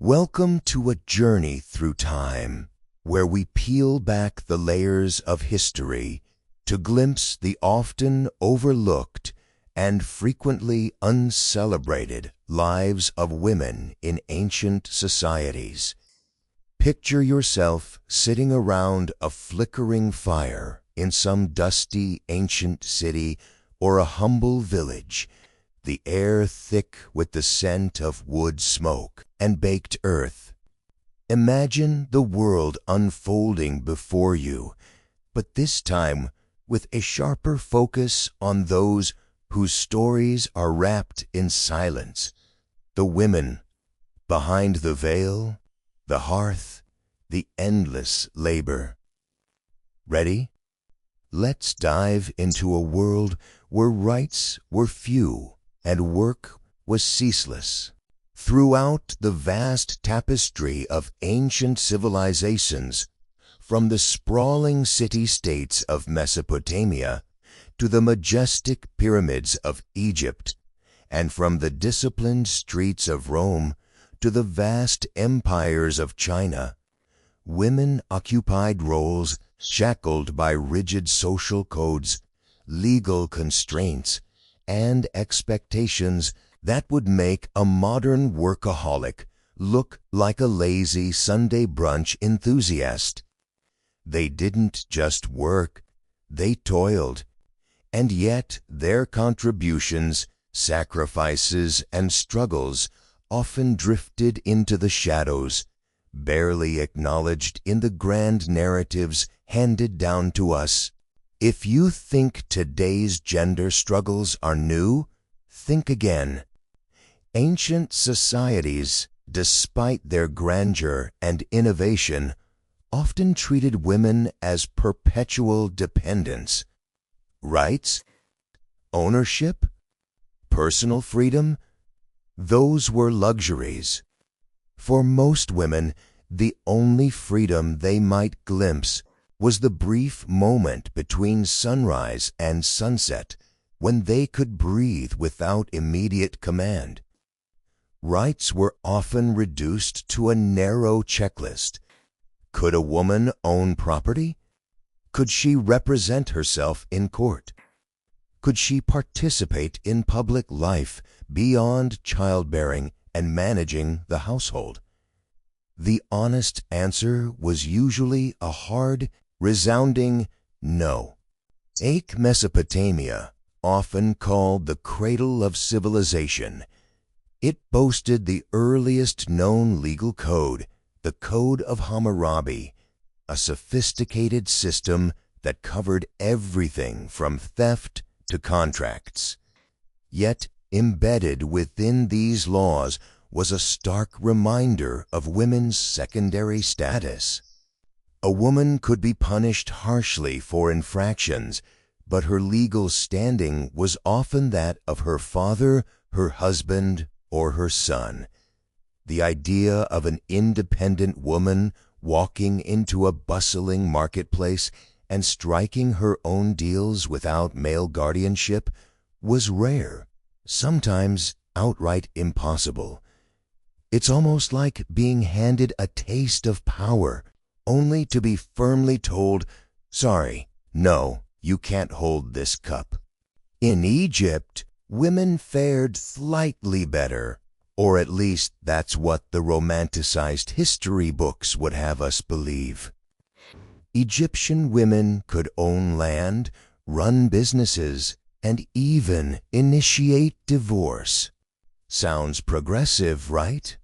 Welcome to a journey through time, where we peel back the layers of history to glimpse the often overlooked and frequently uncelebrated lives of women in ancient societies. Picture yourself sitting around a flickering fire in some dusty ancient city or a humble village, the air thick with the scent of wood smoke and baked earth. Imagine the world unfolding before you, but this time with a sharper focus on those whose stories are wrapped in silence, the women behind the veil, the hearth, the endless labor. Ready? Let's dive into a world where rights were few and work was ceaseless. Throughout the vast tapestry of ancient civilizations, from the sprawling city-states of Mesopotamia to the majestic pyramids of Egypt, and from the disciplined streets of Rome to the vast empires of China, women occupied roles shackled by rigid social codes, legal constraints, and expectations that would make a modern workaholic look like a lazy Sunday brunch enthusiast. They didn't just work, they toiled, and yet their contributions, sacrifices, and struggles often drifted into the shadows, barely acknowledged in the grand narratives handed down to us. If you think today's gender struggles are new, think again. Ancient societies, despite their grandeur and innovation, often treated women as perpetual dependents. Rights, ownership, personal freedom, those were luxuries. For most women, the only freedom they might glimpse was the brief moment between sunrise and sunset when they could breathe without immediate command. Rights were often reduced to a narrow checklist. Could a woman own property? Could she represent herself in court? Could she participate in public life beyond childbearing and managing the household? The honest answer was usually a hard, resounding no. Mesopotamia, often called the cradle of civilization, it boasted the earliest known legal code, the Code of Hammurabi, a sophisticated system that covered everything from theft to contracts. Yet embedded within these laws was a stark reminder of women's secondary status. A woman could be punished harshly for infractions, but her legal standing was often that of her father, her husband, or her son. The idea of an independent woman walking into a bustling marketplace and striking her own deals without male guardianship was rare, sometimes outright impossible. It's almost like being handed a taste of power, only to be firmly told, "Sorry, no, you can't hold this cup." In Egypt, women fared slightly better, or at least that's what the romanticized history books would have us believe. Egyptian women could own land, run businesses, and even initiate divorce. Sounds progressive, right?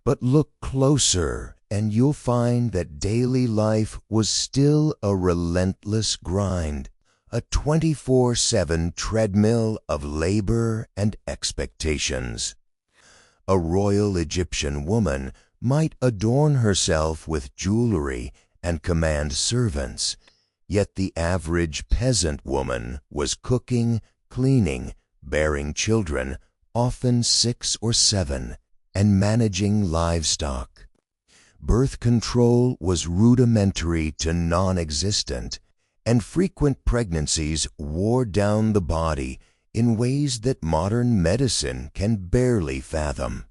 But look closer and you'll find that daily life was still a relentless grind, a 24/7 treadmill of labor and expectations. A royal Egyptian woman might adorn herself with jewelry and command servants, yet the average peasant woman was cooking, cleaning, bearing children, often 6 or 7, and managing livestock. Birth control was rudimentary to non-existent, and frequent pregnancies wore down the body in ways that modern medicine can barely fathom.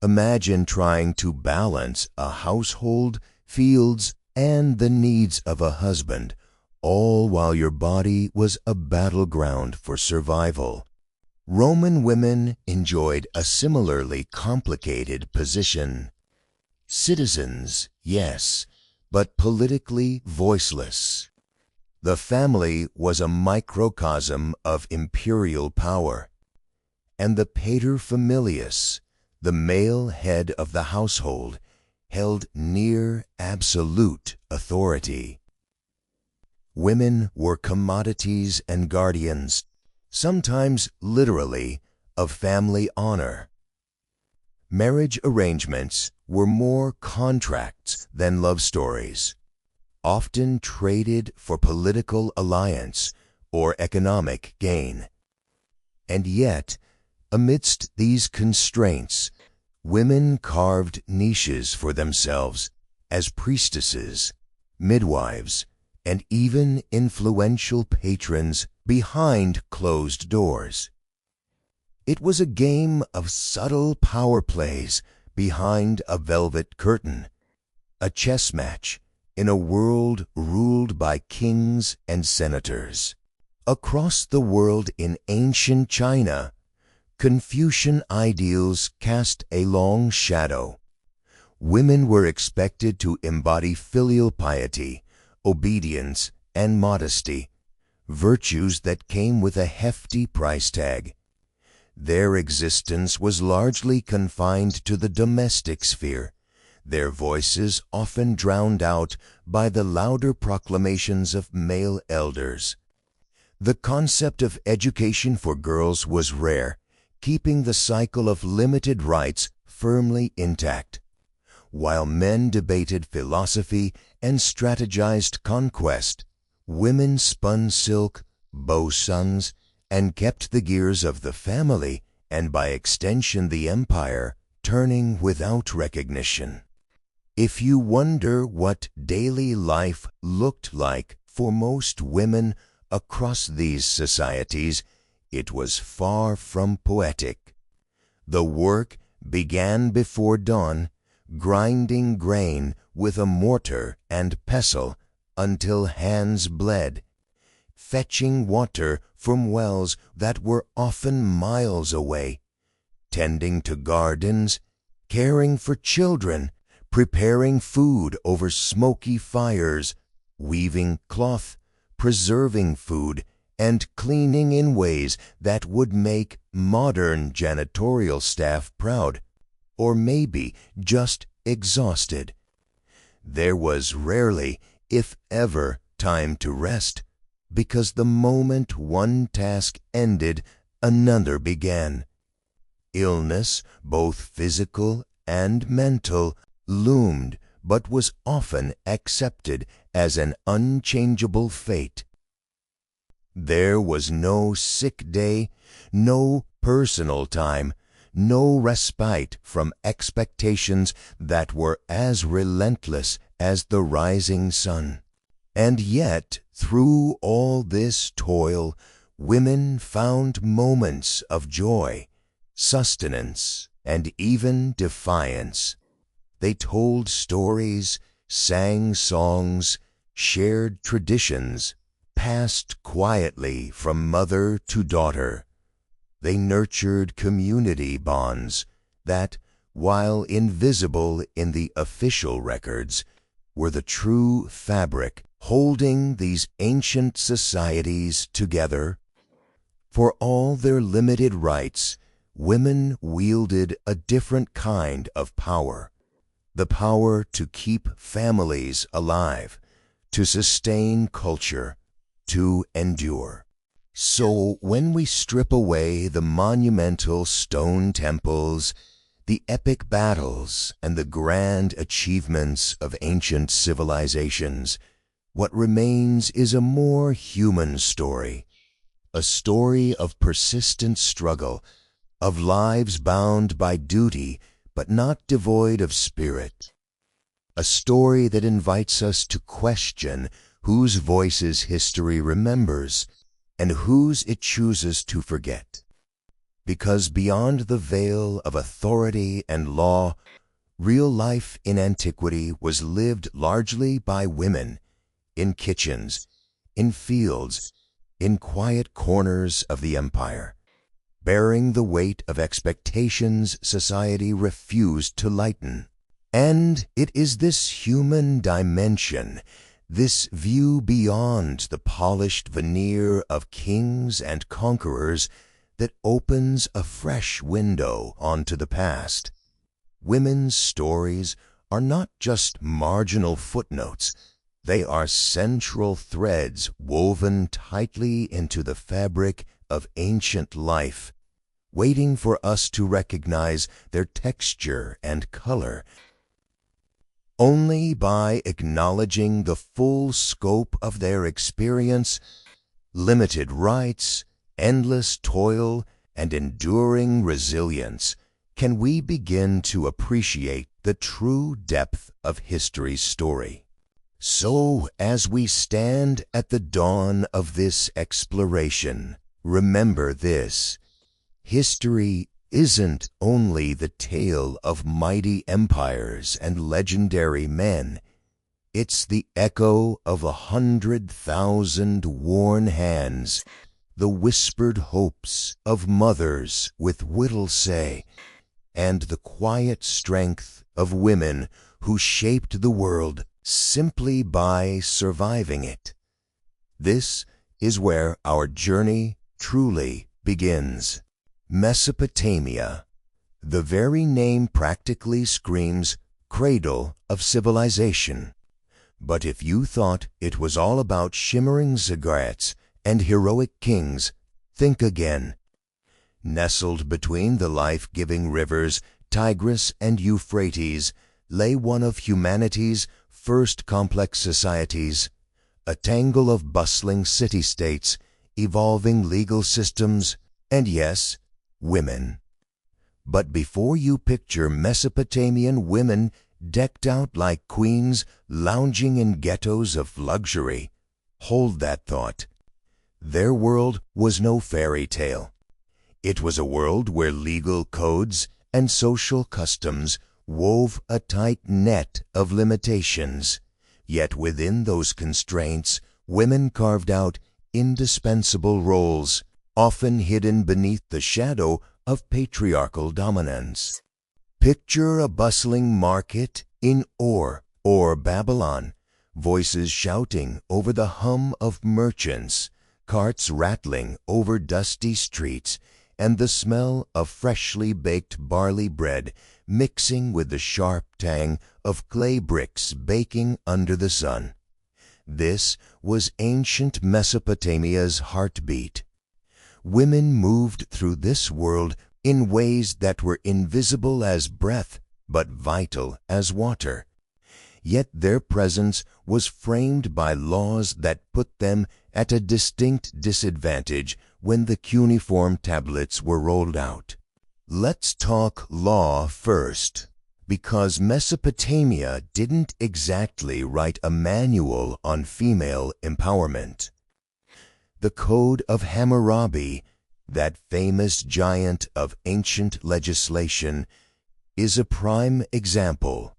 Imagine trying to balance a household, fields, and the needs of a husband, all while your body was a battleground for survival. Roman women enjoyed a similarly complicated position. Citizens, yes, but politically voiceless. The family was a microcosm of imperial power, and the paterfamilias, the male head of the household, held near absolute authority. Women were commodities and guardians, sometimes literally, of family honor. Marriage arrangements were more contracts than love stories, often traded for political alliance or economic gain. And yet, amidst these constraints, women carved niches for themselves as priestesses, midwives, and even influential patrons behind closed doors. It was a game of subtle power plays behind a velvet curtain, a chess match in a world ruled by kings and senators. Across the world in ancient China, Confucian ideals cast a long shadow. Women were expected to embody filial piety, obedience, and modesty, virtues that came with a hefty price tag. Their existence was largely confined to the domestic sphere, their voices often drowned out by the louder proclamations of male elders. The concept of education for girls was rare, keeping the cycle of limited rights firmly intact. While men debated philosophy and strategized conquest, women spun silk, bowed suns, and kept the gears of the family, and by extension the empire, turning without recognition. If you wonder what daily life looked like for most women across these societies, it was far from poetic. The work began before dawn, grinding grain with a mortar and pestle until hands bled, fetching water from wells that were often miles away, tending to gardens, caring for children, preparing food over smoky fires, weaving cloth, preserving food, and cleaning in ways that would make modern janitorial staff proud, or maybe just exhausted. There was rarely, if ever, time to rest, because the moment one task ended, another began. Illness, both physical and mental, loomed but was often accepted as an unchangeable fate. There was no sick day, no personal time, no respite from expectations that were as relentless as the rising sun. And yet, through all this toil, women found moments of joy, sustenance, and even defiance. They told stories, sang songs, shared traditions, passed quietly from mother to daughter. They nurtured community bonds that, while invisible in the official records, were the true fabric holding these ancient societies together. For all their limited rights, women wielded a different kind of power, the power to keep families alive, to sustain culture, to endure. So when we strip away the monumental stone temples, the epic battles, and the grand achievements of ancient civilizations, what remains is a more human story, a story of persistent struggle, of lives bound by duty but not devoid of spirit, a story that invites us to question whose voices history remembers and whose it chooses to forget. because beyond the veil of authority and law, real life in antiquity was lived largely by women, in kitchens, in fields, in quiet corners of the empire, bearing the weight of expectations society refused to lighten. And it is this human dimension, this view beyond the polished veneer of kings and conquerors, that opens a fresh window onto the past. Women's stories are not just marginal footnotes. They are central threads woven tightly into the fabric of ancient life, waiting for us to recognize their texture and color. Only by acknowledging the full scope of their experience, limited rights, endless toil, and enduring resilience, can we begin to appreciate the true depth of history's story. So, as we stand at the dawn of this exploration, remember this: history isn't only the tale of mighty empires and legendary men. It's the echo of 100,000 worn hands, the whispered hopes of mothers with little say, and the quiet strength of women who shaped the world simply by surviving it. This is where our journey truly begins. Mesopotamia. The very name practically screams cradle of civilization. But if you thought it was all about shimmering ziggurats and heroic kings, think again. Nestled between the life-giving rivers Tigris and Euphrates lay one of humanity's first complex societies, a tangle of bustling city-states, evolving legal systems, and yes, women. But before you picture Mesopotamian women decked out like queens lounging in ghettos of luxury, hold that thought. Their world was no fairy tale. It was a world where legal codes and social customs wove a tight net of limitations, yet within those constraints women carved out indispensable roles, often hidden beneath the shadow of patriarchal dominance. Picture a bustling market in Ur or Babylon, voices shouting over the hum of merchants, carts rattling over dusty streets, and the smell of freshly baked barley bread mixing with the sharp tang of clay bricks baking under the sun. This was ancient Mesopotamia's heartbeat. Women moved through this world in ways that were invisible as breath, but vital as water. Yet their presence was framed by laws that put them at a distinct disadvantage when the cuneiform tablets were rolled out. Let's talk law first, because Mesopotamia didn't exactly write a manual on female empowerment. The Code of Hammurabi, that famous giant of ancient legislation, is a prime example.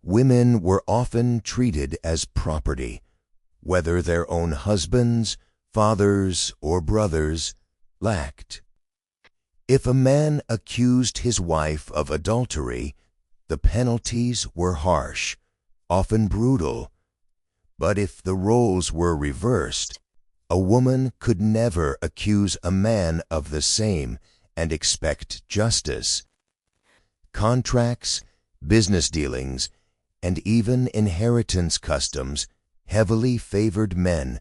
Women were often treated as property, whether their own husbands, fathers, or brothers lacked. If a man accused his wife of adultery, the penalties were harsh, often brutal. But if the roles were reversed, a woman could never accuse a man of the same and expect justice. Contracts, business dealings, and even inheritance customs heavily favored men,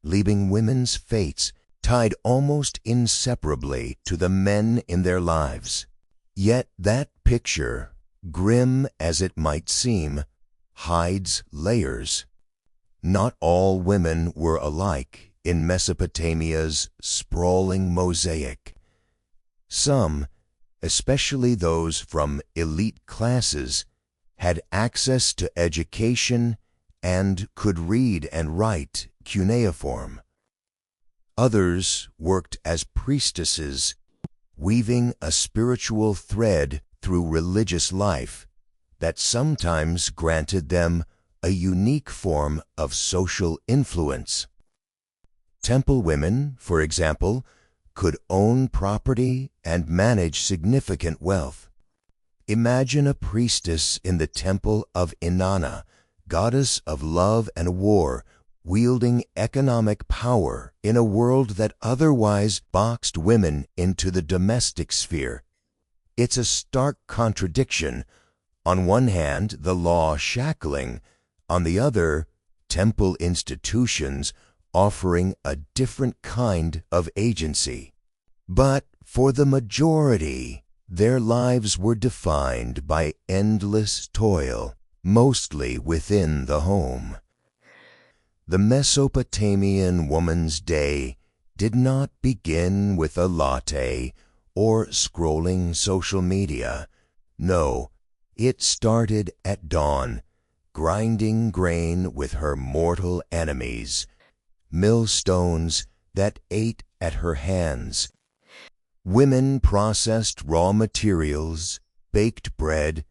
leaving women's fates tied almost inseparably to the men in their lives. Yet that picture, grim as it might seem, hides layers. Not all women were alike in Mesopotamia's sprawling mosaic. Some, especially those from elite classes, had access to education and could read and write cuneiform. Others worked as priestesses weaving a spiritual thread through religious life that sometimes granted them a unique form of social influence. Temple women, for example, could own property and manage significant wealth. Imagine a priestess in the temple of Inanna, goddess of love and war, wielding economic power in a world that otherwise boxed women into the domestic sphere. It's a stark contradiction. On one hand, the law shackling, on the other, temple institutions offering a different kind of agency. But for the majority, their lives were defined by endless toil, mostly within the home. The Mesopotamian woman's day did not begin with a latte or scrolling social media. No, it started at dawn, grinding grain with her mortal enemies, millstones that ate at her hands. Women processed raw materials, baked bread,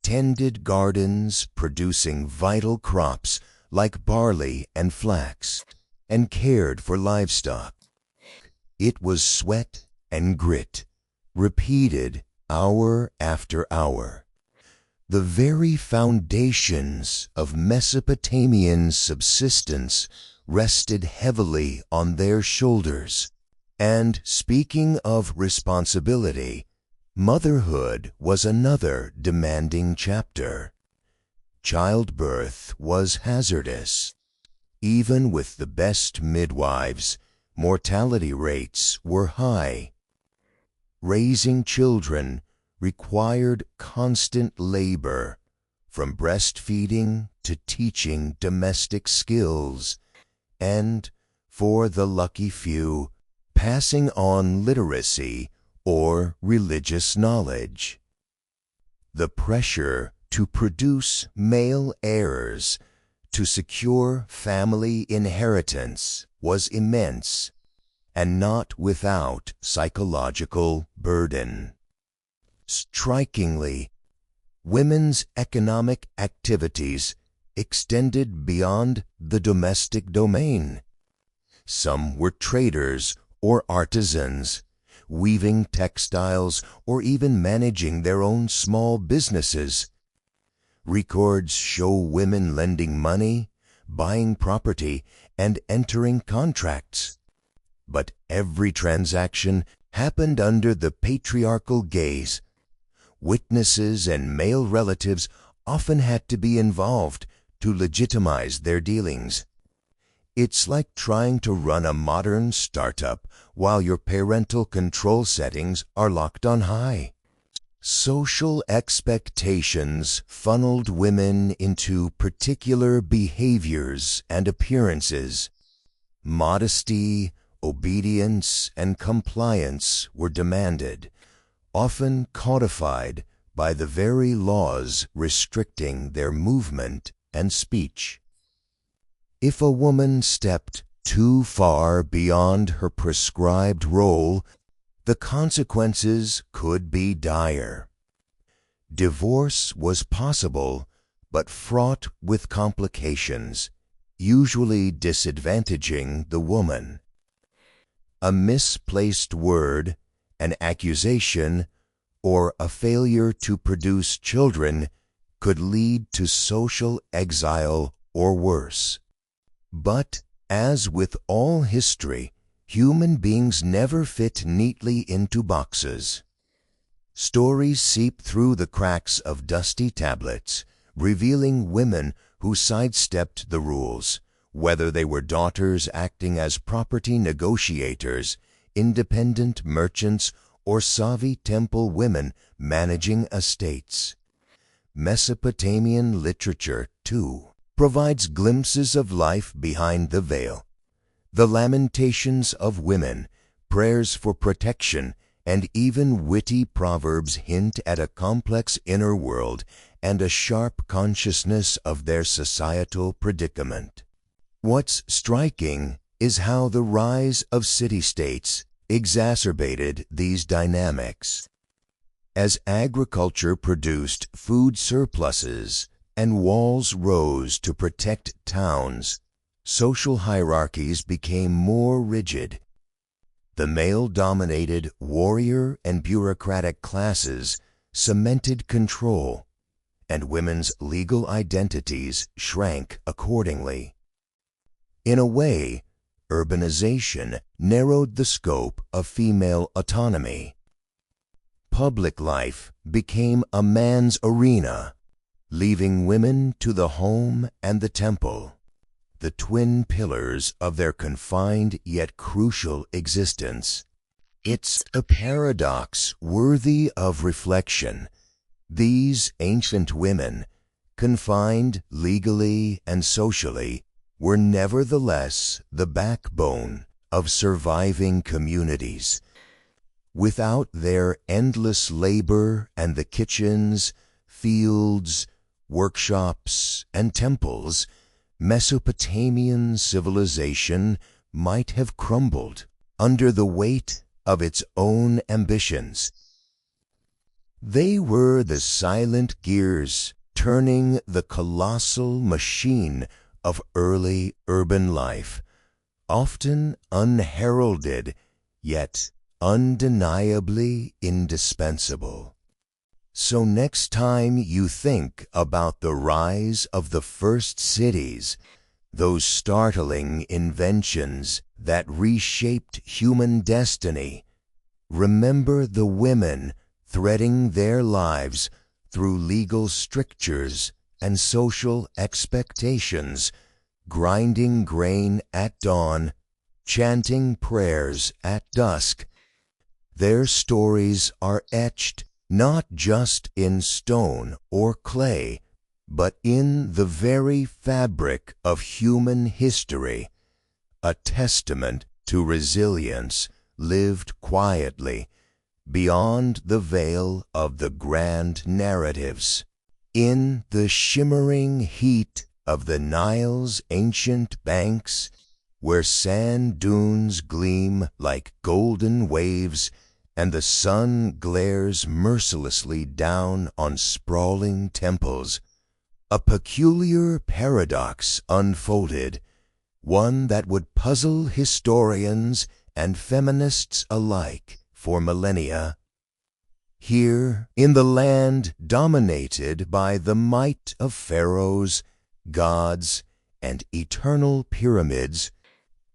tended gardens producing vital crops like barley and flax, and cared for livestock. It was sweat and grit, repeated hour after hour. The very foundations of Mesopotamian subsistence rested heavily on their shoulders. And speaking of responsibility, motherhood was another demanding chapter. Childbirth was hazardous. Even with the best midwives, mortality rates were high. Raising children required constant labor, from breastfeeding to teaching domestic skills, and, for the lucky few, passing on literacy or religious knowledge. The pressure to produce male heirs, to secure family inheritance, was immense, and not without psychological burden. Strikingly, women's economic activities extended beyond the domestic domain. Some were traders or artisans, weaving textiles or even managing their own small businesses. Records show women lending money, buying property, and entering contracts. But every transaction happened under the patriarchal gaze. Witnesses and male relatives often had to be involved to legitimize their dealings. It's like trying to run a modern startup while your parental control settings are locked on high. Social expectations funneled women into particular behaviors and appearances. Modesty, obedience, and compliance were demanded, often codified by the very laws restricting their movement and speech. If a woman stepped too far beyond her prescribed role, the consequences could be dire. Divorce was possible, but fraught with complications, usually disadvantaging the woman. A misplaced word, an accusation, or a failure to produce children could lead to social exile or worse. But, as with all history, human beings never fit neatly into boxes. Stories seep through the cracks of dusty tablets, revealing women who sidestepped the rules, whether they were daughters acting as property negotiators, independent merchants, or savvy temple women managing estates. Mesopotamian literature, too, provides glimpses of life behind the veil. The lamentations of women, prayers for protection, and even witty proverbs hint at a complex inner world and a sharp consciousness of their societal predicament. What's striking is how the rise of city-states exacerbated these dynamics. As agriculture produced food surpluses and walls rose to protect towns, social hierarchies became more rigid. The male-dominated warrior and bureaucratic classes cemented control, and women's legal identities shrank accordingly. In a way, urbanization narrowed the scope of female autonomy. Public life became a man's arena, leaving women to the home and the temple, the twin pillars of their confined yet crucial existence. It's a paradox worthy of reflection. These ancient women, confined legally and socially, were nevertheless the backbone of surviving communities. Without their endless labor and the kitchens, fields, workshops, and temples, Mesopotamian civilization might have crumbled under the weight of its own ambitions. They were the silent gears turning the colossal machine of early urban life, often unheralded, yet undeniably indispensable. So next time you think about the rise of the first cities, those startling inventions that reshaped human destiny, remember the women threading their lives through legal strictures and social expectations, grinding grain at dawn, chanting prayers at dusk. Their stories are etched not just in stone or clay, but in the very fabric of human history, a testament to resilience lived quietly beyond the veil of the grand narratives. In the shimmering heat of the Nile's ancient banks, where sand dunes gleam like golden waves and the sun glares mercilessly down on sprawling temples, a peculiar paradox unfolded, one that would puzzle historians and feminists alike for millennia. Here, in the land dominated by the might of pharaohs, gods, and eternal pyramids,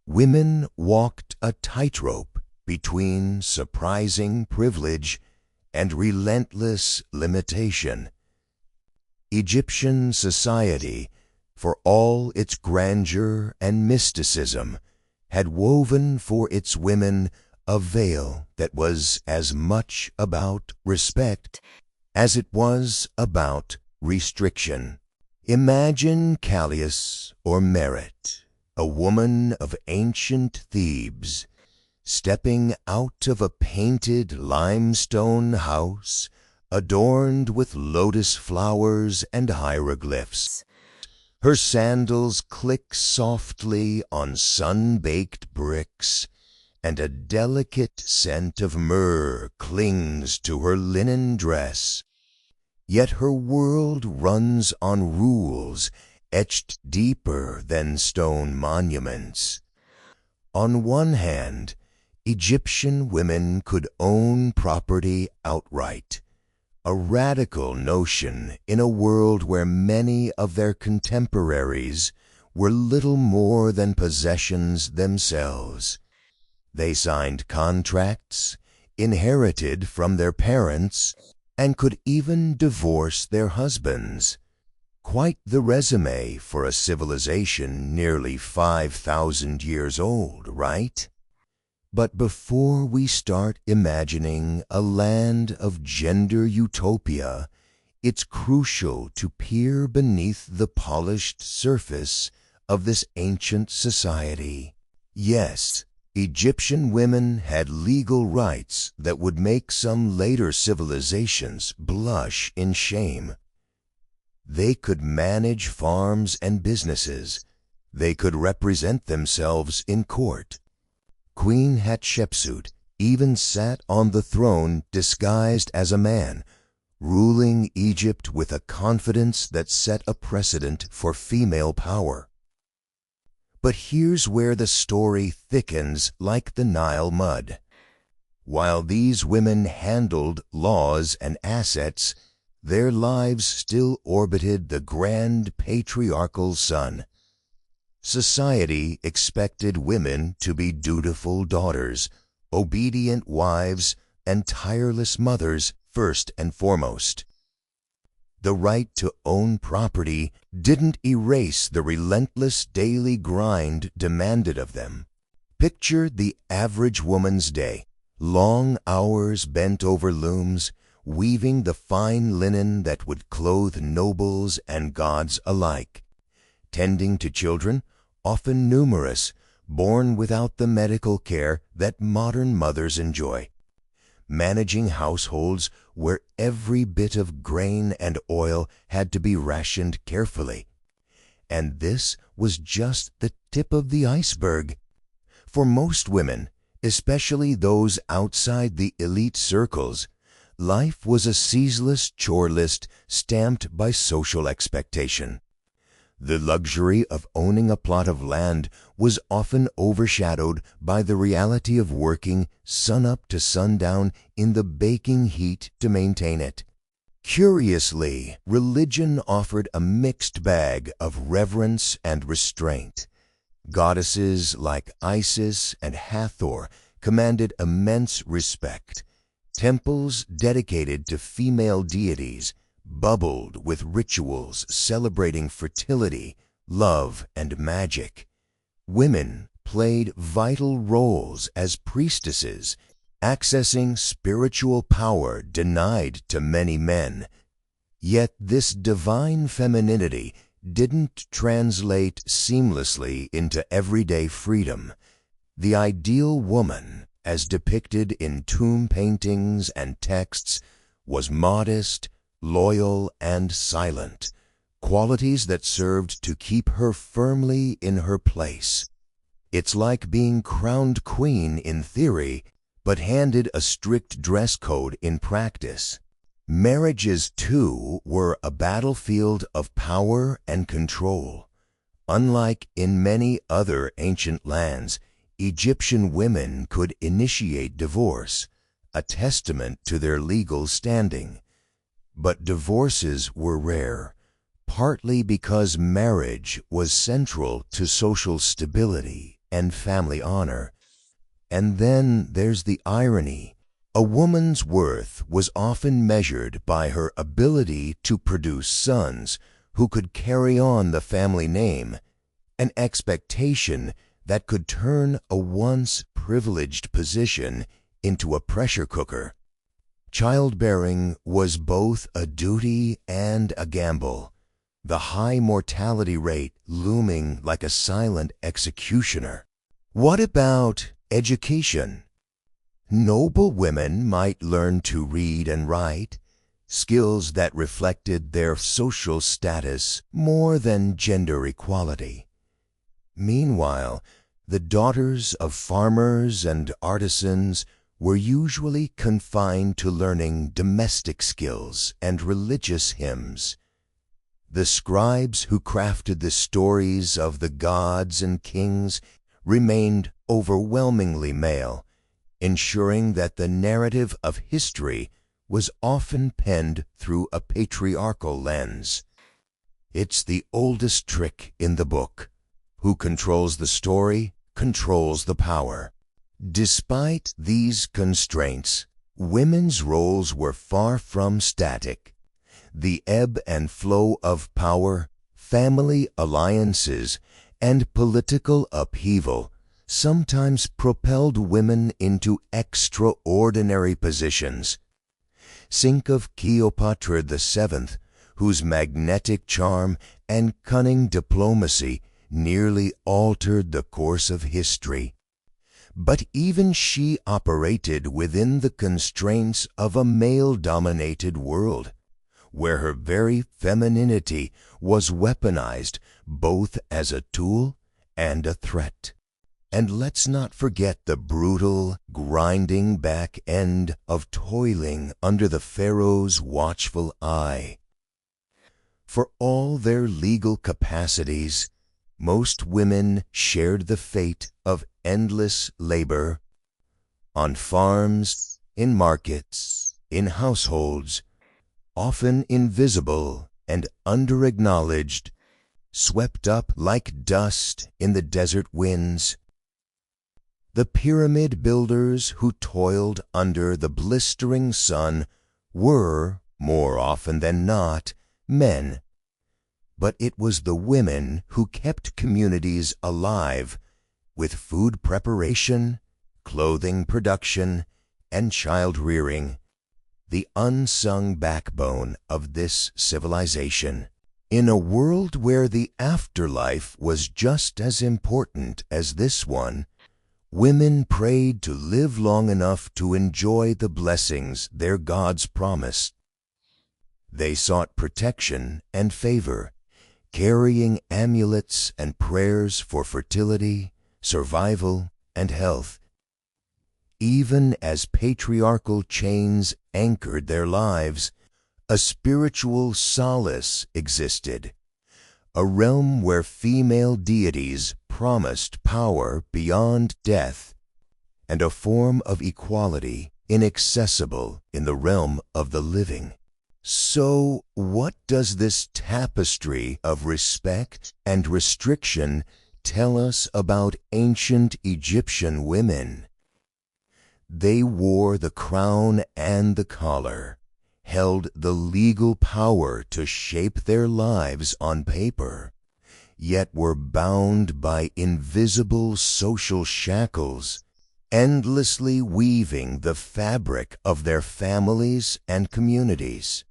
women walked a tightrope between surprising privilege and relentless limitation. Egyptian society, for all its grandeur and mysticism, had woven for its women a veil that was as much about respect as it was about restriction. Imagine Callias or Merit, a woman of ancient Thebes, stepping out of a painted limestone house adorned with lotus flowers and hieroglyphs. Her sandals click softly on sun-baked bricks, and a delicate scent of myrrh clings to her linen dress. Yet her world runs on rules etched deeper than stone monuments. On one hand, Egyptian women could own property outright, a radical notion in a world where many of their contemporaries were little more than possessions themselves. They signed contracts, inherited from their parents, and could even divorce their husbands. Quite the resume for a civilization nearly 5,000 years old, right? But before we start imagining a land of gender utopia, it's crucial to peer beneath the polished surface of this ancient society. Yes, Egyptian women had legal rights that would make some later civilizations blush in shame. They could manage farms and businesses. They could represent themselves in court. Queen Hatshepsut even sat on the throne disguised as a man, ruling Egypt with a confidence that set a precedent for female power. But here's where the story thickens like the Nile mud. While these women handled laws and assets, their lives still orbited the grand patriarchal sun. Society expected women to be dutiful daughters, obedient wives, and tireless mothers first and foremost. The right to own property didn't erase the relentless daily grind demanded of them. Picture the average woman's day, long hours bent over looms, weaving the fine linen that would clothe nobles and gods alike, tending to children, often numerous, born without the medical care that modern mothers enjoy, managing households where every bit of grain and oil had to be rationed carefully. And this was just the tip of the iceberg. For most women, especially those outside the elite circles, life was a ceaseless chore list stamped by social expectation. The luxury of owning a plot of land was often overshadowed by the reality of working sun-up to sundown in the baking heat to maintain it. Curiously, religion offered a mixed bag of reverence and restraint. Goddesses like Isis and Hathor commanded immense respect. Temples dedicated to female deities bubbled with rituals celebrating fertility, love, and magic. Women played vital roles as priestesses, accessing spiritual power denied to many men. Yet this divine femininity didn't translate seamlessly into everyday freedom. The ideal woman, as depicted in tomb paintings and texts, was modest, loyal, and silent, qualities that served to keep her firmly in her place. It's like being crowned queen in theory, but handed a strict dress code in practice. Marriages, too, were a battlefield of power and control. Unlike in many other ancient lands, Egyptian women could initiate divorce, a testament to their legal standing. But divorces were rare, partly because marriage was central to social stability and family honor. And then there's the irony. A woman's worth was often measured by her ability to produce sons who could carry on the family name, an expectation that could turn a once privileged position into a pressure cooker. Childbearing was both a duty and a gamble, the high mortality rate looming like a silent executioner. What about education? Noble women might learn to read and write, skills that reflected their social status more than gender equality. Meanwhile, the daughters of farmers and artisans were usually confined to learning domestic skills and religious hymns. The scribes who crafted the stories of the gods and kings remained overwhelmingly male, ensuring that the narrative of history was often penned through a patriarchal lens. It's the oldest trick in the book. Who controls the story controls the power. Despite these constraints, women's roles were far from static. The ebb and flow of power, family alliances, and political upheaval sometimes propelled women into extraordinary positions. Think of Cleopatra VII, whose magnetic charm and cunning diplomacy nearly altered the course of history. But even she operated within the constraints of a male-dominated world, where her very femininity was weaponized both as a tool and a threat. And let's not forget the brutal, grinding back end of toiling under the Pharaoh's watchful eye. For all their legal capacities, most women shared the fate of endless labor on farms, in markets, in households, often invisible and under-acknowledged, swept up like dust in the desert winds. The pyramid builders who toiled under the blistering sun were, more often than not, men. But it was the women who kept communities alive with food preparation, clothing production, and child rearing, the unsung backbone of this civilization. In a world where the afterlife was just as important as this one, women prayed to live long enough to enjoy the blessings their gods promised. They sought protection and favor, carrying amulets and prayers for fertility, survival, and health. Even as patriarchal chains anchored their lives, a spiritual solace existed, a realm where female deities promised power beyond death, and a form of equality inaccessible in the realm of the living. So, what does this tapestry of respect and restriction tell us about ancient Egyptian women? They wore the crown and the collar, held the legal power to shape their lives on paper, yet were bound by invisible social shackles, endlessly weaving the fabric of their families and communities.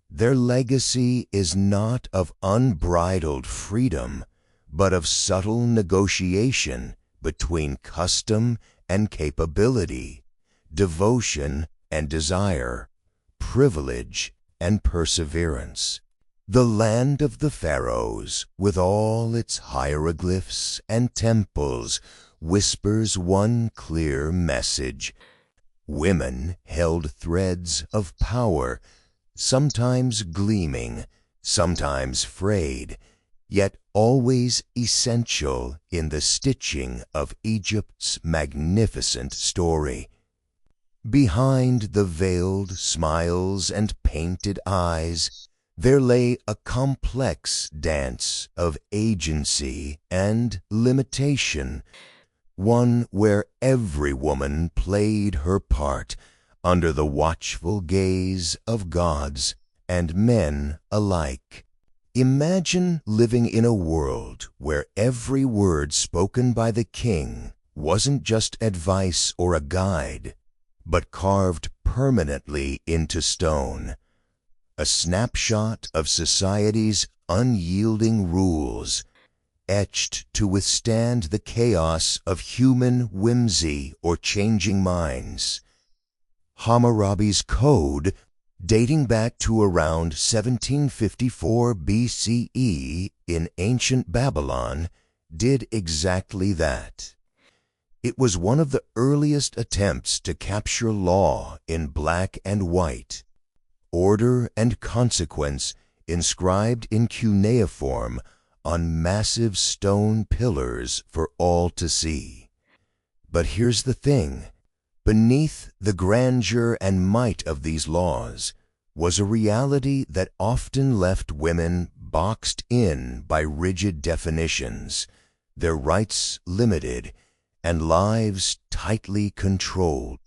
Their legacy is not of unbridled freedom, but of subtle negotiation between custom and capability, devotion and desire, privilege and perseverance. The land of the pharaohs, with all its hieroglyphs and temples, whispers one clear message. Women held threads of power, sometimes gleaming, sometimes frayed, yet always essential in the stitching of Egypt's magnificent story. Behind the veiled smiles and painted eyes, there lay a complex dance of agency and limitation, one where every woman played her part under the watchful gaze of gods and men alike. Imagine living in a world where every word spoken by the king wasn't just advice or a guide, but carved permanently into stone, a snapshot of society's unyielding rules, etched to withstand the chaos of human whimsy or changing minds. Hammurabi's code, dating back to around 1754 BCE in ancient Babylon, did exactly that. It was one of the earliest attempts to capture law in black and white, order and consequence inscribed in cuneiform on massive stone pillars for all to see. But here's the thing. Beneath the grandeur and might of these laws was a reality that often left women boxed in by rigid definitions, their rights limited, and lives tightly controlled.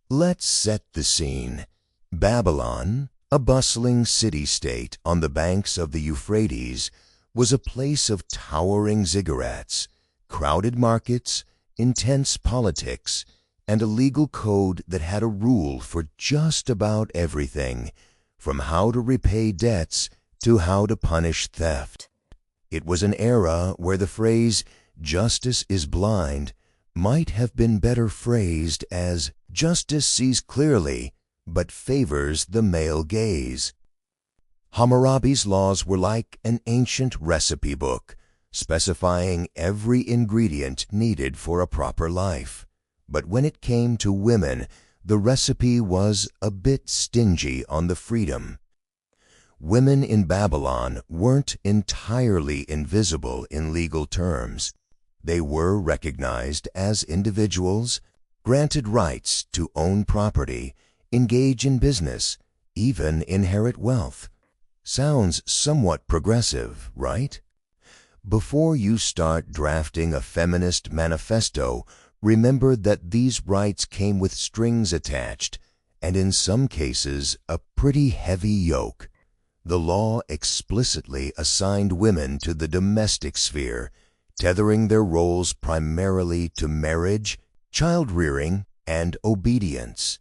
Let's set the scene. Babylon, a bustling city-state on the banks of the Euphrates, was a place of towering ziggurats, crowded markets, intense politics, and a legal code that had a rule for just about everything, from how to repay debts to how to punish theft. It was an era where the phrase, "justice is blind," might have been better phrased as, "justice sees clearly, but favors the male gaze." Hammurabi's laws were like an ancient recipe book, specifying every ingredient needed for a proper life. But when it came to women, the recipe was a bit stingy on the freedom. Women in Babylon weren't entirely invisible in legal terms. They were recognized as individuals, granted rights to own property, engage in business, even inherit wealth. Sounds somewhat progressive, right? Before you start drafting a feminist manifesto, remember that these rights came with strings attached, and in some cases a pretty heavy yoke. The law explicitly assigned women to the domestic sphere, tethering their roles primarily to marriage, child-rearing, and obedience.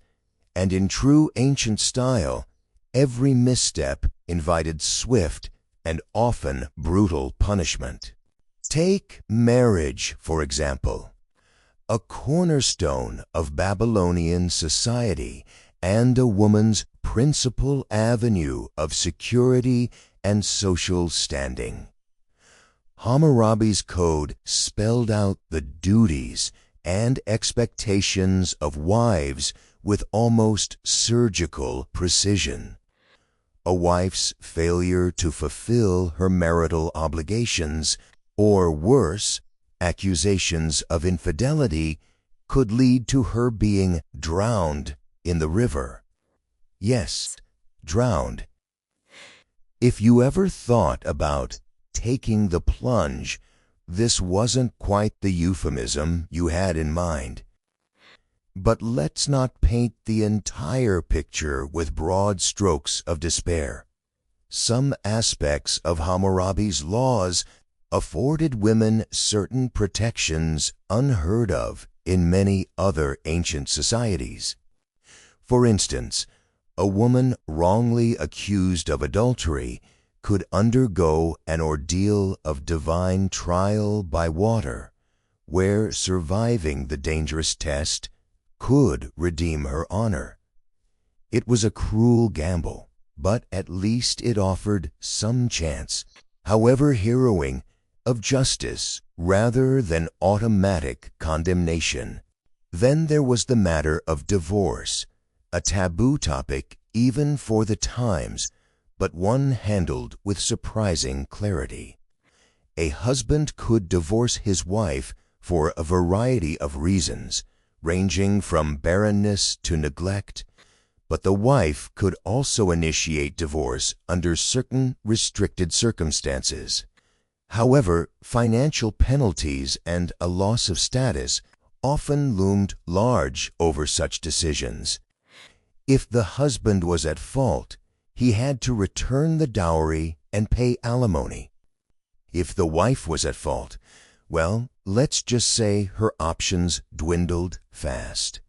And in true ancient style, every misstep invited swift and often brutal punishment. Take marriage, for example, a cornerstone of Babylonian society and a woman's principal avenue of security and social standing. Hammurabi's code spelled out the duties and expectations of wives with almost surgical precision. A wife's failure to fulfill her marital obligations, or worse, accusations of infidelity, could lead to her being drowned in the river. Yes, drowned. If you ever thought about taking the plunge, this wasn't quite the euphemism you had in mind. But let's not paint the entire picture with broad strokes of despair. Some aspects of Hammurabi's laws afforded women certain protections unheard of in many other ancient societies. For instance, a woman wrongly accused of adultery could undergo an ordeal of divine trial by water, where surviving the dangerous test could redeem her honor. It was a cruel gamble, but at least it offered some chance, however harrowing, of justice rather than automatic condemnation. Then there was the matter of divorce, a taboo topic even for the times, but one handled with surprising clarity. A husband could divorce his wife for a variety of reasons, ranging from barrenness to neglect, but the wife could also initiate divorce under certain restricted circumstances. However, financial penalties and a loss of status often loomed large over such decisions. If the husband was at fault, he had to return the dowry and pay alimony. If the wife was at fault, well, let's just say her options dwindled fast.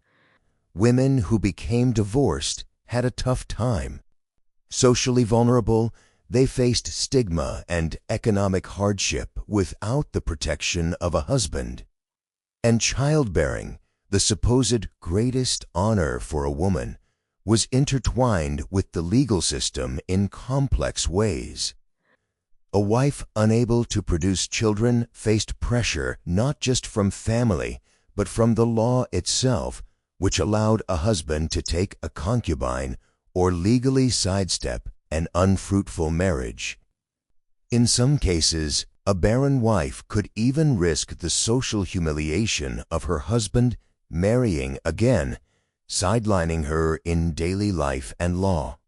Women who became divorced had a tough time. Socially vulnerable, they faced stigma and economic hardship without the protection of a husband. And childbearing, the supposed greatest honor for a woman, was intertwined with the legal system in complex ways. A wife unable to produce children faced pressure not just from family, but from the law itself, which allowed a husband to take a concubine or legally sidestep an unfruitful marriage. In some cases, a barren wife could even risk the social humiliation of her husband marrying again, sidelining her in daily life and law.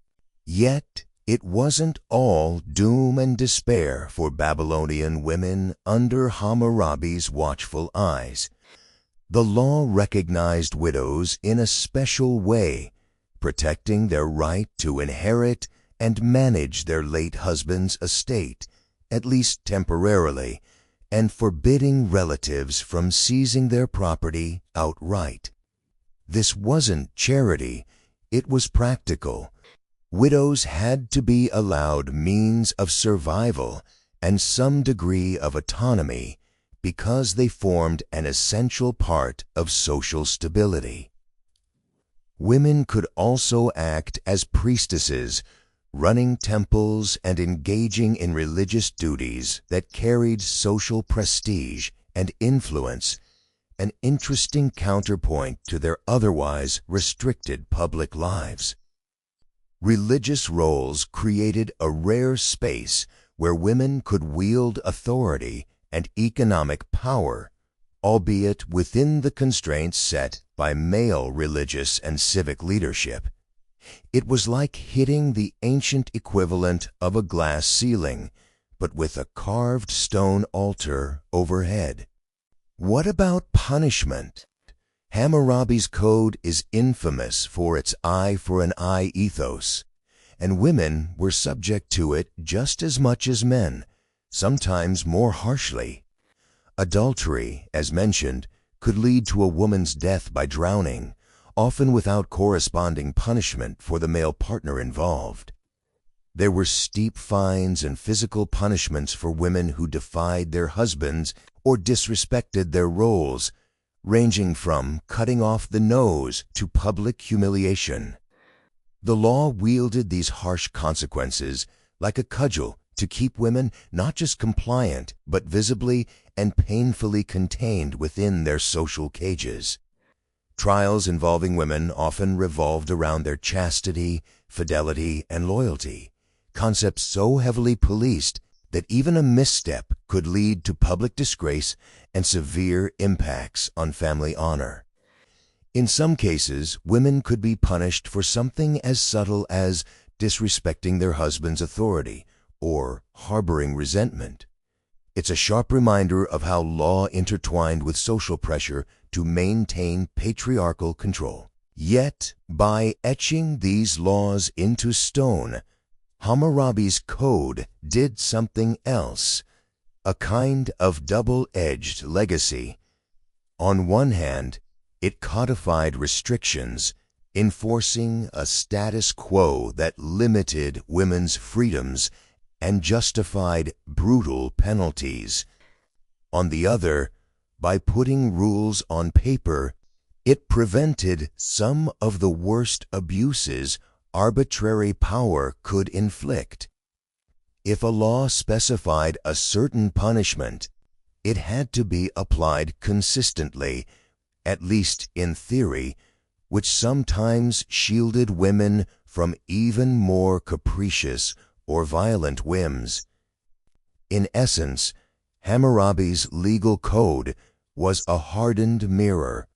Yet, it wasn't all doom and despair for Babylonian women under Hammurabi's watchful eyes. The law recognized widows in a special way, protecting their right to inherit and manage their late husband's estate, at least temporarily, and forbidding relatives from seizing their property outright. This wasn't charity, it was practical. Widows had to be allowed means of survival and some degree of autonomy because they formed an essential part of social stability. Women could also act as priestesses, running temples and engaging in religious duties that carried social prestige and influence, an interesting counterpoint to their otherwise restricted public lives. Religious roles created a rare space where women could wield authority and economic power, albeit within the constraints set by male religious and civic leadership. It was like hitting the ancient equivalent of a glass ceiling, but with a carved stone altar overhead. What about punishment? Hammurabi's code is infamous for its eye for an eye ethos, and women were subject to it just as much as men, sometimes more harshly. Adultery, as mentioned, could lead to a woman's death by drowning, often without corresponding punishment for the male partner involved. There were steep fines and physical punishments for women who defied their husbands or disrespected their roles, ranging from cutting off the nose to public humiliation. The law wielded these harsh consequences like a cudgel to keep women not just compliant, but visibly and painfully contained within their social cages. Trials involving women often revolved around their chastity, fidelity, and loyalty, concepts so heavily policed that even a misstep could lead to public disgrace and severe impacts on family honor. In some cases, women could be punished for something as subtle as disrespecting their husband's authority or harboring resentment. It's a sharp reminder of how law intertwined with social pressure to maintain patriarchal control. Yet, by etching these laws into stone, Hammurabi's code did something else, a kind of double-edged legacy. On one hand, it codified restrictions, enforcing a status quo that limited women's freedoms and justified brutal penalties. On the other, by putting rules on paper, it prevented some of the worst abuses arbitrary power could inflict. If a law specified a certain punishment, it had to be applied consistently, at least in theory, which sometimes shielded women from even more capricious or violent whims. In essence, Hammurabi's legal code was a hardened mirror,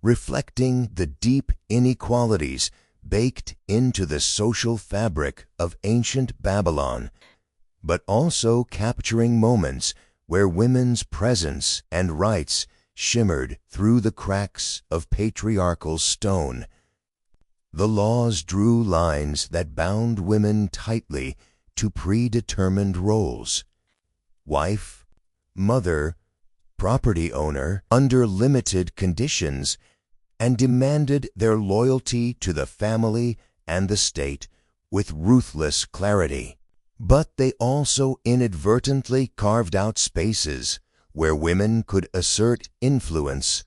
reflecting the deep inequalities baked into the social fabric of ancient Babylon, but also capturing moments where women's presence and rights shimmered through the cracks of patriarchal stone. The laws drew lines that bound women tightly to predetermined roles: wife, mother, property owner, under limited conditions, and demanded their loyalty to the family and the state with ruthless clarity. But they also inadvertently carved out spaces where women could assert influence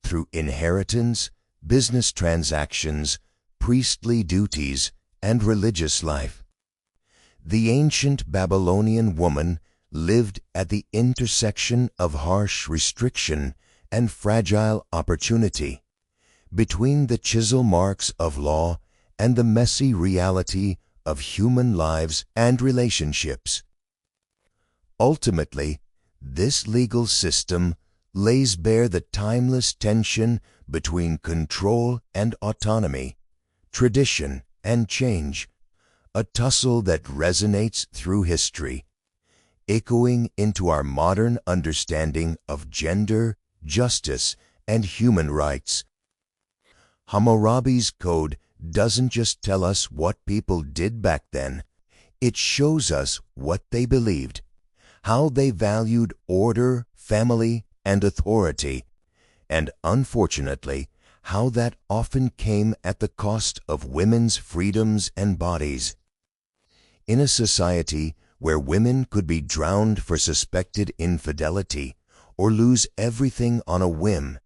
through inheritance, business transactions, priestly duties, and religious life. The ancient Babylonian woman lived at the intersection of harsh restriction and fragile opportunity, between the chisel marks of law and the messy reality of human lives and relationships. Ultimately, this legal system lays bare the timeless tension between control and autonomy, tradition and change, a tussle that resonates through history, echoing into our modern understanding of gender, justice, and human rights. Hammurabi's code doesn't just tell us what people did back then, it shows us what they believed, how they valued order, family, and authority, and unfortunately, how that often came at the cost of women's freedoms and bodies. In a society where women could be drowned for suspected infidelity or lose everything on a whim,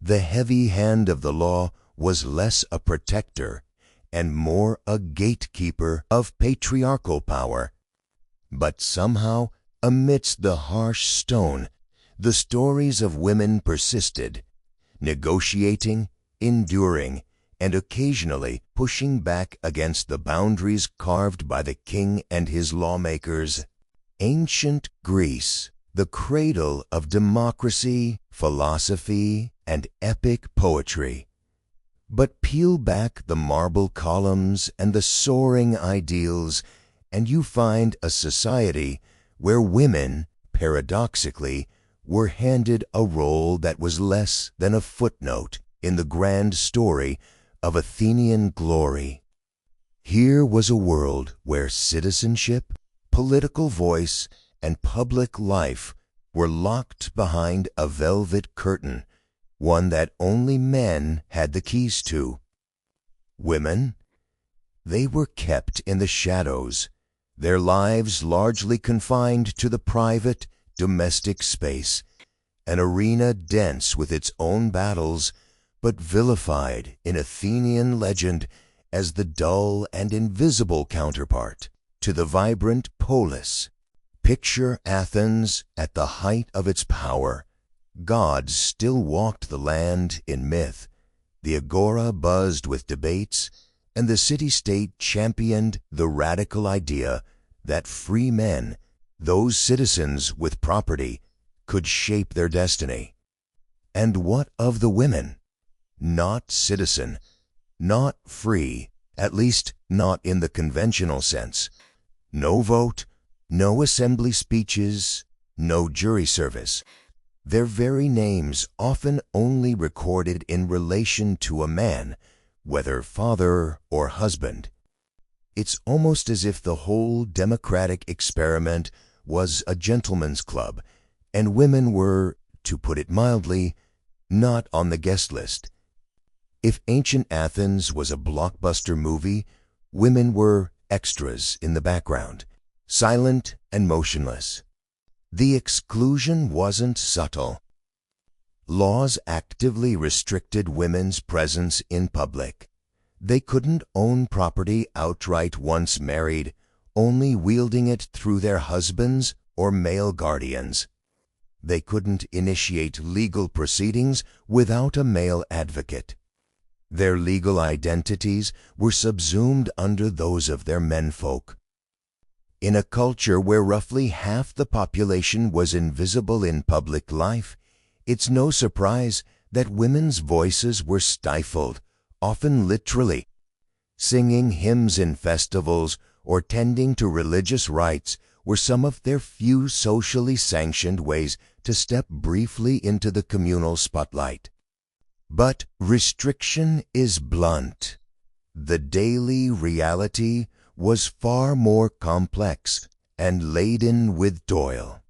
the heavy hand of the law was less a protector and more a gatekeeper of patriarchal power. But somehow, amidst the harsh stone, the stories of women persisted, negotiating, enduring, and occasionally pushing back against the boundaries carved by the king and his lawmakers. Ancient Greece, the cradle of democracy, philosophy, and epic poetry. But peel back the marble columns and the soaring ideals, and you find a society where women, paradoxically, were handed a role that was less than a footnote in the grand story of Athenian glory. Here was a world where citizenship, political voice, and public life were locked behind a velvet curtain, one that only men had the keys to. Women? They were kept in the shadows, their lives largely confined to the private, domestic space, an arena dense with its own battles, but vilified in Athenian legend as the dull and invisible counterpart to the vibrant polis. Picture Athens at the height of its power. Gods still walked the land in myth. The agora buzzed with debates, and the city-state championed the radical idea that free men, those citizens with property, could shape their destiny. And what of the women? Not citizen, not free, at least not in the conventional sense. No vote, no assembly speeches, no jury service. Their very names often only recorded in relation to a man, whether father or husband. It's almost as if the whole democratic experiment was a gentleman's club, and women were, to put it mildly, not on the guest list. If ancient Athens was a blockbuster movie, women were extras in the background, silent and motionless. The exclusion wasn't subtle. Laws actively restricted women's presence in public. They couldn't own property outright once married, only wielding it through their husbands or male guardians. They couldn't initiate legal proceedings without a male advocate. Their legal identities were subsumed under those of their menfolk. In a culture where roughly half the population was invisible in public life, it's no surprise that women's voices were stifled, often literally. Singing hymns in festivals or tending to religious rites were some of their few socially sanctioned ways to step briefly into the communal spotlight. But restriction is blunt. The daily reality was far more complex and laden with toil.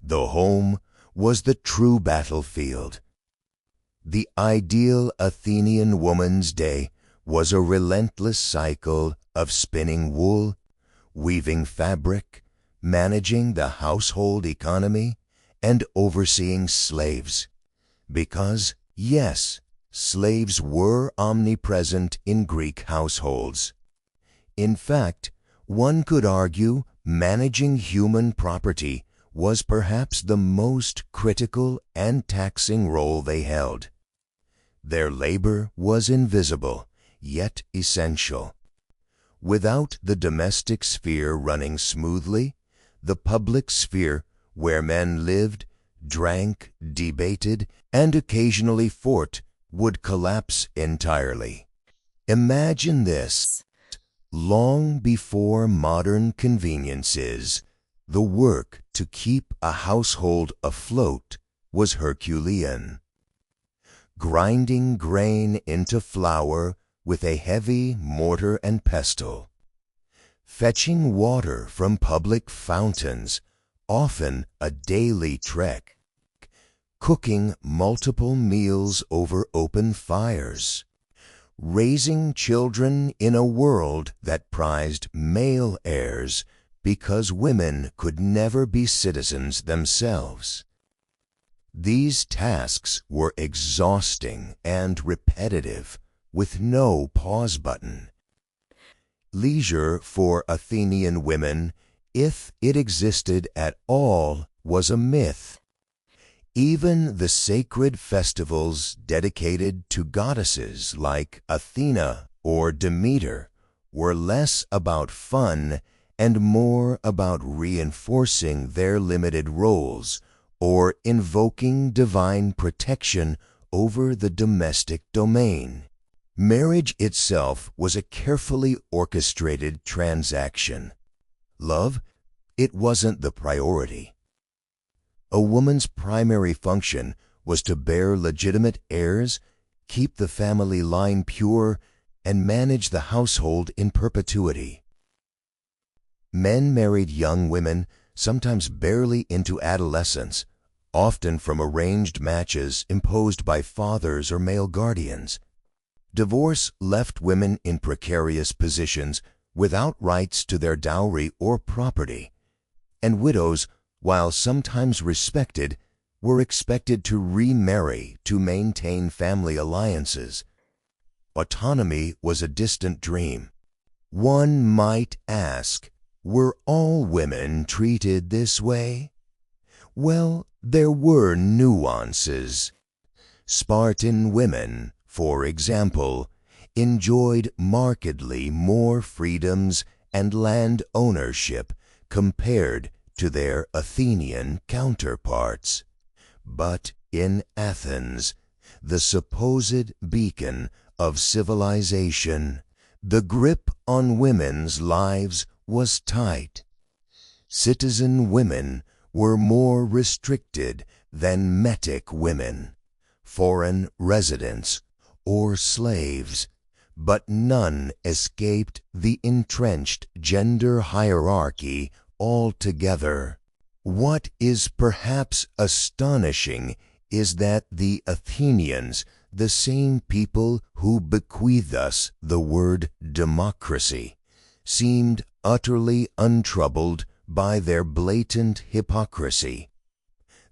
The home was the true battlefield. The ideal Athenian woman's day was a relentless cycle of spinning wool, weaving fabric, managing the household economy, and overseeing slaves. Because, yes, slaves were omnipresent in Greek households. In fact, one could argue managing human property was perhaps the most critical and taxing role they held. Their labor was invisible, yet essential. Without the domestic sphere running smoothly, the public sphere, where men lived, drank, debated, and occasionally fought, would collapse entirely. Imagine this. Long before modern conveniences, the work to keep a household afloat was Herculean. Grinding grain into flour with a heavy mortar and pestle, fetching water from public fountains, often a daily trek, cooking multiple meals over open fires, raising children in a world that prized male heirs because women could never be citizens themselves. These tasks were exhausting and repetitive, with no pause button. Leisure for Athenian women, if it existed at all, was a myth. Even the sacred festivals dedicated to goddesses like Athena or Demeter were less about fun and more about reinforcing their limited roles or invoking divine protection over the domestic domain. Marriage itself was a carefully orchestrated transaction. Love, it wasn't the priority. A woman's primary function was to bear legitimate heirs, keep the family line pure, and manage the household in perpetuity. Men married young women, sometimes barely into adolescence, often from arranged matches imposed by fathers or male guardians. Divorce left women in precarious positions without rights to their dowry or property, and widows, while sometimes respected, were expected to remarry to maintain family alliances. Autonomy was a distant dream. One might ask, were all women treated this way? Well, there were nuances. Spartan women, for example, enjoyed markedly more freedoms and land ownership compared to their Athenian counterparts. But in Athens, the supposed beacon of civilization, the grip on women's lives was tight. Citizen women were more restricted than metic women, foreign residents, or slaves, but none escaped the entrenched gender hierarchy altogether. What is perhaps astonishing is that the Athenians, the same people who bequeath us the word democracy, seemed utterly untroubled by their blatant hypocrisy.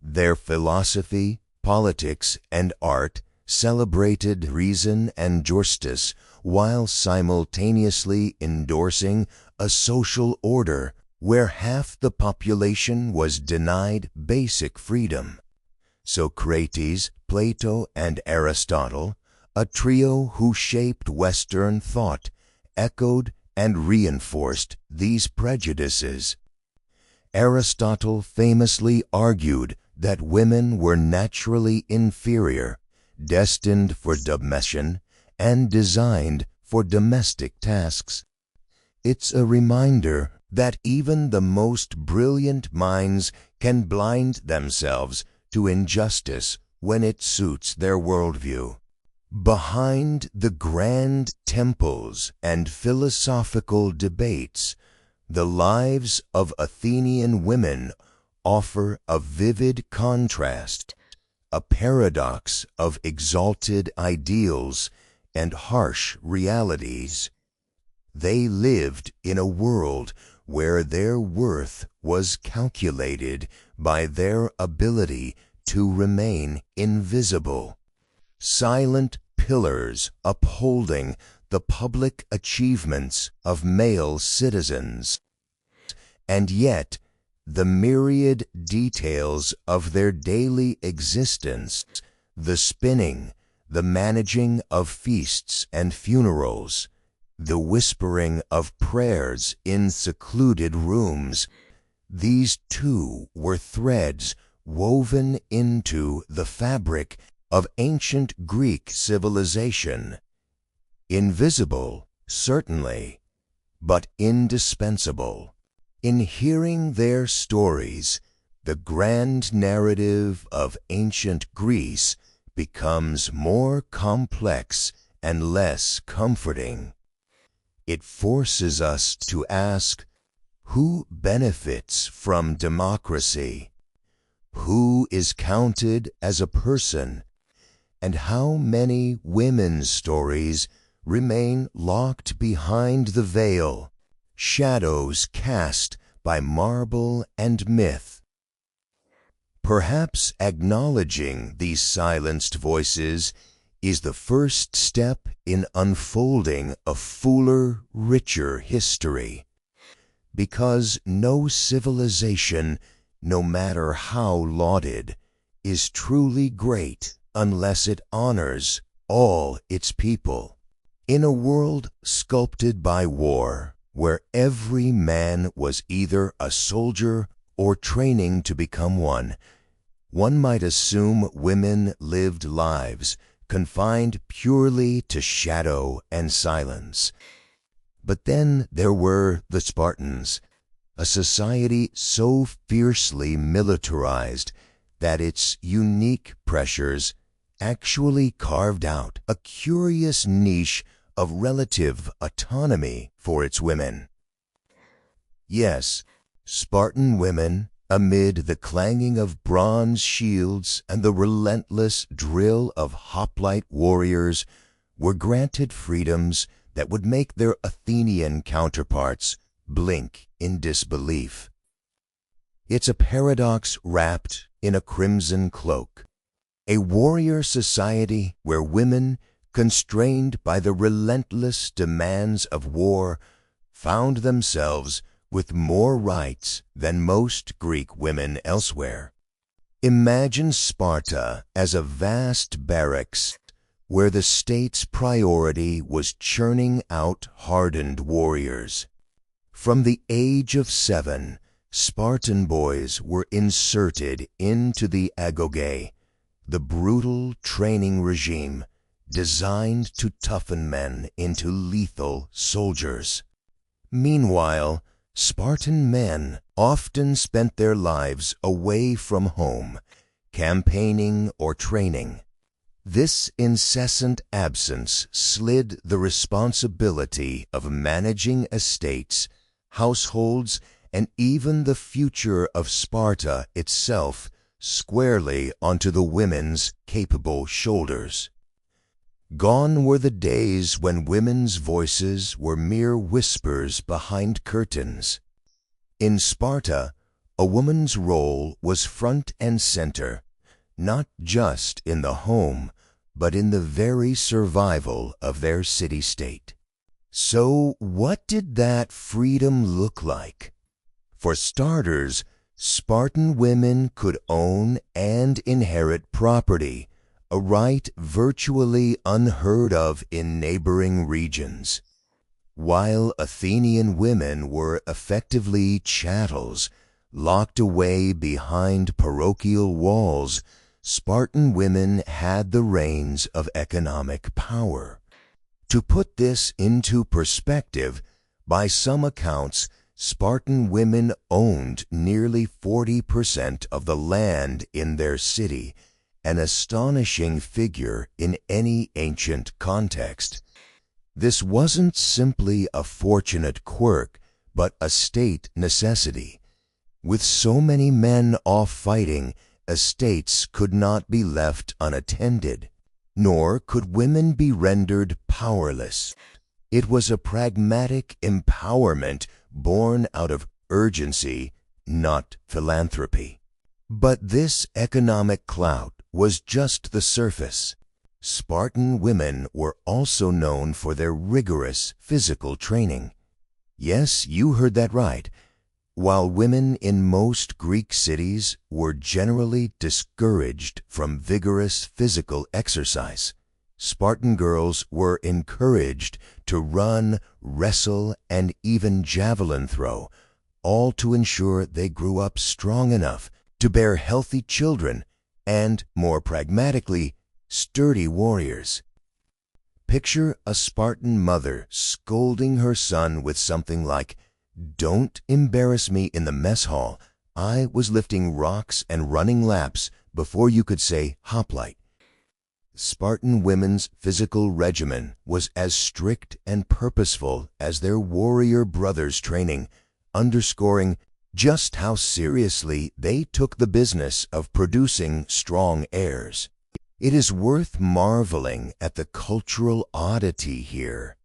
Their philosophy, politics, and art celebrated reason and justice while simultaneously endorsing a social order where half the population was denied basic freedom. Socrates, Plato, and Aristotle, a trio who shaped Western thought, echoed and reinforced these prejudices. Aristotle famously argued that women were naturally inferior, destined for domestication, and designed for domestic tasks. It's a reminder that even the most brilliant minds can blind themselves to injustice when it suits their worldview. Behind the grand temples and philosophical debates, the lives of Athenian women offer a vivid contrast, a paradox of exalted ideals and harsh realities. They lived in a world where their worth was calculated by their ability to remain invisible, silent pillars upholding the public achievements of male citizens. And yet, the myriad details of their daily existence, the spinning, the managing of feasts and funerals, the whispering of prayers in secluded rooms, these too were threads woven into the fabric of ancient Greek civilization. Invisible, certainly, but indispensable. In hearing their stories, the grand narrative of ancient Greece becomes more complex and less comforting. It forces us to ask, who benefits from democracy? Who is counted as a person? And how many women's stories remain locked behind the veil, shadows cast by marble and myth? Perhaps acknowledging these silenced voices is the first step in unfolding a fuller, richer history. Because no civilization, no matter how lauded, is truly great unless it honors all its people. In a world sculpted by war, where every man was either a soldier or training to become one might assume women lived lives confined purely to shadow and silence. But then there were the Spartans, a society so fiercely militarized that its unique pressures actually carved out a curious niche of relative autonomy for its women. Yes, Spartan women, amid the clanging of bronze shields and the relentless drill of hoplite warriors, were granted freedoms that would make their Athenian counterparts blink in disbelief. It's a paradox wrapped in a crimson cloak. A warrior society where women, constrained by the relentless demands of war, found themselves with more rights than most Greek women elsewhere. Imagine Sparta as a vast barracks where the state's priority was churning out hardened warriors. From the age of 7, Spartan boys were inserted into the agoge, the brutal training regime designed to toughen men into lethal soldiers. Meanwhile, Spartan men often spent their lives away from home, campaigning or training. This incessant absence slid the responsibility of managing estates, households, and even the future of Sparta itself squarely onto the women's capable shoulders. Gone were the days when women's voices were mere whispers behind curtains. In Sparta, a woman's role was front and center, not just in the home, but in the very survival of their city-state. So what did that freedom look like? For starters, Spartan women could own and inherit property, a right virtually unheard of in neighboring regions. While Athenian women were effectively chattels, locked away behind parochial walls, Spartan women had the reins of economic power. To put this into perspective, by some accounts, Spartan women owned nearly 40% of the land in their city, an astonishing figure in any ancient context. This wasn't simply a fortunate quirk, but a state necessity. With so many men off fighting, estates could not be left unattended, nor could women be rendered powerless. It was a pragmatic empowerment born out of urgency, not philanthropy. But this economic clout was just the surface. Spartan women were also known for their rigorous physical training. Yes, you heard that right. While women in most Greek cities were generally discouraged from vigorous physical exercise, Spartan girls were encouraged to run, wrestle, and even javelin throw, all to ensure they grew up strong enough to bear healthy children and, more pragmatically, sturdy warriors. Picture a Spartan mother scolding her son with something like, "Don't embarrass me in the mess hall. I was lifting rocks and running laps before you could say hoplite." Spartan women's physical regimen was as strict and purposeful as their warrior brothers' training, underscoring just how seriously they took the business of producing strong heirs. It is worth marveling at the cultural oddity here.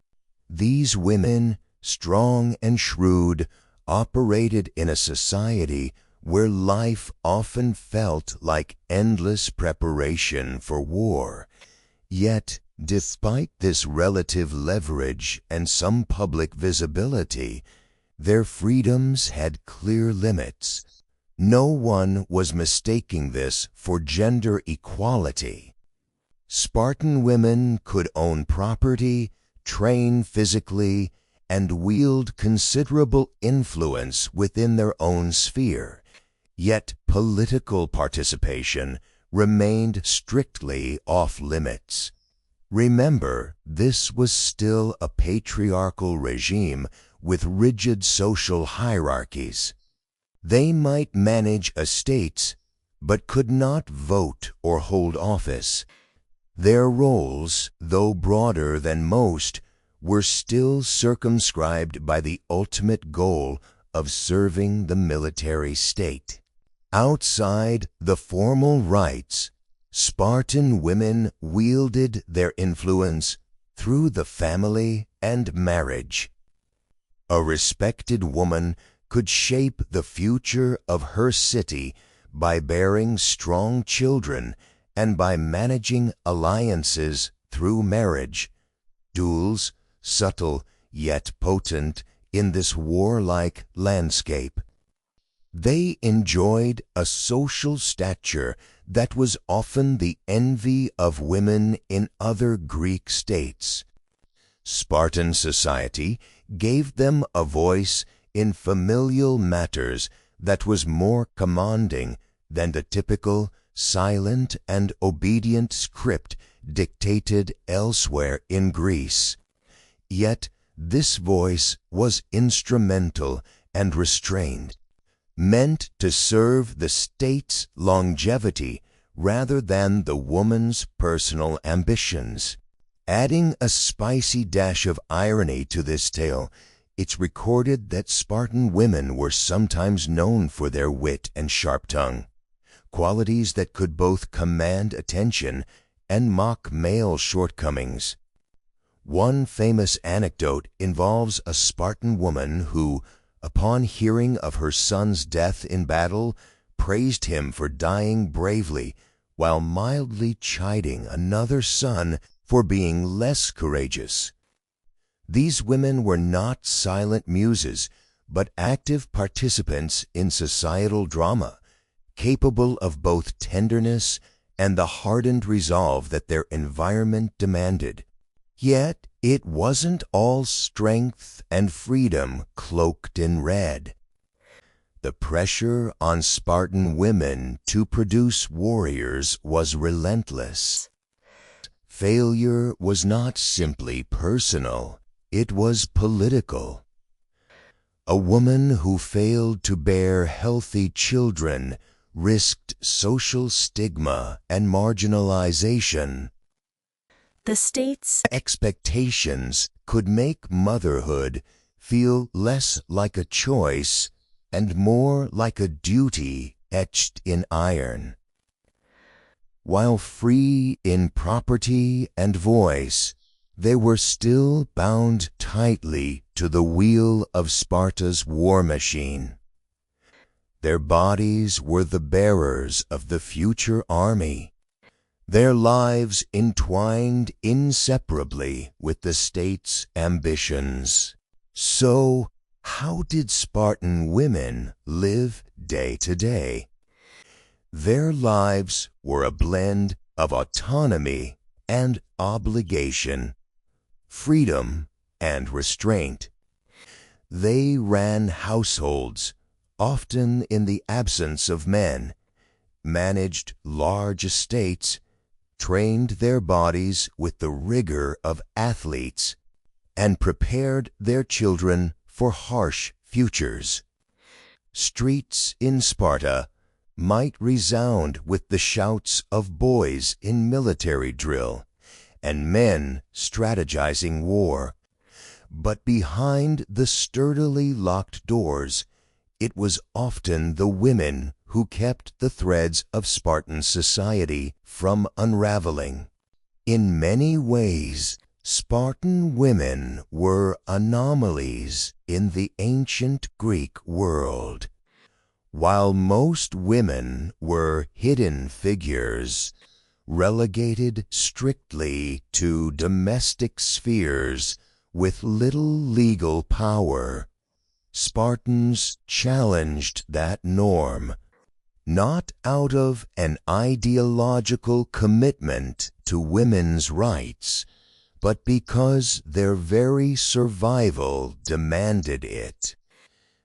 These women, strong and shrewd, operated in a society where life often felt like endless preparation for war. Yet, despite this relative leverage and some public visibility, their freedoms had clear limits. No one was mistaking this for gender equality. Spartan women could own property, train physically, and wield considerable influence within their own sphere. Yet political participation remained strictly off-limits. Remember, this was still a patriarchal regime with rigid social hierarchies. They might manage estates, but could not vote or hold office. Their roles, though broader than most, were still circumscribed by the ultimate goal of serving the military state. Outside the formal rites, Spartan women wielded their influence through the family and marriage. A respected woman could shape the future of her city by bearing strong children and by managing alliances through marriage, duels subtle yet potent in this warlike landscape. They enjoyed a social stature that was often the envy of women in other Greek states. Spartan society gave them a voice in familial matters that was more commanding than the typical silent and obedient script dictated elsewhere in Greece. Yet this voice was instrumental and restrained, meant to serve the state's longevity rather than the woman's personal ambitions. Adding a spicy dash of irony to this tale, it's recorded that Spartan women were sometimes known for their wit and sharp tongue, qualities that could both command attention and mock male shortcomings. One famous anecdote involves a Spartan woman who, upon hearing of her son's death in battle, praised him for dying bravely while mildly chiding another son for being less courageous. These women were not silent muses, but active participants in societal drama, capable of both tenderness and the hardened resolve that their environment demanded. Yet it wasn't all strength and freedom cloaked in red. The pressure on Spartan women to produce warriors was relentless. Failure was not simply personal, it was political. A woman who failed to bear healthy children risked social stigma and marginalization. The state's expectations could make motherhood feel less like a choice and more like a duty etched in iron. While free in property and voice, they were still bound tightly to the wheel of Sparta's war machine. Their bodies were the bearers of the future army, their lives entwined inseparably with the state's ambitions. So, how did Spartan women live day to day? Their lives were a blend of autonomy and obligation, freedom and restraint. They ran households, often in the absence of men, managed large estates, trained their bodies with the rigor of athletes, and prepared their children for harsh futures. Streets in Sparta might resound with the shouts of boys in military drill and men strategizing war. But behind the sturdily locked doors, it was often the women who kept the threads of Spartan society from unraveling. In many ways, Spartan women were anomalies in the ancient Greek world. While most women were hidden figures, relegated strictly to domestic spheres with little legal power. Spartans challenged that norm, not out of an ideological commitment to women's rights, but because their very survival demanded it.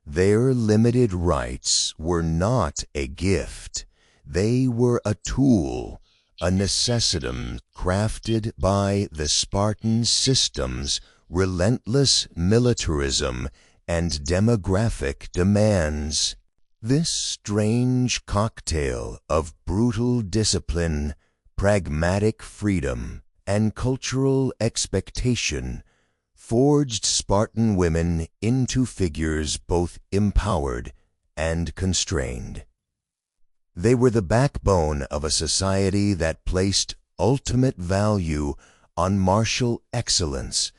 Their limited rights were not a gift. They were a tool, a necessitum crafted by the Spartan system's relentless militarism and demographic demands. This strange cocktail of brutal discipline, pragmatic freedom, and cultural expectation forged Spartan women into figures both empowered and constrained. They were the backbone of a society that placed ultimate value on martial excellence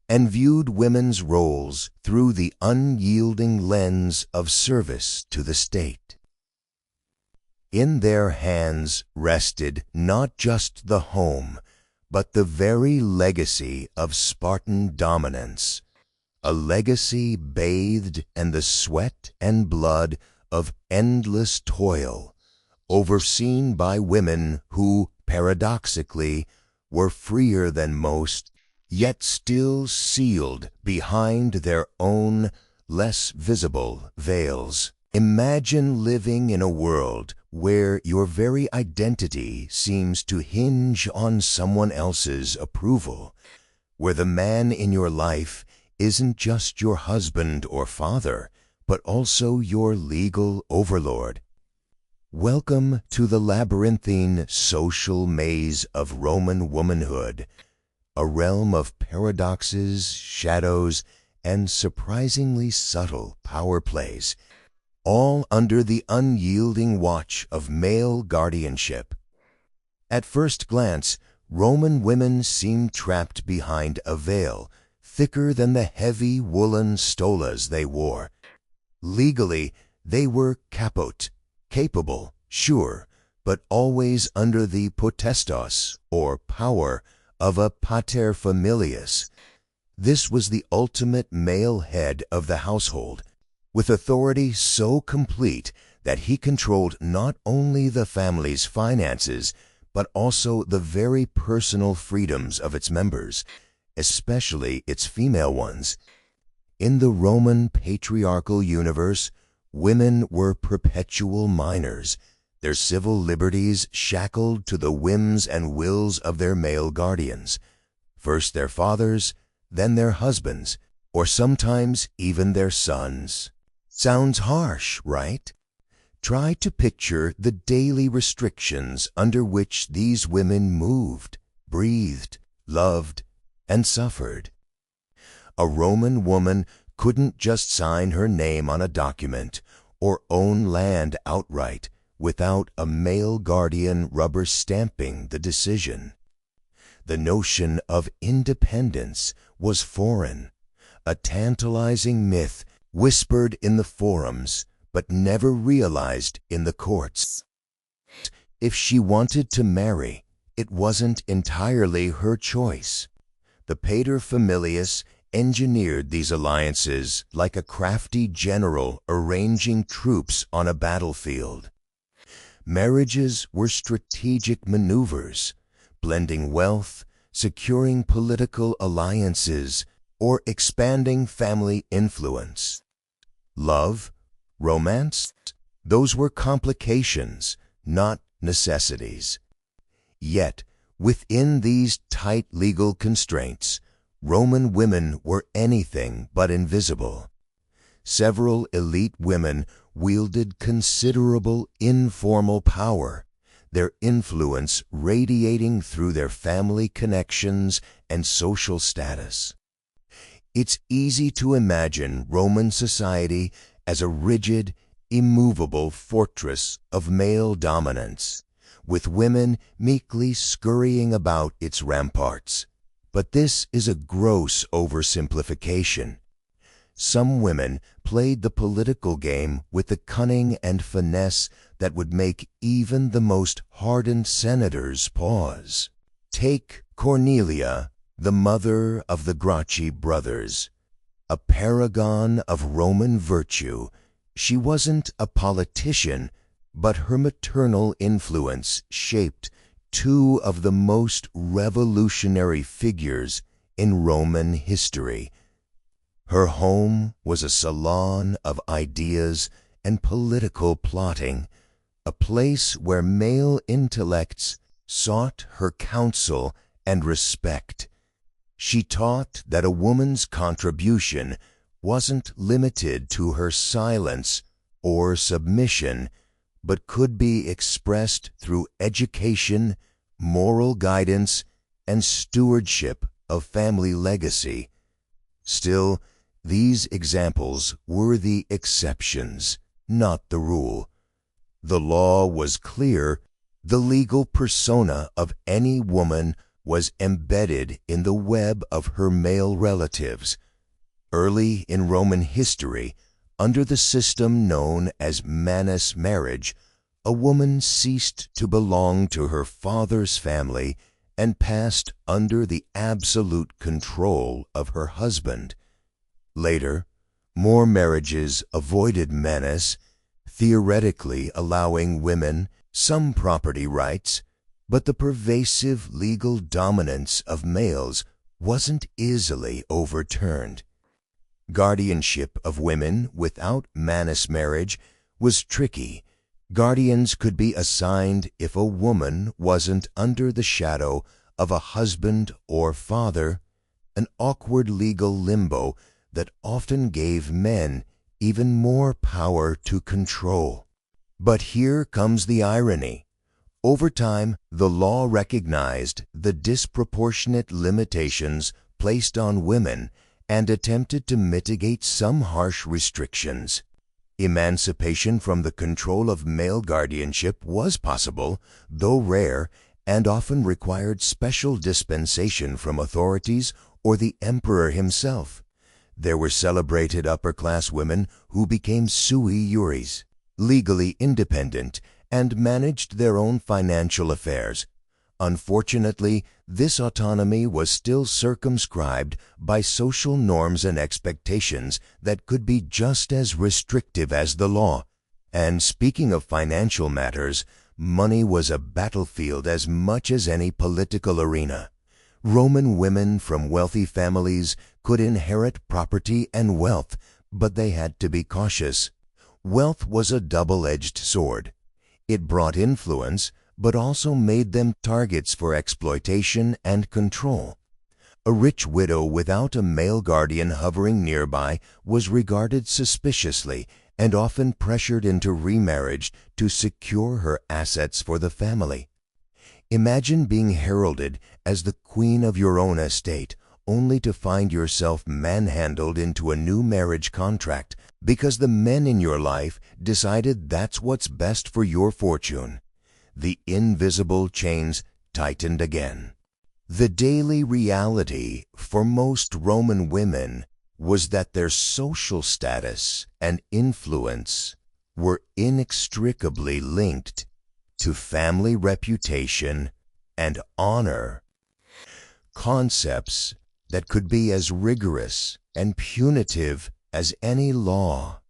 and viewed women's roles through the unyielding lens of service to the state. In their hands rested not just the home, but the very legacy of Spartan dominance, a legacy bathed in the sweat and blood of endless toil, overseen by women who, paradoxically, were freer than most, yet still sealed behind their own, less visible veils. Imagine living in a world where your very identity seems to hinge on someone else's approval, where the man in your life isn't just your husband or father, but also your legal overlord. Welcome to the labyrinthine social maze of Roman womanhood, a realm of paradoxes, shadows, and surprisingly subtle power plays, all under the unyielding watch of male guardianship. At first glance, Roman women seemed trapped behind a veil thicker than the heavy woolen stolas they wore. Legally, they were kapot, capable, sure, but always under the potestas, or power, of a paterfamilias. This was the ultimate male head of the household, with authority so complete that he controlled not only the family's finances, but also the very personal freedoms of its members, especially its female ones. In the Roman patriarchal universe, women were perpetual minors, their civil liberties shackled to the whims and wills of their male guardians, first their fathers, then their husbands, or sometimes even their sons. Sounds harsh, right? Try to picture the daily restrictions under which these women moved, breathed, loved, and suffered. A Roman woman couldn't just sign her name on a document or own land outright without a male guardian rubber stamping the decision. The notion of independence was foreign, a tantalizing myth whispered in the forums but never realized in the courts. If she wanted to marry, it wasn't entirely her choice. The paterfamilias engineered these alliances like a crafty general arranging troops on a battlefield. Marriages were strategic maneuvers, blending wealth, securing political alliances, or expanding family influence. Love, romance, those were complications, not necessities. Yet, within these tight legal constraints, Roman women were anything but invisible. Several elite women wielded considerable informal power, their influence radiating through their family connections and social status. It's easy to imagine Roman society as a rigid, immovable fortress of male dominance, with women meekly scurrying about its ramparts. But this is a gross oversimplification. some women played the political game with the cunning and finesse that would make even the most hardened senators pause. Take Cornelia, the mother of the Gracchi brothers. A paragon of Roman virtue, she wasn't a politician, but her maternal influence shaped two of the most revolutionary figures in Roman history. Her home was a salon of ideas and political plotting, a place where male intellects sought her counsel and respect. She taught that a woman's contribution wasn't limited to her silence or submission, but could be expressed through education, moral guidance, and stewardship of family legacy. Still, these examples were the exceptions, not the rule. The law was clear. The legal persona of any woman was embedded in the web of her male relatives. Early in Roman history, under the system known as manus marriage, a woman ceased to belong to her father's family and passed under the absolute control of her husband. Later, more marriages avoided manus, theoretically allowing women some property rights, but the pervasive legal dominance of males wasn't easily overturned. Guardianship of women without manus marriage was tricky. Guardians could be assigned if a woman wasn't under the shadow of a husband or father, an awkward legal limbo that often gave men even more power to control. But here comes the irony. Over time, the law recognized the disproportionate limitations placed on women and attempted to mitigate some harsh restrictions. Emancipation from the control of male guardianship was possible, though rare, and often required special dispensation from authorities or the emperor himself. There were celebrated upper-class women who became sui juris, legally independent, and managed their own financial affairs. Unfortunately, this autonomy was still circumscribed by social norms and expectations that could be just as restrictive as the law. And speaking of financial matters, money was a battlefield as much as any political arena. Roman women from wealthy families could inherit property and wealth, but they had to be cautious. Wealth was a double-edged sword. It brought influence, but also made them targets for exploitation and control. A rich widow without a male guardian hovering nearby was regarded suspiciously and often pressured into remarriage to secure her assets for the family. Imagine being heralded as the queen of your own estate, only to find yourself manhandled into a new marriage contract because the men in your life decided that's what's best for your fortune. The invisible chains tightened again. The daily reality for most Roman women was that their social status and influence were inextricably linked to family reputation and honor, concepts that could be as rigorous and punitive as any law.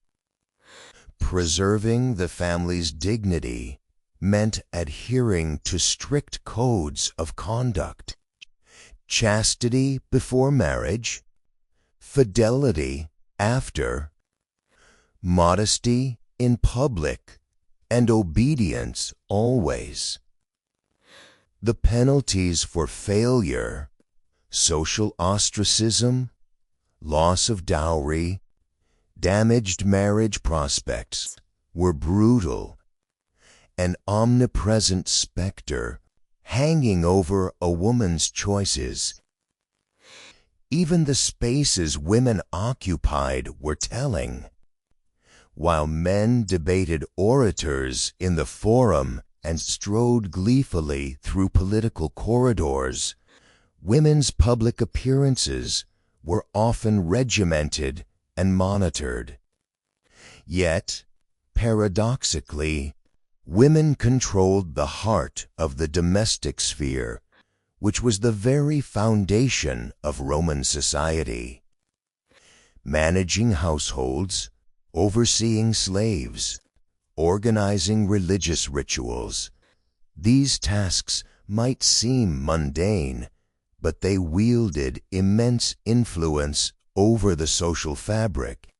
Preserving the family's dignity meant adhering to strict codes of conduct. Chastity before marriage, fidelity after, modesty in public, and obedience always. The penalties for failure, social ostracism, loss of dowry, damaged marriage prospects, were brutal, an omnipresent specter hanging over a woman's choices. Even the spaces women occupied were telling. While men debated orators in the forum and strode gleefully through political corridors, women's public appearances were often regimented and monitored. Yet, paradoxically, women controlled the heart of the domestic sphere, which was the very foundation of Roman society. Managing households, overseeing slaves, organizing religious rituals, these tasks might seem mundane, but they wielded immense influence over the social fabric.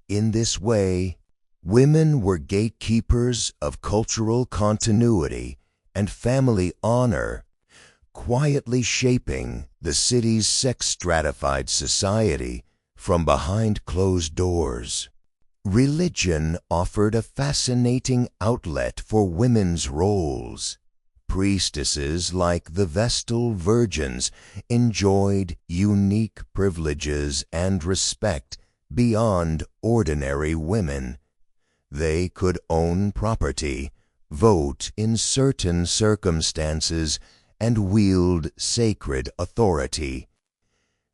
In this way, women were gatekeepers of cultural continuity and family honor, quietly shaping the city's sex-stratified society from behind closed doors. Religion offered a fascinating outlet for women's roles. Priestesses like the Vestal Virgins enjoyed unique privileges and respect beyond ordinary women. They could own property, vote in certain circumstances, and wield sacred authority.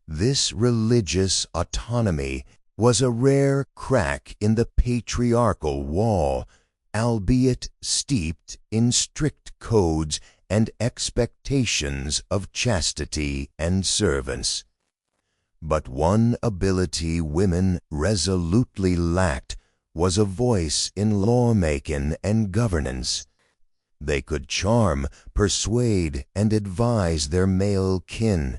This religious autonomy was a rare crack in the patriarchal wall, albeit steeped in strict codes and expectations of chastity and servants. But one ability women resolutely lacked was a voice in lawmaking and governance. They could charm, persuade, and advise their male kin,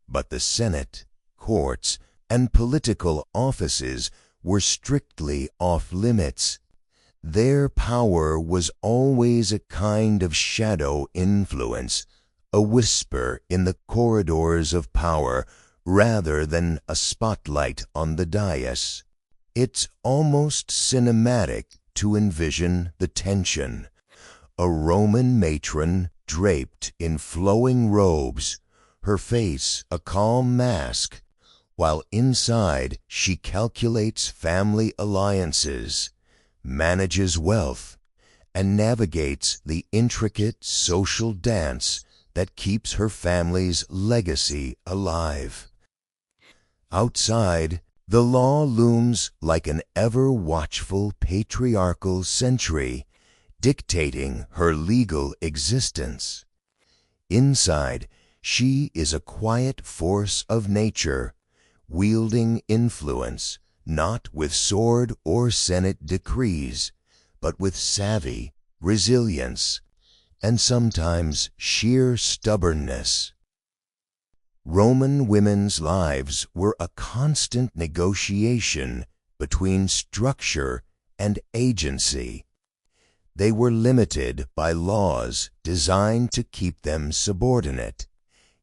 but the Senate, courts, and political offices were strictly off-limits. Their power was always a kind of shadow influence, a whisper in the corridors of power rather than a spotlight on the dais. It's almost cinematic to envision the tension. A Roman matron draped in flowing robes, her face a calm mask, while inside she calculates family alliances, manages wealth, and navigates the intricate social dance that keeps her family's legacy alive. Outside, the law looms like an ever-watchful patriarchal sentry, dictating her legal existence. Inside, she is a quiet force of nature, wielding influence, not with sword or Senate decrees, but with savvy, resilience, and sometimes sheer stubbornness. Roman women's lives were a constant negotiation between structure and agency. They were limited by laws designed to keep them subordinate,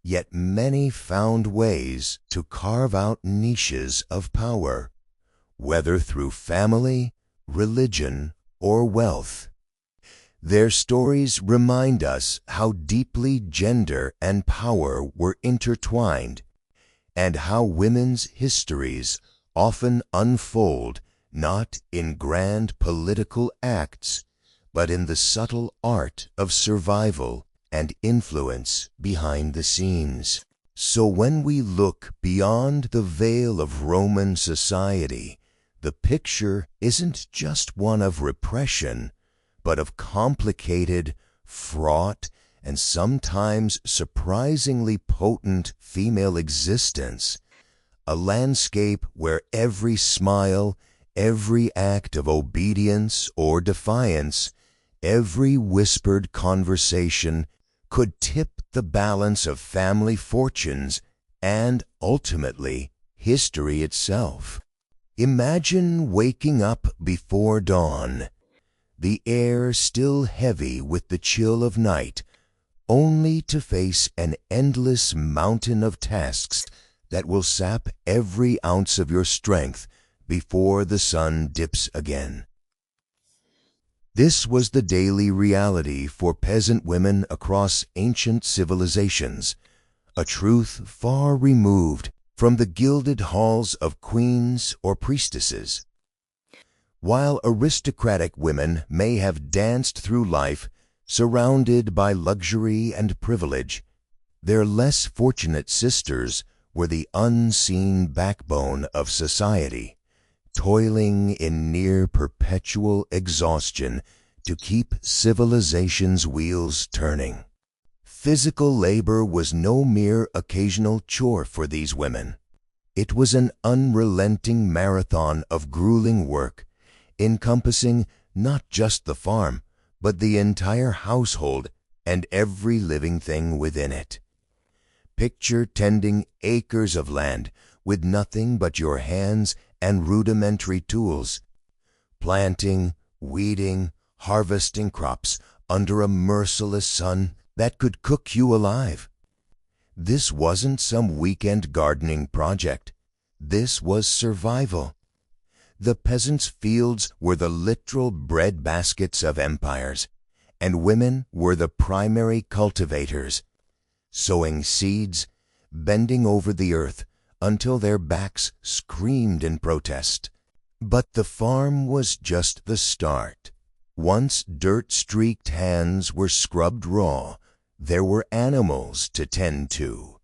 yet many found ways to carve out niches of power, whether through family, religion, or wealth. Their stories remind us how deeply gender and power were intertwined, and how women's histories often unfold not in grand political acts, but in the subtle art of survival and influence behind the scenes. So when we look beyond the veil of Roman society, the picture isn't just one of repression, but of complicated, fraught, and sometimes surprisingly potent female existence, a landscape where every smile, every act of obedience or defiance, every whispered conversation could tip the balance of family fortunes and, ultimately, history itself. Imagine waking up before dawn, the air still heavy with the chill of night, only to face an endless mountain of tasks that will sap every ounce of your strength before the sun dips again. This was the daily reality for peasant women across ancient civilizations, a truth far removed from the gilded halls of queens or priestesses. While aristocratic women may have danced through life surrounded by luxury and privilege, their less fortunate sisters were the unseen backbone of society, toiling in near perpetual exhaustion to keep civilization's wheels turning. Physical labor was no mere occasional chore for these women. It was an unrelenting marathon of grueling work, encompassing not just the farm, but the entire household and every living thing within it. Picture tending acres of land with nothing but your hands and rudimentary tools, planting, weeding, harvesting crops under a merciless sun that could cook you alive. This wasn't some weekend gardening project. This was survival. The peasants' fields were the literal bread baskets of empires, and women were the primary cultivators, sowing seeds, bending over the earth until their backs screamed in protest. But the farm was just the start. Once dirt-streaked hands were scrubbed raw, there were animals to tend to,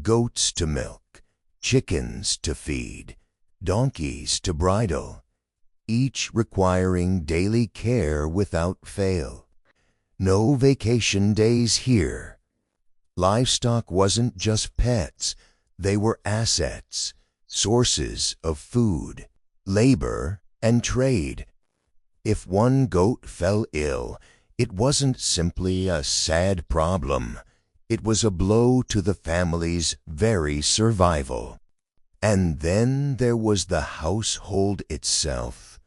goats to milk, chickens to feed, donkeys to bridle, each requiring daily care without fail. No vacation days here. Livestock wasn't just pets, they were assets, sources of food, labor, and trade. If one goat fell ill, it wasn't simply a sad problem. It was a blow to the family's very survival. And then there was the household itself,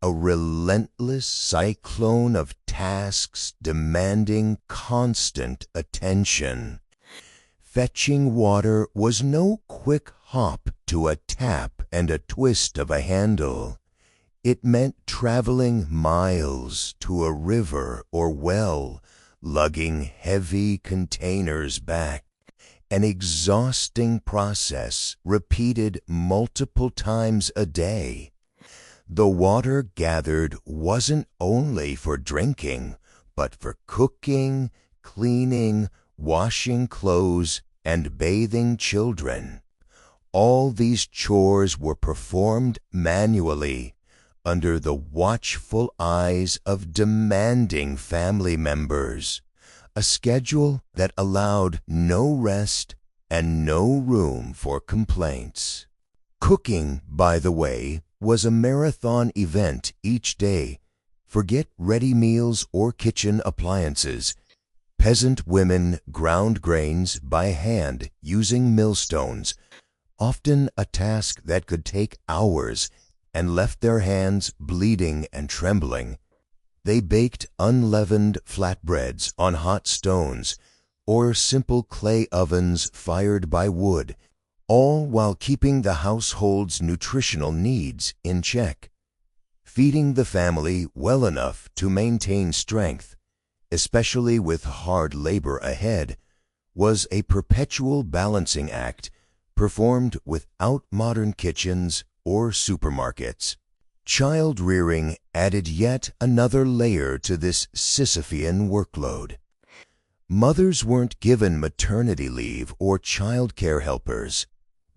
a relentless cyclone of tasks demanding constant attention. Fetching water was no quick hop to a tap and a twist of a handle. It meant traveling miles to a river or well, lugging heavy containers back, an exhausting process repeated multiple times a day. The water gathered wasn't only for drinking, but for cooking, cleaning, washing clothes, and bathing children. All these chores were performed manually, under the watchful eyes of demanding family members, a schedule that allowed no rest and no room for complaints. Cooking, by the way, was a marathon event each day. Forget ready meals or kitchen appliances. Peasant women ground grains by hand using millstones, often a task that could take hours, and left their hands bleeding and trembling. They baked unleavened flatbreads on hot stones, or simple clay ovens fired by wood, all while keeping the household's nutritional needs in check. Feeding the family well enough to maintain strength, especially with hard labor ahead, was a perpetual balancing act performed without modern kitchens or supermarkets. Child-rearing added yet another layer to this Sisyphean workload. Mothers weren't given maternity leave or childcare helpers.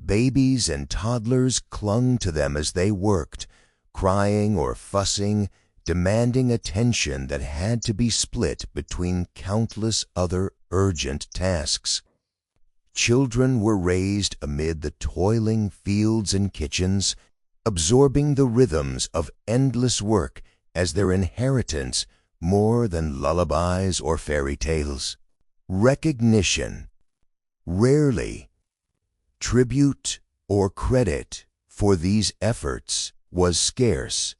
Babies and toddlers clung to them as they worked, crying or fussing, demanding attention that had to be split between countless other urgent tasks. Children were raised amid the toiling fields and kitchens, absorbing the rhythms of endless work as their inheritance more than lullabies or fairy tales. Recognition, rarely tribute or credit for these efforts, was scarce,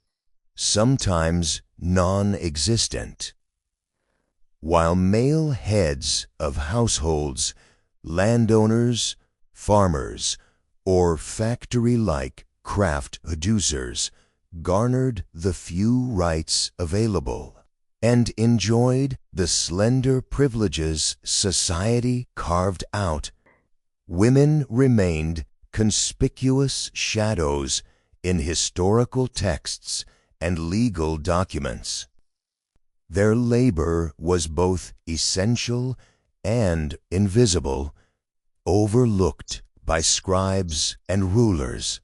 sometimes non-existent. While male heads of households, landowners, farmers, or factory-like craft producers garnered the few rights available and enjoyed the slender privileges society carved out, women remained conspicuous shadows in historical texts and legal documents. Their labor was both essential and invisible, overlooked by scribes and rulers,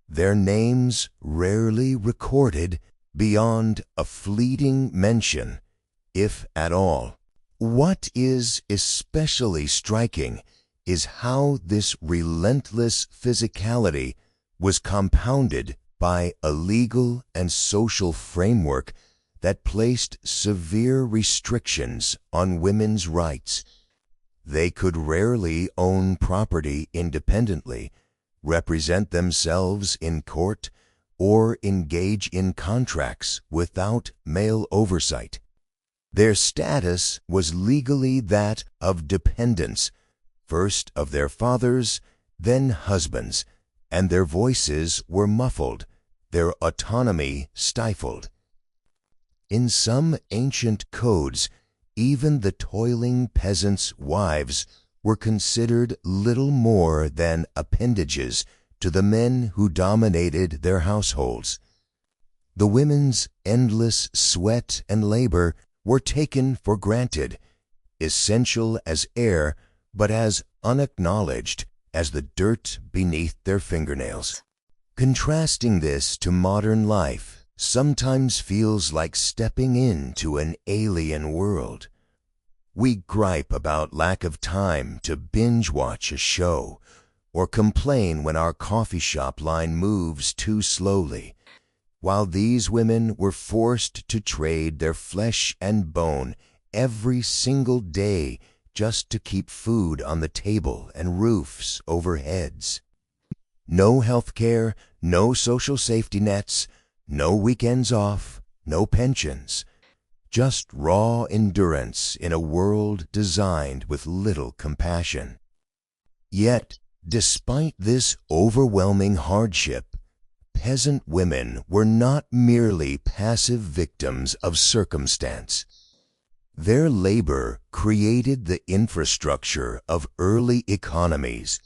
their names rarely recorded beyond a fleeting mention, if at all. What is especially striking is how this relentless physicality was compounded by a legal and social framework that placed severe restrictions on women's rights. They could rarely own property independently, represent themselves in court, or engage in contracts without male oversight. Their status was legally that of dependents, first of their fathers, then husbands, and their voices were muffled, their autonomy stifled. In some ancient codes, even the toiling peasants' wives were considered little more than appendages to the men who dominated their households. The women's endless sweat and labor were taken for granted, essential as air, but as unacknowledged as the dirt beneath their fingernails. Contrasting this to modern life sometimes feels like stepping into an alien world. We gripe about lack of time to binge watch a show, or complain when our coffee shop line moves too slowly, while these women were forced to trade their flesh and bone every single day just to keep food on the table and roofs over heads. No health care, no social safety nets, no weekends off, no pensions. Just raw endurance in a world designed with little compassion. Yet, despite this overwhelming hardship, peasant women were not merely passive victims of circumstance. Their labor created the infrastructure of early economies.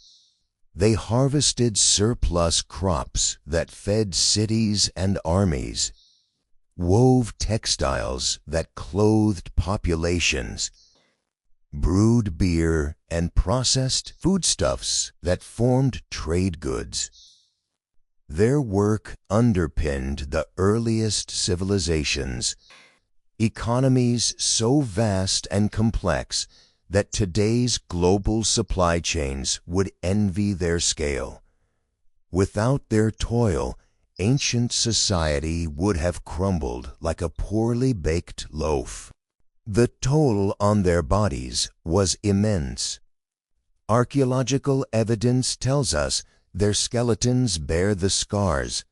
They harvested surplus crops that fed cities and armies, wove textiles that clothed populations, brewed beer and processed foodstuffs that formed trade goods. Their work underpinned the earliest civilizations, economies so vast and complex that today's global supply chains would envy their scale. Without their toil, ancient society would have crumbled like a poorly baked loaf. The toll on their bodies was immense. Archaeological evidence tells us their skeletons bear the scars,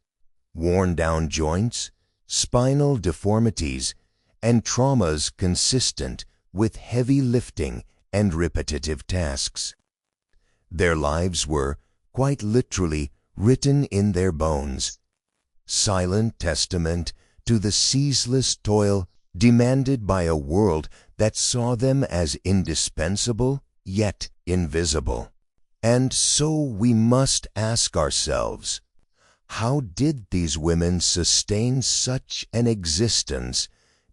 worn-down joints, spinal deformities, and traumas consistent with heavy lifting and repetitive tasks. Their lives were, quite literally, written in their bones, silent testament to the ceaseless toil demanded by a world that saw them as indispensable yet invisible. And so we must ask ourselves, how did these women sustain such an existence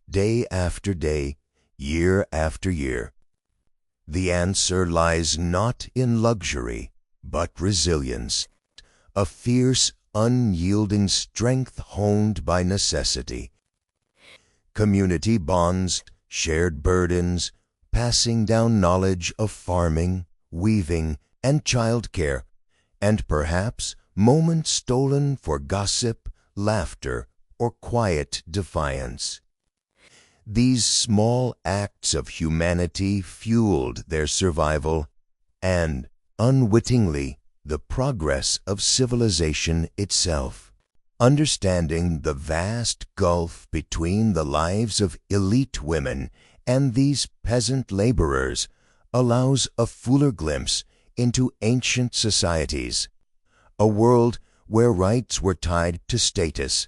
day after day, year after year? The answer lies not in luxury, but resilience, a fierce, unyielding strength honed by necessity. Community bonds, shared burdens, passing down knowledge of farming, weaving, and childcare, and perhaps moments stolen for gossip, laughter, or quiet defiance. These small acts of humanity fueled their survival and, unwittingly, the progress of civilization itself. Understanding the vast gulf between the lives of elite women and these peasant laborers allows a fuller glimpse into ancient societies, a world where rights were tied to status,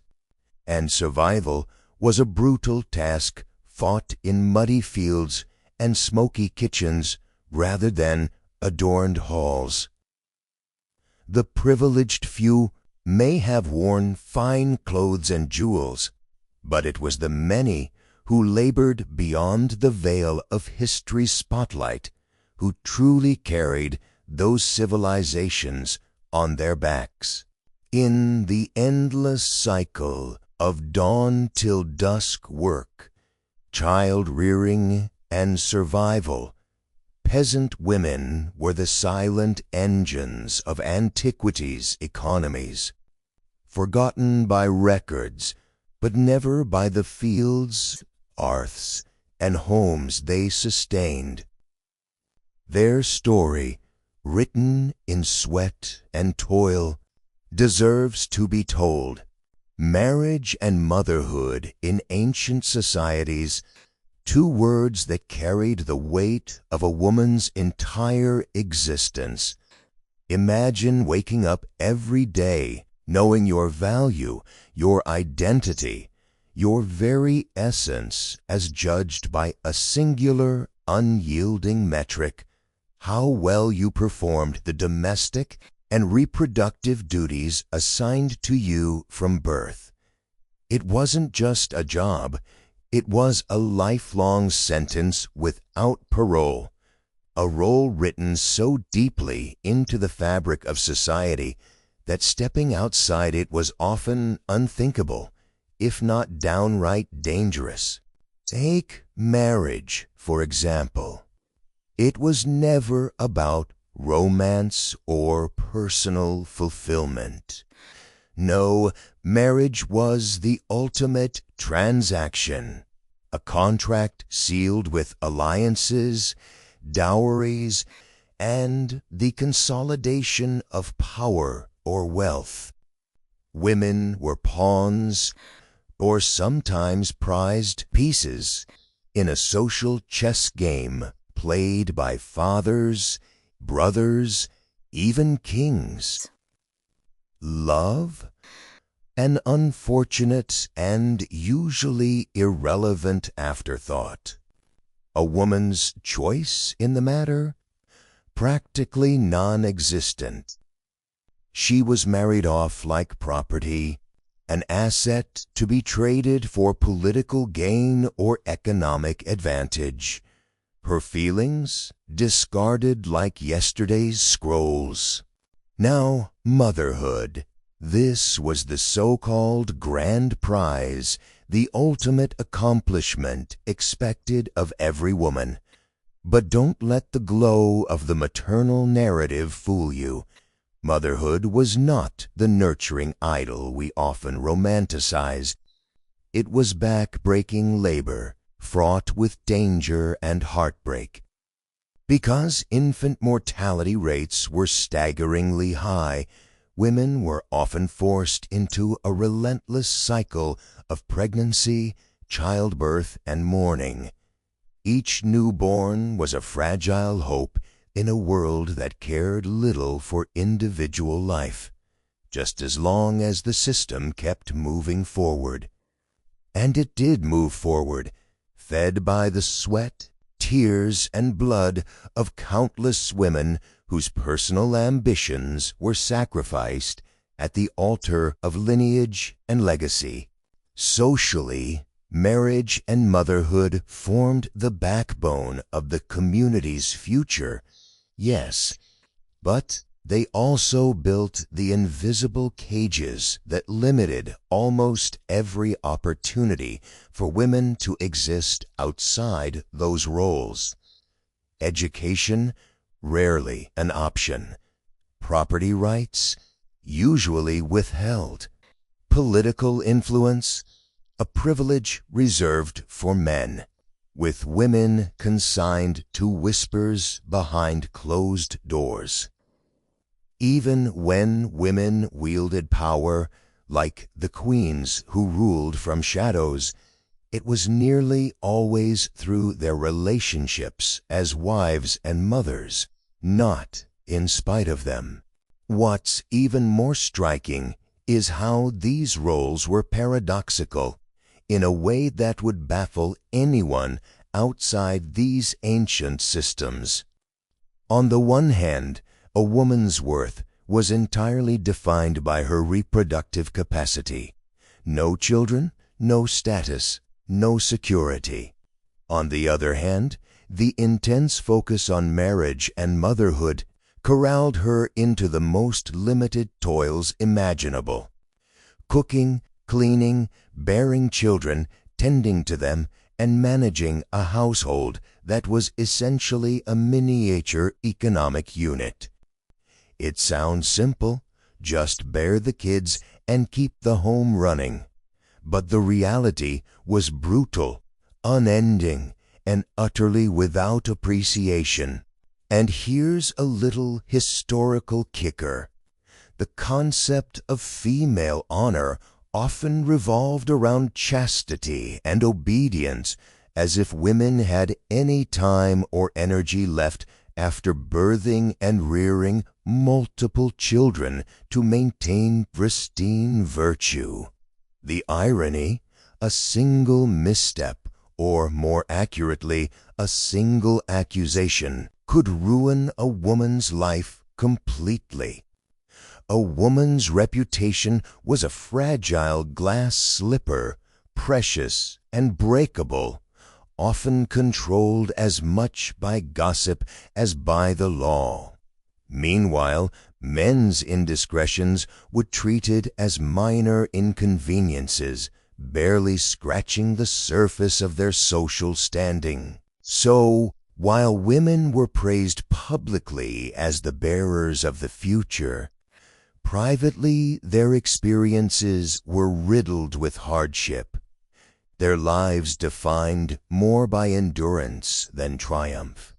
and survival was a brutal task fought in muddy fields and smoky kitchens rather than adorned halls. The privileged few may have worn fine clothes and jewels, but it was the many who labored beyond the veil of history's spotlight who truly carried those civilizations on their backs. In the endless cycle of dawn till dusk work, child-rearing and survival, peasant women were the silent engines of antiquity's economies, forgotten by records, but never by the fields, hearths, and homes they sustained. Their story, written in sweat and toil, deserves to be told. Marriage and motherhood in ancient societies, two words that carried the weight of a woman's entire existence. Imagine waking up every day knowing your value, your identity, your very essence as judged by a singular, unyielding metric, how well you performed the domestic and reproductive duties assigned to you from birth. It wasn't just a job, it was a lifelong sentence without parole, a role written so deeply into the fabric of society that stepping outside it was often unthinkable, if not downright dangerous. Take marriage, for example. It was never about romance or personal fulfillment. No, marriage was the ultimate transaction, a contract sealed with alliances, dowries, and the consolidation of power or wealth. Women were pawns, or sometimes prized pieces, in a social chess game played by fathers, brothers, even kings. Love? An unfortunate and usually irrelevant afterthought. A woman's choice in the matter? Practically non-existent. She was married off like property, an asset to be traded for political gain or economic advantage. Her feelings discarded like yesterday's scrolls. Now, motherhood. This was the so-called grand prize, the ultimate accomplishment expected of every woman. But don't let the glow of the maternal narrative fool you. Motherhood was not the nurturing idol we often romanticize. It was back-breaking labor, fraught with danger and heartbreak. Because infant mortality rates were staggeringly high, women were often forced into a relentless cycle of pregnancy, childbirth, and mourning. Each newborn was a fragile hope in a world that cared little for individual life, just as long as the system kept moving forward. And it did move forward, fed by the sweat, tears, and blood of countless women whose personal ambitions were sacrificed at the altar of lineage and legacy. Socially, marriage and motherhood formed the backbone of the community's future, yes, but they also built the invisible cages that limited almost every opportunity for women to exist outside those roles. Education, rarely an option. Property rights, usually withheld. Political influence, a privilege reserved for men, with women consigned to whispers behind closed doors. Even when women wielded power, like the queens who ruled from shadows, it was nearly always through their relationships as wives and mothers, not in spite of them. What's even more striking is how these roles were paradoxical, in a way that would baffle anyone outside these ancient systems. On the one hand, a woman's worth was entirely defined by her reproductive capacity. No children, no status, no security. On the other hand, the intense focus on marriage and motherhood corralled her into the most limited toils imaginable: cooking, cleaning, bearing children, tending to them, and managing a household that was essentially a miniature economic unit. It sounds simple: just bear the kids and keep the home running. But the reality was brutal, unending, and utterly without appreciation. And here's a little historical kicker. The concept of female honor often revolved around chastity and obedience, as if women had any time or energy left after birthing and rearing multiple children to maintain pristine virtue. The irony: a single misstep, or more accurately, a single accusation, could ruin a woman's life completely. A woman's reputation was a fragile glass slipper, precious and breakable, often controlled as much by gossip as by the law. Meanwhile, men's indiscretions were treated as minor inconveniences, barely scratching the surface of their social standing. So, while women were praised publicly as the bearers of the future, privately their experiences were riddled with hardship, their lives defined more by endurance than triumph.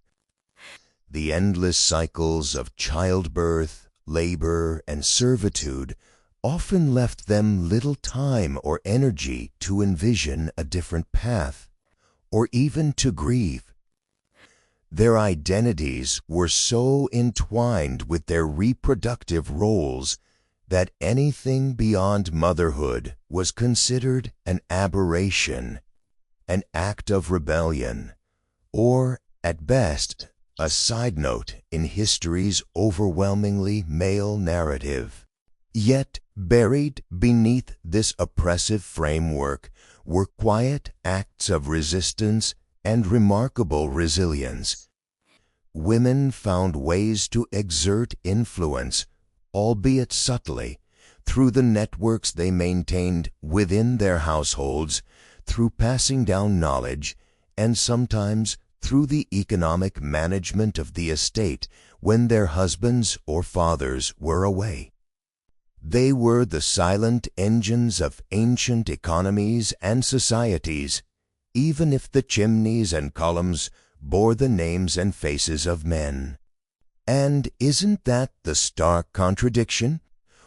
The endless cycles of childbirth, labor, and servitude often left them little time or energy to envision a different path, or even to grieve. Their identities were so entwined with their reproductive roles that anything beyond motherhood was considered an aberration, an act of rebellion, or, at best, a side note in history's overwhelmingly male narrative. Yet, buried beneath this oppressive framework were quiet acts of resistance and remarkable resilience. Women found ways to exert influence, albeit subtly, through the networks they maintained within their households, through passing down knowledge, and sometimes through the economic management of the estate when their husbands or fathers were away. They were the silent engines of ancient economies and societies, even if the chimneys and columns bore the names and faces of men. And isn't that the stark contradiction?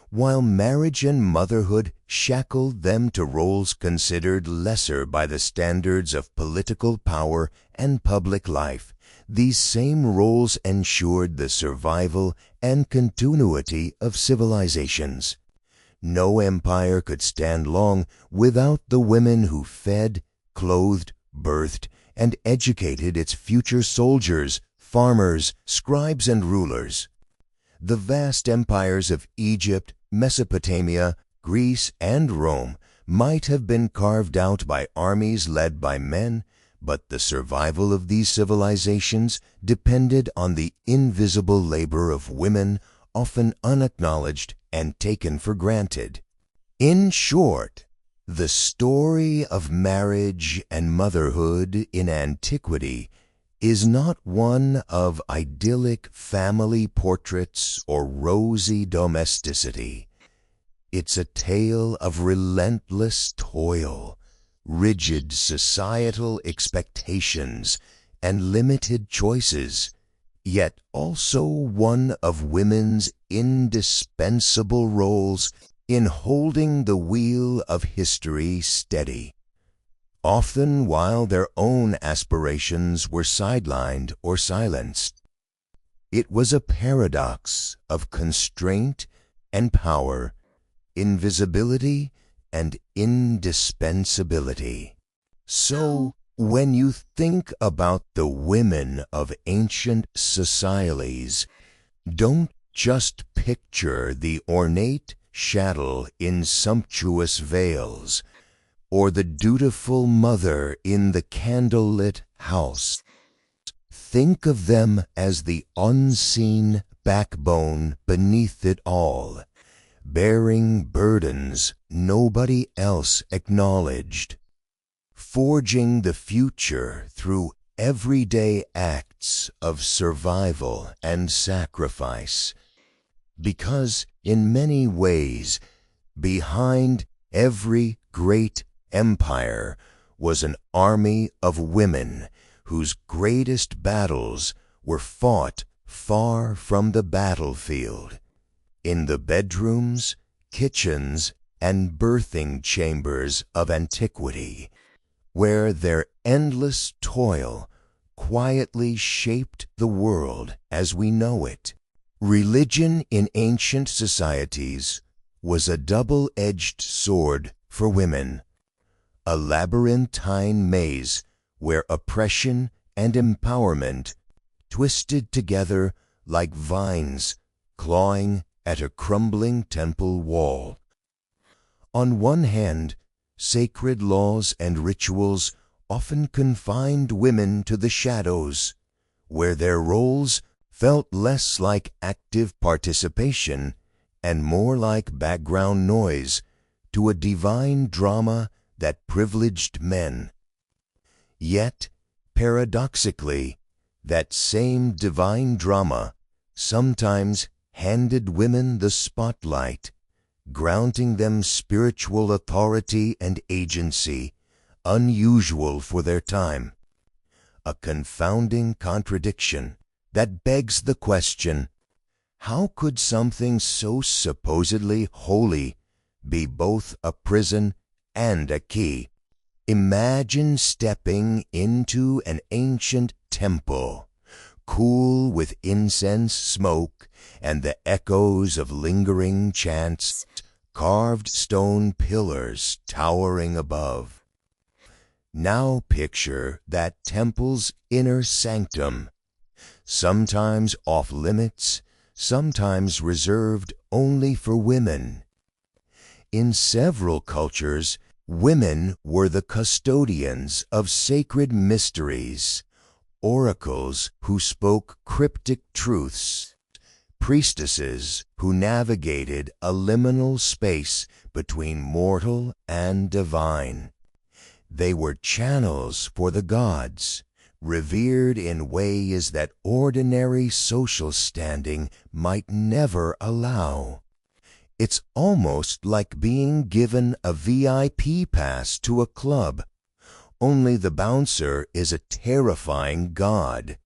While marriage and motherhood shackled them to roles considered lesser by the standards of political power and public life, these same roles ensured the survival and continuity of civilizations. No empire could stand long without the women who fed, clothed, birthed, and educated its future soldiers, farmers, scribes, and rulers. The vast empires of Egypt, Mesopotamia, Greece, and Rome might have been carved out by armies led by men, but the survival of these civilizations depended on the invisible labor of women, often unacknowledged and taken for granted. In short, the story of marriage and motherhood in antiquity is not one of idyllic family portraits or rosy domesticity. It's a tale of relentless toil, rigid societal expectations, and limited choices, yet also one of women's indispensable roles in holding the wheel of history steady, often while their own aspirations were sidelined or silenced. It was a paradox of constraint and power, invisibility and indispensability. So, when you think about the women of ancient societies, don't just picture the ornate chattel in sumptuous veils, or the dutiful mother in the candlelit house. Think of them as the unseen backbone beneath it all, bearing burdens nobody else acknowledged, forging the future through everyday acts of survival and sacrifice. Because in many ways, behind every great empire was an army of women whose greatest battles were fought far from the battlefield, in the bedrooms, kitchens, and birthing chambers of antiquity, where their endless toil quietly shaped the world as we know it. Religion in ancient societies was a double-edged sword for women, a labyrinthine maze where oppression and empowerment twisted together like vines clawing at a crumbling temple wall. On one hand, sacred laws and rituals often confined women to the shadows, where their roles felt less like active participation and more like background noise to a divine drama that privileged men. Yet, paradoxically, that same divine drama sometimes handed women the spotlight, granting them spiritual authority and agency unusual for their time. A confounding contradiction that begs the question, how could something so supposedly holy be both a prison and a key? Imagine stepping into an ancient temple, cool with incense smoke and the echoes of lingering chants, carved stone pillars towering above. Now picture that temple's inner sanctum, sometimes off-limits, sometimes reserved only for women. In several cultures, women were the custodians of sacred mysteries, oracles who spoke cryptic truths, priestesses who navigated a liminal space between mortal and divine. They were channels for the gods, revered in ways that ordinary social standing might never allow. It's almost like being given a VIP pass to a club, only the bouncer is a terrifying god,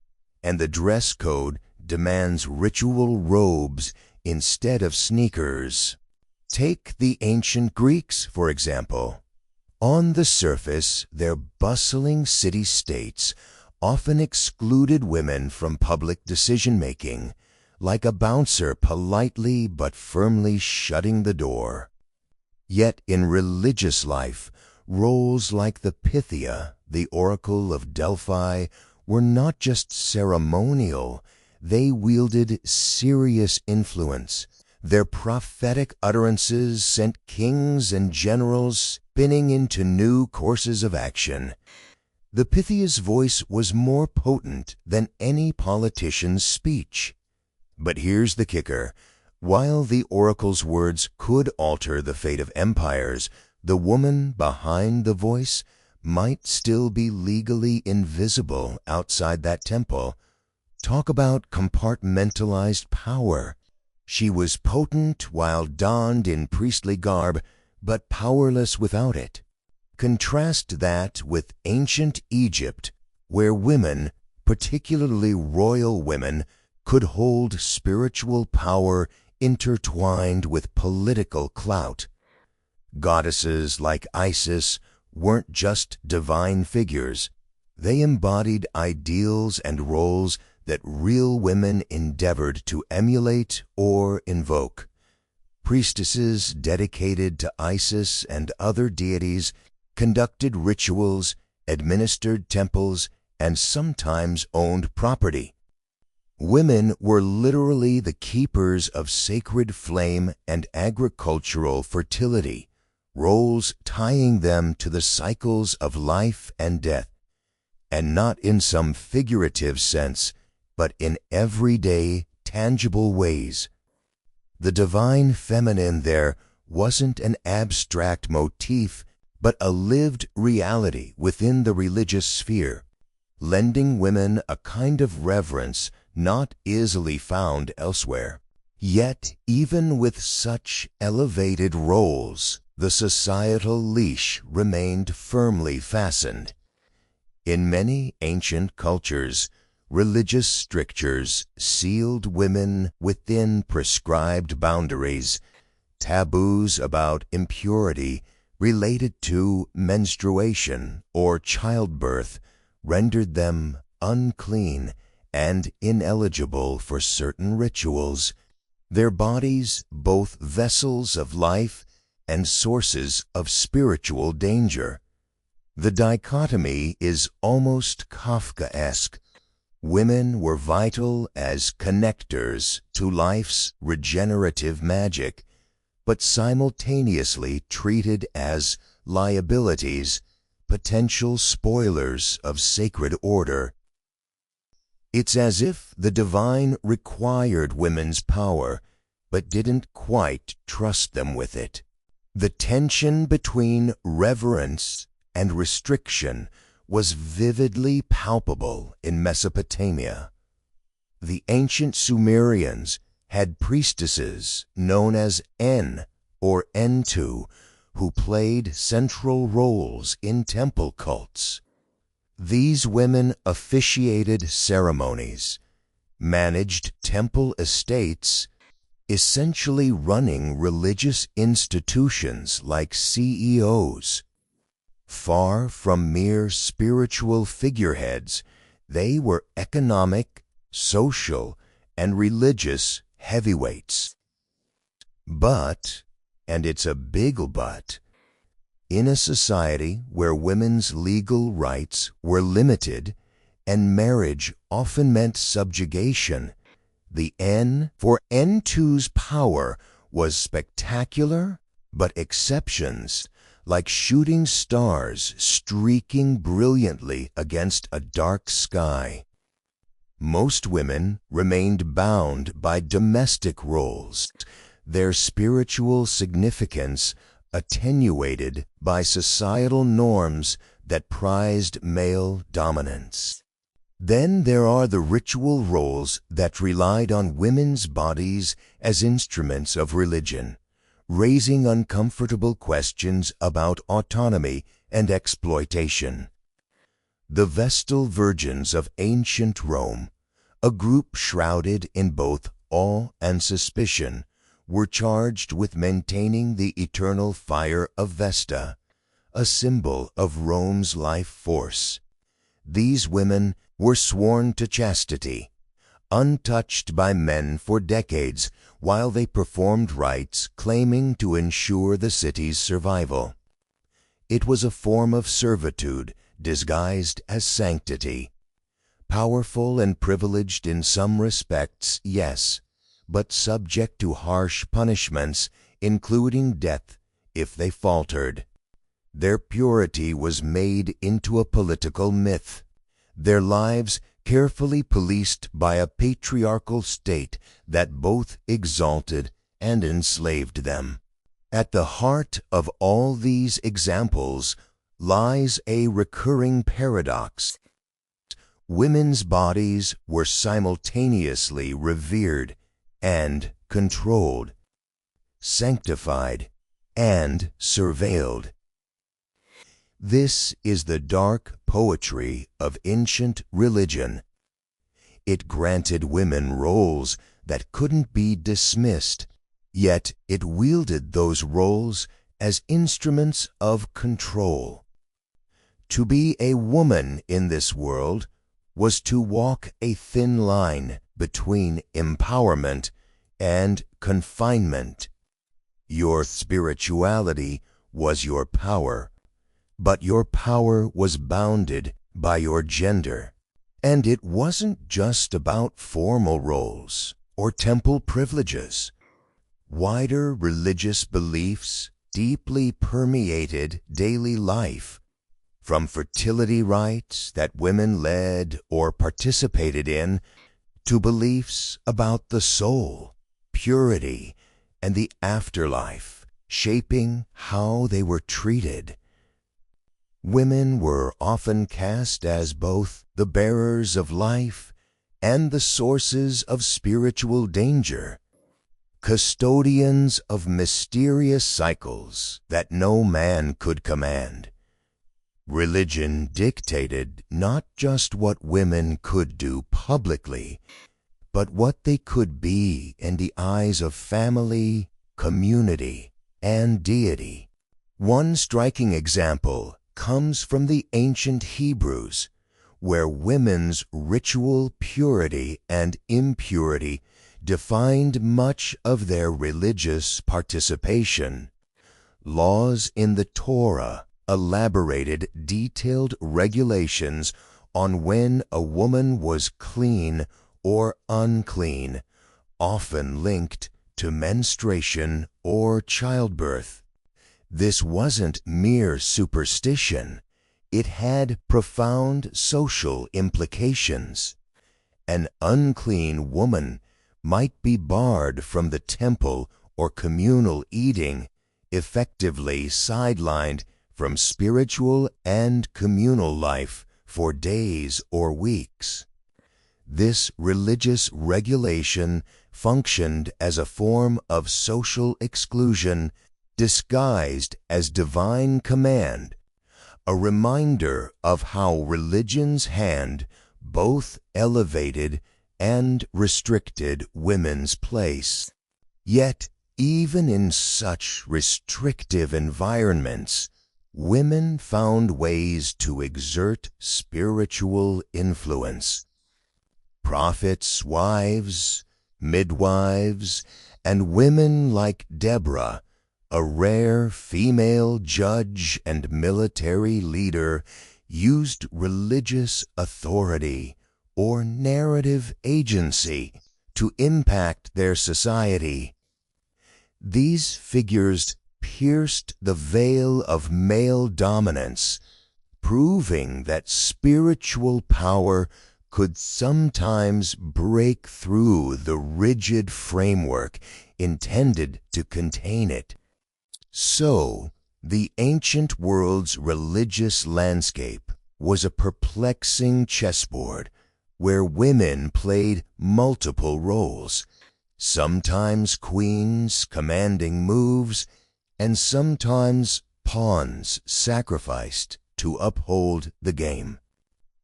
and the dress code demands ritual robes instead of sneakers. Take the ancient Greeks, for example. On the surface, their bustling city-states often excluded women from public decision-making, like a bouncer politely but firmly shutting the door. Yet in religious life, roles like the Pythia, the oracle of Delphi, were not just ceremonial, they wielded serious influence. Their prophetic utterances sent kings and generals spinning into new courses of action. The Pythia's voice was more potent than any politician's speech. But here's the kicker. While the oracle's words could alter the fate of empires, the woman behind the voice might still be legally invisible outside that temple. Talk about compartmentalized power. She was potent while donned in priestly garb, but powerless without it. Contrast that with ancient Egypt, where women, particularly royal women, could hold spiritual power intertwined with political clout. Goddesses like Isis weren't just divine figures. They embodied ideals and roles that real women endeavored to emulate or invoke. Priestesses dedicated to Isis and other deities conducted rituals, administered temples, and sometimes owned property. Women were literally the keepers of sacred flame and agricultural fertility, roles tying them to the cycles of life and death, and not in some figurative sense, but in everyday, tangible ways. The divine feminine there wasn't an abstract motif, but a lived reality within the religious sphere, lending women a kind of reverence not easily found elsewhere. Yet, even with such elevated roles, the societal leash remained firmly fastened. In many ancient cultures, religious strictures sealed women within prescribed boundaries. Taboos about impurity related to menstruation or childbirth rendered them unclean and ineligible for certain rituals, their bodies both vessels of life and sources of spiritual danger. The dichotomy is almost Kafkaesque. Women were vital as connectors to life's regenerative magic, but simultaneously treated as liabilities, potential spoilers of sacred order. It's as if the divine required women's power, but didn't quite trust them with it. The tension between reverence and restriction was vividly palpable in Mesopotamia. The ancient Sumerians had priestesses known as En or Entu, who played central roles in temple cults. These women officiated ceremonies, managed temple estates, essentially running religious institutions like CEOs. Far from mere spiritual figureheads, they were economic, social, and religious heavyweights. But, and it's a big but, in a society where women's legal rights were limited and marriage often meant subjugation, the N for N2's power was spectacular, but exceptions, like shooting stars streaking brilliantly against a dark sky. Most women remained bound by domestic roles, their spiritual significance attenuated by societal norms that prized male dominance. Then there are the ritual roles that relied on women's bodies as instruments of religion, raising uncomfortable questions about autonomy and exploitation. The Vestal Virgins of ancient Rome, a group shrouded in both awe and suspicion, were charged with maintaining the eternal fire of Vesta, a symbol of Rome's life force. These women were sworn to chastity, untouched by men for decades while they performed rites claiming to ensure the city's survival. It was a form of servitude disguised as sanctity. Powerful and privileged in some respects, yes, but subject to harsh punishments, including death, if they faltered. Their purity was made into a political myth, their lives carefully policed by a patriarchal state that both exalted and enslaved them. At the heart of all these examples lies a recurring paradox. Women's bodies were simultaneously revered and controlled, sanctified and surveilled. This is the dark poetry of ancient religion. It granted women roles that couldn't be dismissed, yet it wielded those roles as instruments of control. To be a woman in this world was to walk a thin line between empowerment and confinement. Your spirituality was your power, but your power was bounded by your gender. And it wasn't just about formal roles or temple privileges. Wider religious beliefs deeply permeated daily life, from fertility rites that women led or participated in to beliefs about the soul, purity, and the afterlife, shaping how they were treated. Women were often cast as both the bearers of life and the sources of spiritual danger, custodians of mysterious cycles that no man could command. Religion dictated not just what women could do publicly, but what they could be in the eyes of family, community, and deity. One striking example comes from the ancient Hebrews, where women's ritual purity and impurity defined much of their religious participation. Laws in the Torah elaborated detailed regulations on when a woman was clean or unclean, often linked to menstruation or childbirth. This wasn't mere superstition. It had profound social implications. An unclean woman might be barred from the temple or communal eating, effectively sidelined from spiritual and communal life for days or weeks. This religious regulation functioned as a form of social exclusion disguised as divine command, a reminder of how religion's hand both elevated and restricted women's place. Yet, even in such restrictive environments, women found ways to exert spiritual influence. Prophets' wives, midwives, and women like Deborah, a rare female judge and military leader, used religious authority or narrative agency to impact their society. These figures pierced the veil of male dominance, proving that spiritual power could sometimes break through the rigid framework intended to contain it. So, the ancient world's religious landscape was a perplexing chessboard where women played multiple roles, sometimes queens commanding moves, and sometimes pawns sacrificed to uphold the game.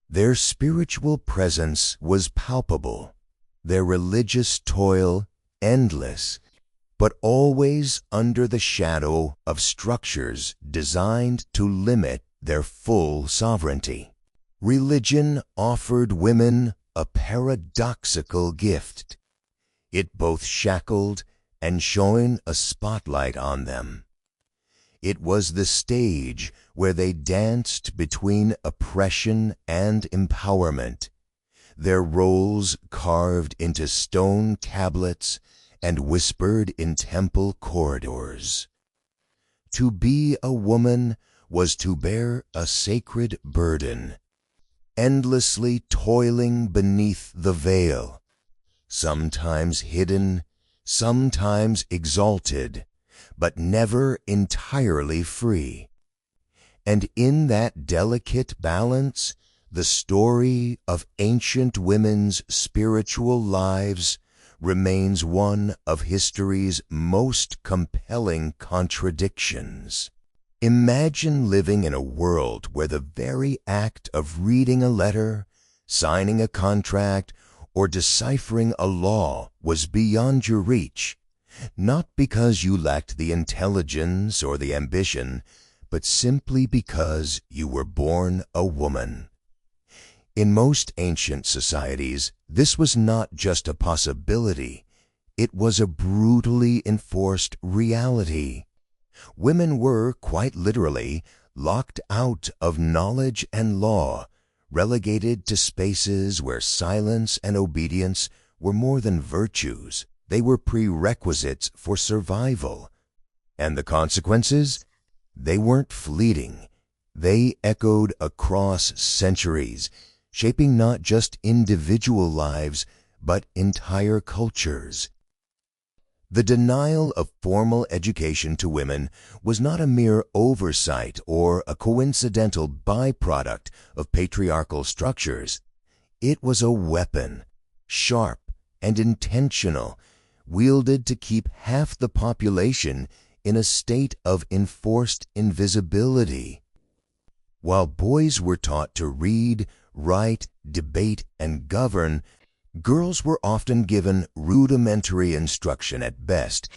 Their spiritual presence was palpable, their religious toil endless, but always under the shadow of structures designed to limit their full sovereignty. Religion offered women a paradoxical gift. It both shackled and shone a spotlight on them. It was the stage where they danced between oppression and empowerment, their roles carved into stone tablets and whispered in temple corridors. To be a woman was to bear a sacred burden, endlessly toiling beneath the veil, sometimes hidden, sometimes exalted, but never entirely free. And in that delicate balance, the story of ancient women's spiritual lives remains one of history's most compelling contradictions. Imagine living in a world where the very act of reading a letter, signing a contract, or deciphering a law was beyond your reach, not because you lacked the intelligence or the ambition, but simply because you were born a woman. In most ancient societies, this was not just a possibility, it was a brutally enforced reality. Women were, quite literally, locked out of knowledge and law, relegated to spaces where silence and obedience were more than virtues, they were prerequisites for survival. And the consequences? They weren't fleeting. They echoed across centuries, shaping not just individual lives, but entire cultures. The denial of formal education to women was not a mere oversight or a coincidental byproduct of patriarchal structures. It was a weapon, sharp and intentional, wielded to keep half the population in a state of enforced invisibility. While boys were taught to read, write, debate, and govern, girls were often given rudimentary instruction at best,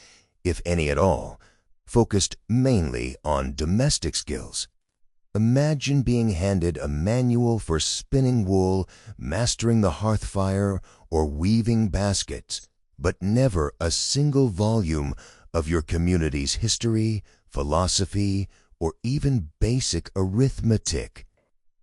if any at all, focused mainly on domestic skills. Imagine being handed a manual for spinning wool, mastering the hearth fire, or weaving baskets, but never a single volume of your community's history, philosophy, or even basic arithmetic.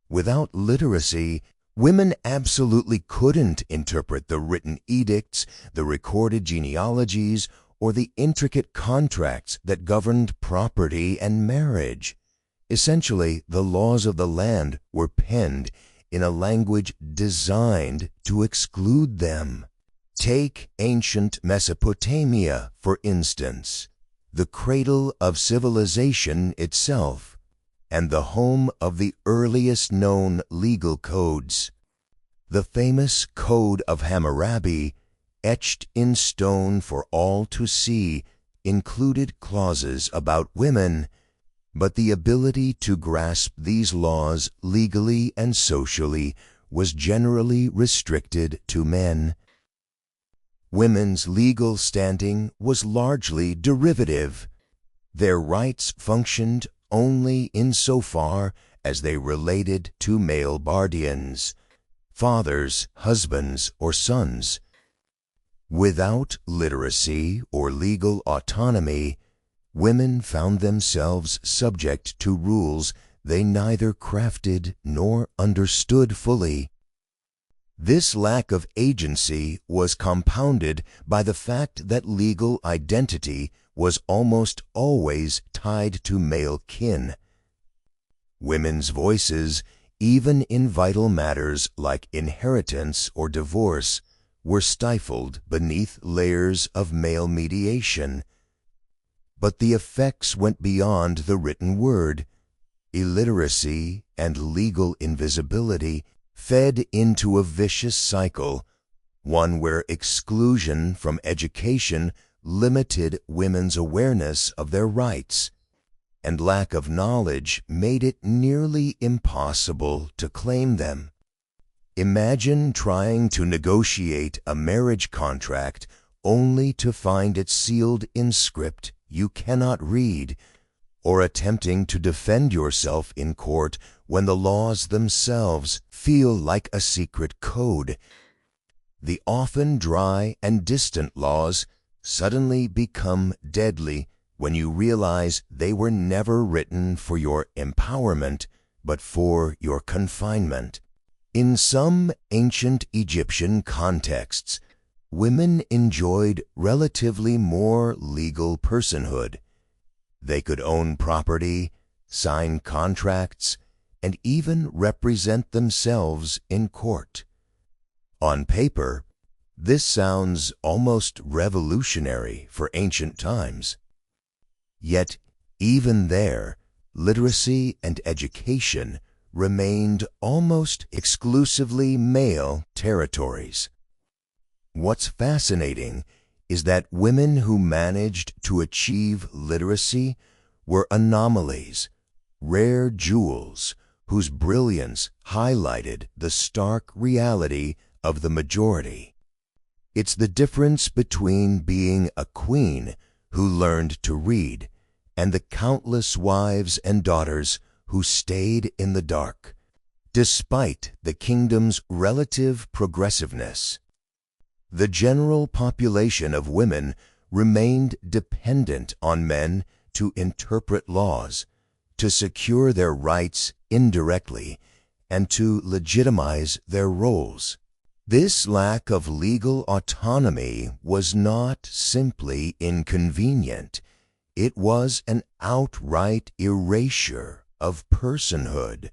Without literacy, women absolutely couldn't interpret the written edicts, the recorded genealogies, or the intricate contracts that governed property and marriage. Essentially, the laws of the land were penned in a language designed to exclude them. Take ancient Mesopotamia, for instance, the cradle of civilization itself, and the home of the earliest known legal codes. The famous Code of Hammurabi, etched in stone for all to see, included clauses about women, but the ability to grasp these laws legally and socially was generally restricted to men. Women's legal standing was largely derivative. Their rights functioned only insofar as they related to male guardians, fathers, husbands, or sons. Without literacy or legal autonomy, women found themselves subject to rules they neither crafted nor understood fully. This lack of agency was compounded by the fact that legal identity was almost always tied to male kin. Women's voices, even in vital matters like inheritance or divorce, were stifled beneath layers of male mediation. But the effects went beyond the written word. Illiteracy and legal invisibility fed into a vicious cycle, one where exclusion from education limited women's awareness of their rights, and lack of knowledge made it nearly impossible to claim them. Imagine trying to negotiate a marriage contract only to find it sealed in script you cannot read, or attempting to defend yourself in court when the laws themselves feel like a secret code. The often dry and distant laws suddenly become deadly when you realize they were never written for your empowerment, but for your confinement. In some ancient Egyptian contexts, women enjoyed relatively more legal personhood. They could own property, sign contracts, and even represent themselves in court. On paper, this sounds almost revolutionary for ancient times. Yet, even there, literacy and education remained almost exclusively male territories. What's fascinating is that women who managed to achieve literacy were anomalies, rare jewels whose brilliance highlighted the stark reality of the majority. It's the difference between being a queen who learned to read and the countless wives and daughters who stayed in the dark, despite the kingdom's relative progressiveness. The general population of women remained dependent on men to interpret laws, to secure their rights indirectly, and to legitimize their roles. This lack of legal autonomy was not simply inconvenient. It was an outright erasure of personhood.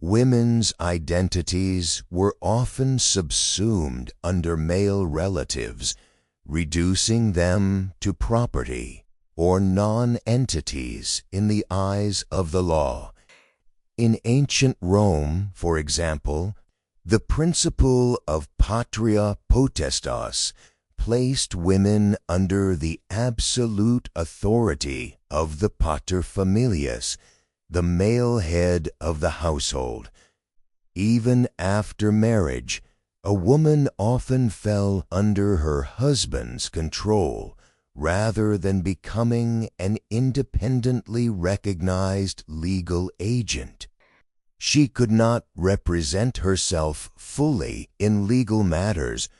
Women's identities were often subsumed under male relatives, reducing them to property or non-entities in the eyes of the law. In ancient Rome, for example, the principle of patria potestas placed women under the absolute authority of the paterfamilias, the male head of the household. Even after marriage, a woman often fell under her husband's control rather than becoming an independently recognized legal agent. She could not represent herself fully in legal matters,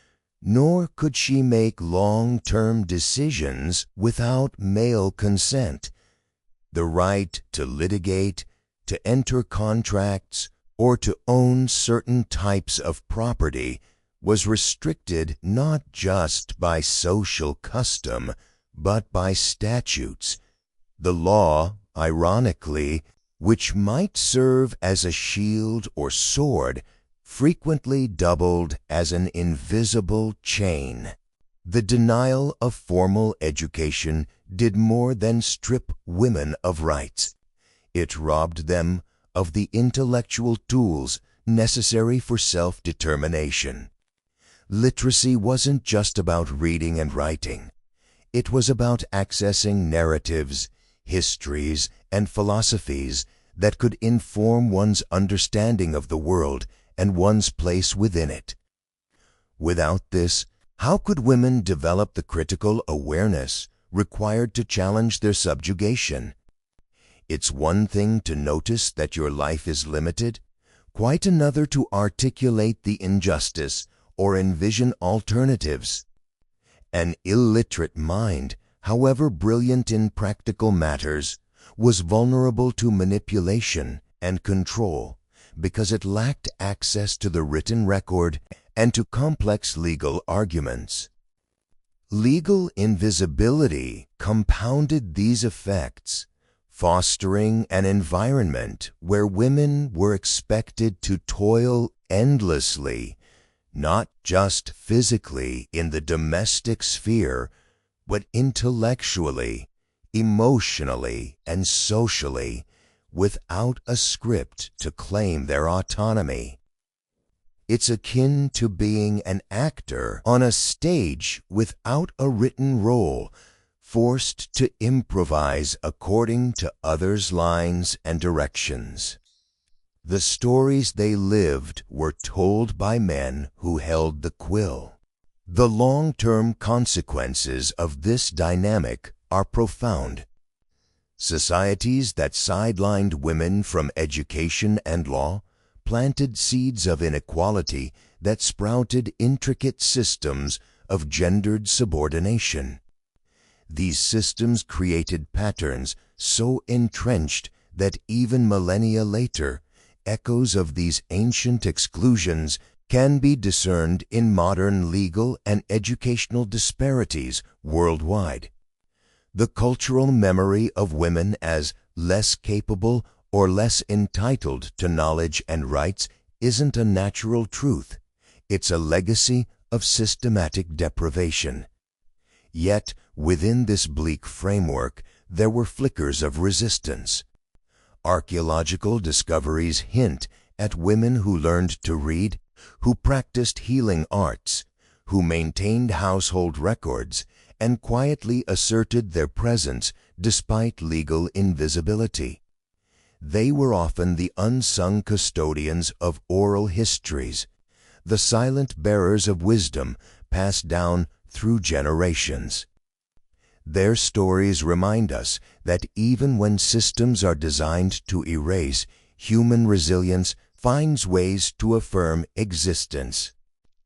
nor could she make long-term decisions without male consent. The right to litigate, to enter contracts, or to own certain types of property was restricted not just by social custom, but by statutes. The law, ironically, which might serve as a shield or sword, frequently doubled as an invisible chain. The denial of formal education did more than strip women of rights. It robbed them of the intellectual tools necessary for self-determination. Literacy wasn't just about reading and writing. It was about accessing narratives, histories, and philosophies that could inform one's understanding of the world and one's place within it. Without this, how could women develop the critical awareness required to challenge their subjugation? It's one thing to notice that your life is limited, quite another to articulate the injustice or envision alternatives. An illiterate mind, however brilliant in practical matters, was vulnerable to manipulation and control because it lacked access to the written record and to complex legal arguments. Legal invisibility compounded these effects, fostering an environment where women were expected to toil endlessly, not just physically in the domestic sphere, but intellectually, emotionally, and socially, without a script to claim their autonomy. It's akin to being an actor on a stage without a written role, forced to improvise according to others' lines and directions. The stories they lived were told by men who held the quill. The long-term consequences of this dynamic are profound. Societies that sidelined women from education and law planted seeds of inequality that sprouted intricate systems of gendered subordination. These systems created patterns so entrenched that even millennia later, echoes of these ancient exclusions can be discerned in modern legal and educational disparities worldwide. The cultural memory of women as less capable or less entitled to knowledge and rights isn't a natural truth. It's a legacy of systematic deprivation. Yet, within this bleak framework, there were flickers of resistance. Archaeological discoveries hint at women who learned to read, who practiced healing arts, who maintained household records, and quietly asserted their presence despite legal invisibility. They were often the unsung custodians of oral histories, the silent bearers of wisdom passed down through generations. Their stories remind us that even when systems are designed to erase, human resilience finds ways to affirm existence.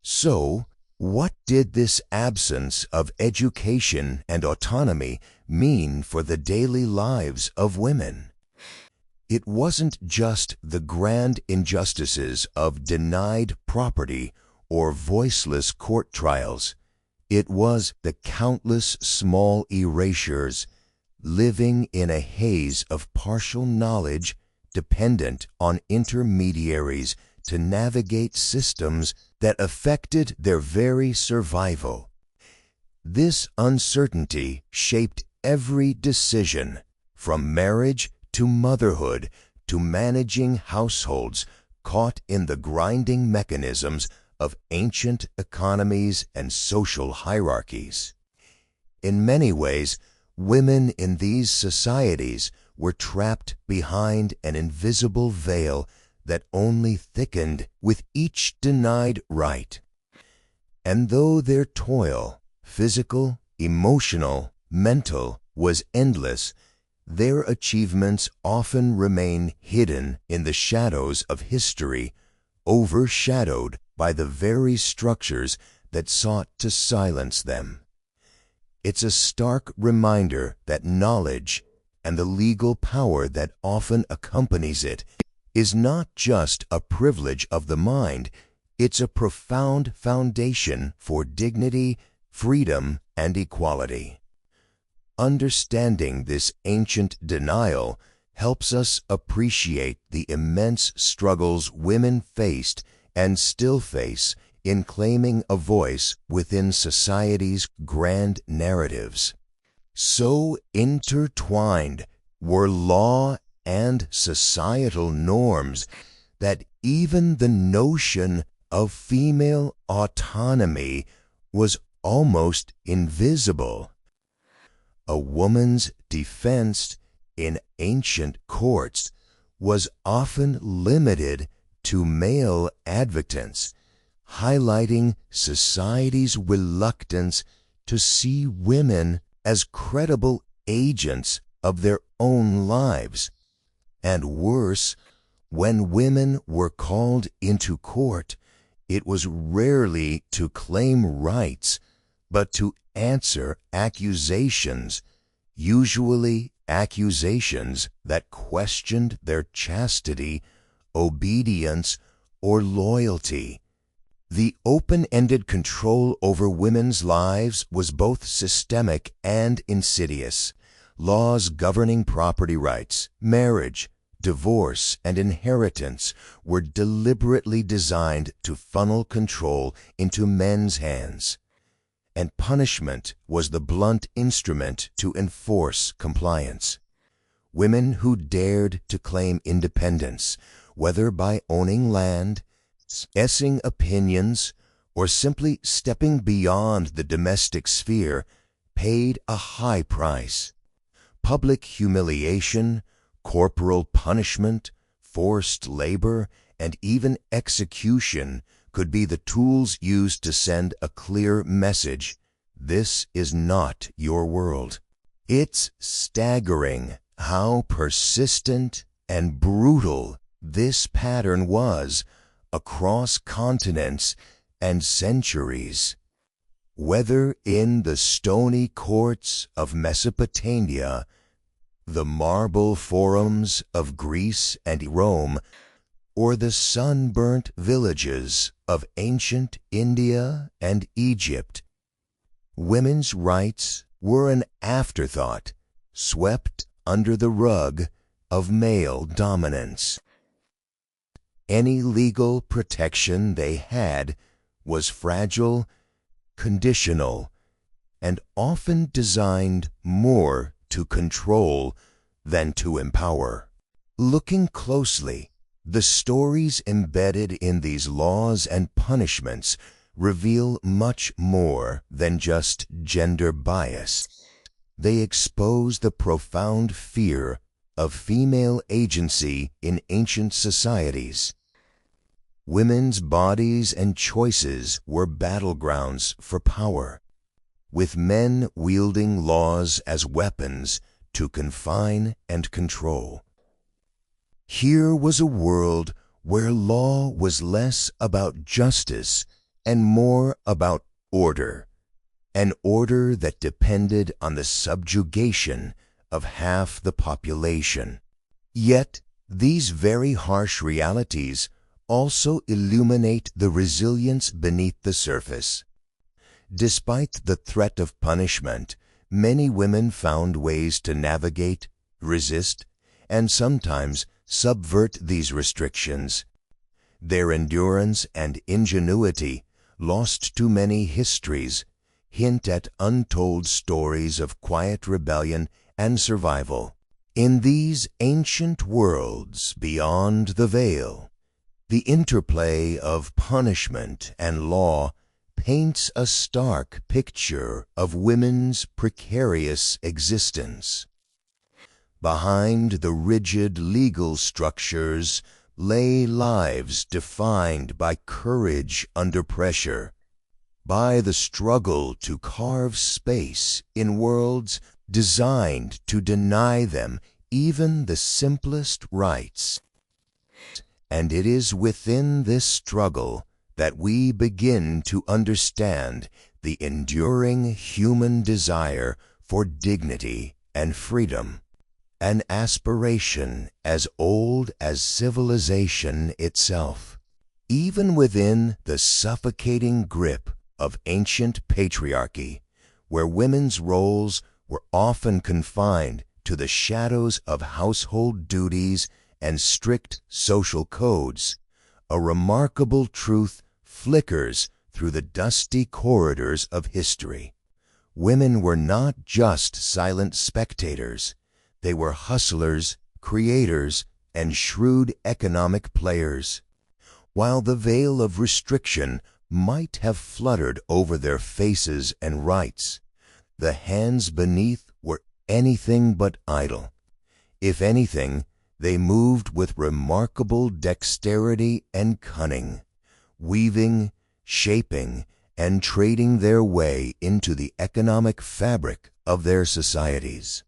So, what did this absence of education and autonomy mean for the daily lives of women? It wasn't just the grand injustices of denied property or voiceless court trials. It was the countless small erasures, living in a haze of partial knowledge, dependent on intermediaries to navigate systems that affected their very survival. This uncertainty shaped every decision, from marriage to motherhood to managing households caught in the grinding mechanisms of ancient economies and social hierarchies. In many ways, women in these societies were trapped behind an invisible veil that only thickened with each denied right. And though their toil, physical, emotional, mental, was endless, their achievements often remain hidden in the shadows of history, overshadowed by the very structures that sought to silence them. It's a stark reminder that knowledge and the legal power that often accompanies it is not just a privilege of the mind, it's a profound foundation for dignity, freedom, and equality. Understanding this ancient denial helps us appreciate the immense struggles women faced and still face in claiming a voice within society's grand narratives. So intertwined were law and societal norms that even the notion of female autonomy was almost invisible. A woman's defense in ancient courts was often limited to male advocates, highlighting society's reluctance to see women as credible agents of their own lives. And worse, when women were called into court, it was rarely to claim rights, but to answer accusations, usually accusations that questioned their chastity, obedience, or loyalty. The open-ended control over women's lives was both systemic and insidious. Laws governing property rights, marriage, divorce, and inheritance were deliberately designed to funnel control into men's hands, and punishment was the blunt instrument to enforce compliance. Women who dared to claim independence, whether by owning land, expressing opinions, or simply stepping beyond the domestic sphere, paid a high price. Public humiliation, corporal punishment, forced labor, and even execution could be the tools used to send a clear message: this is not your world. It's staggering how persistent and brutal this pattern was across continents and centuries. Whether in the stony courts of Mesopotamia, the marble forums of Greece and Rome, or the sunburnt villages of ancient India and Egypt, women's rights were an afterthought, swept under the rug of male dominance. Any legal protection they had was fragile, conditional, and often designed more to control than to empower. Looking closely, the stories embedded in these laws and punishments reveal much more than just gender bias. They expose the profound fear of female agency in ancient societies. Women's bodies and choices were battlegrounds for power, with men wielding laws as weapons to confine and control. Here was a world where law was less about justice and more about order, an order that depended on the subjugation of half the population. Yet, these very harsh realities also illuminate the resilience beneath the surface. Despite the threat of punishment, many women found ways to navigate, resist, and sometimes subvert these restrictions. Their endurance and ingenuity, lost to many histories, hint at untold stories of quiet rebellion and survival. In these ancient worlds beyond the veil, the interplay of punishment and law paints a stark picture of women's precarious existence. Behind the rigid legal structures lay lives defined by courage under pressure, by the struggle to carve space in worlds designed to deny them even the simplest rights. And it is within this struggle that we begin to understand the enduring human desire for dignity and freedom, an aspiration as old as civilization itself. Even within the suffocating grip of ancient patriarchy, where women's roles were often confined to the shadows of household duties and strict social codes, a remarkable truth flickers through the dusty corridors of history. Women were not just silent spectators. They were hustlers, creators, and shrewd economic players. While the veil of restriction might have fluttered over their faces and rights, the hands beneath were anything but idle. If anything, they moved with remarkable dexterity and cunning, weaving, shaping, and trading their way into the economic fabric of their societies.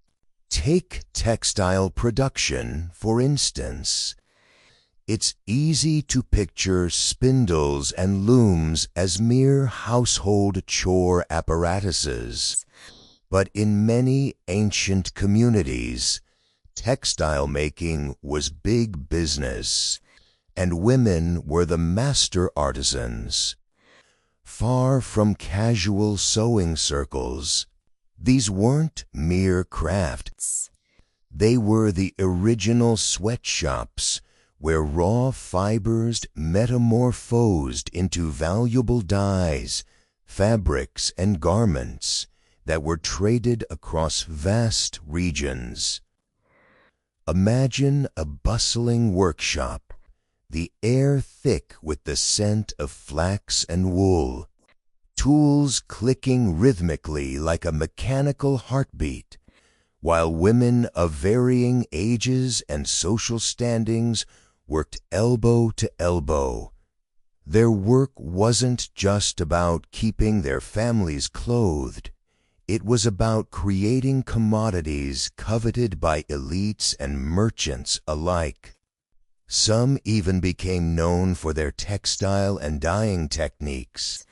Take textile production, for instance. It's easy to picture spindles and looms as mere household chore apparatuses, but in many ancient communities, textile making was big business, and women were the master artisans. Far from casual sewing circles, these weren't mere crafts. They were the original sweatshops where raw fibers metamorphosed into valuable dyes, fabrics, and garments that were traded across vast regions. Imagine a bustling workshop, the air thick with the scent of flax and wool, tools clicking rhythmically like a mechanical heartbeat, while women of varying ages and social standings worked elbow to elbow. Their work wasn't just about keeping their families clothed. It was about creating commodities coveted by elites and merchants alike. Some even became known for their textile and dyeing techniques,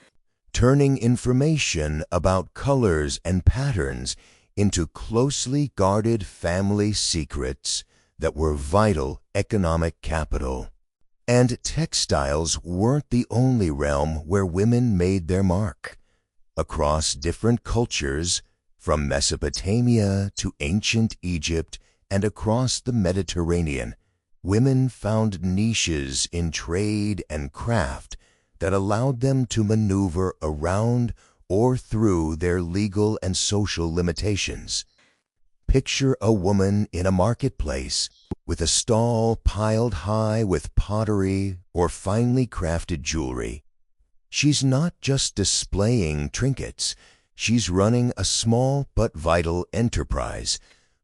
turning information about colors and patterns into closely guarded family secrets that were vital economic capital. And textiles weren't the only realm where women made their mark. Across different cultures, from Mesopotamia to ancient Egypt and across the Mediterranean, women found niches in trade and craft that allowed them to maneuver around or through their legal and social limitations. Picture a woman in a marketplace with a stall piled high with pottery or finely crafted jewelry. She's not just displaying trinkets, she's running a small but vital enterprise,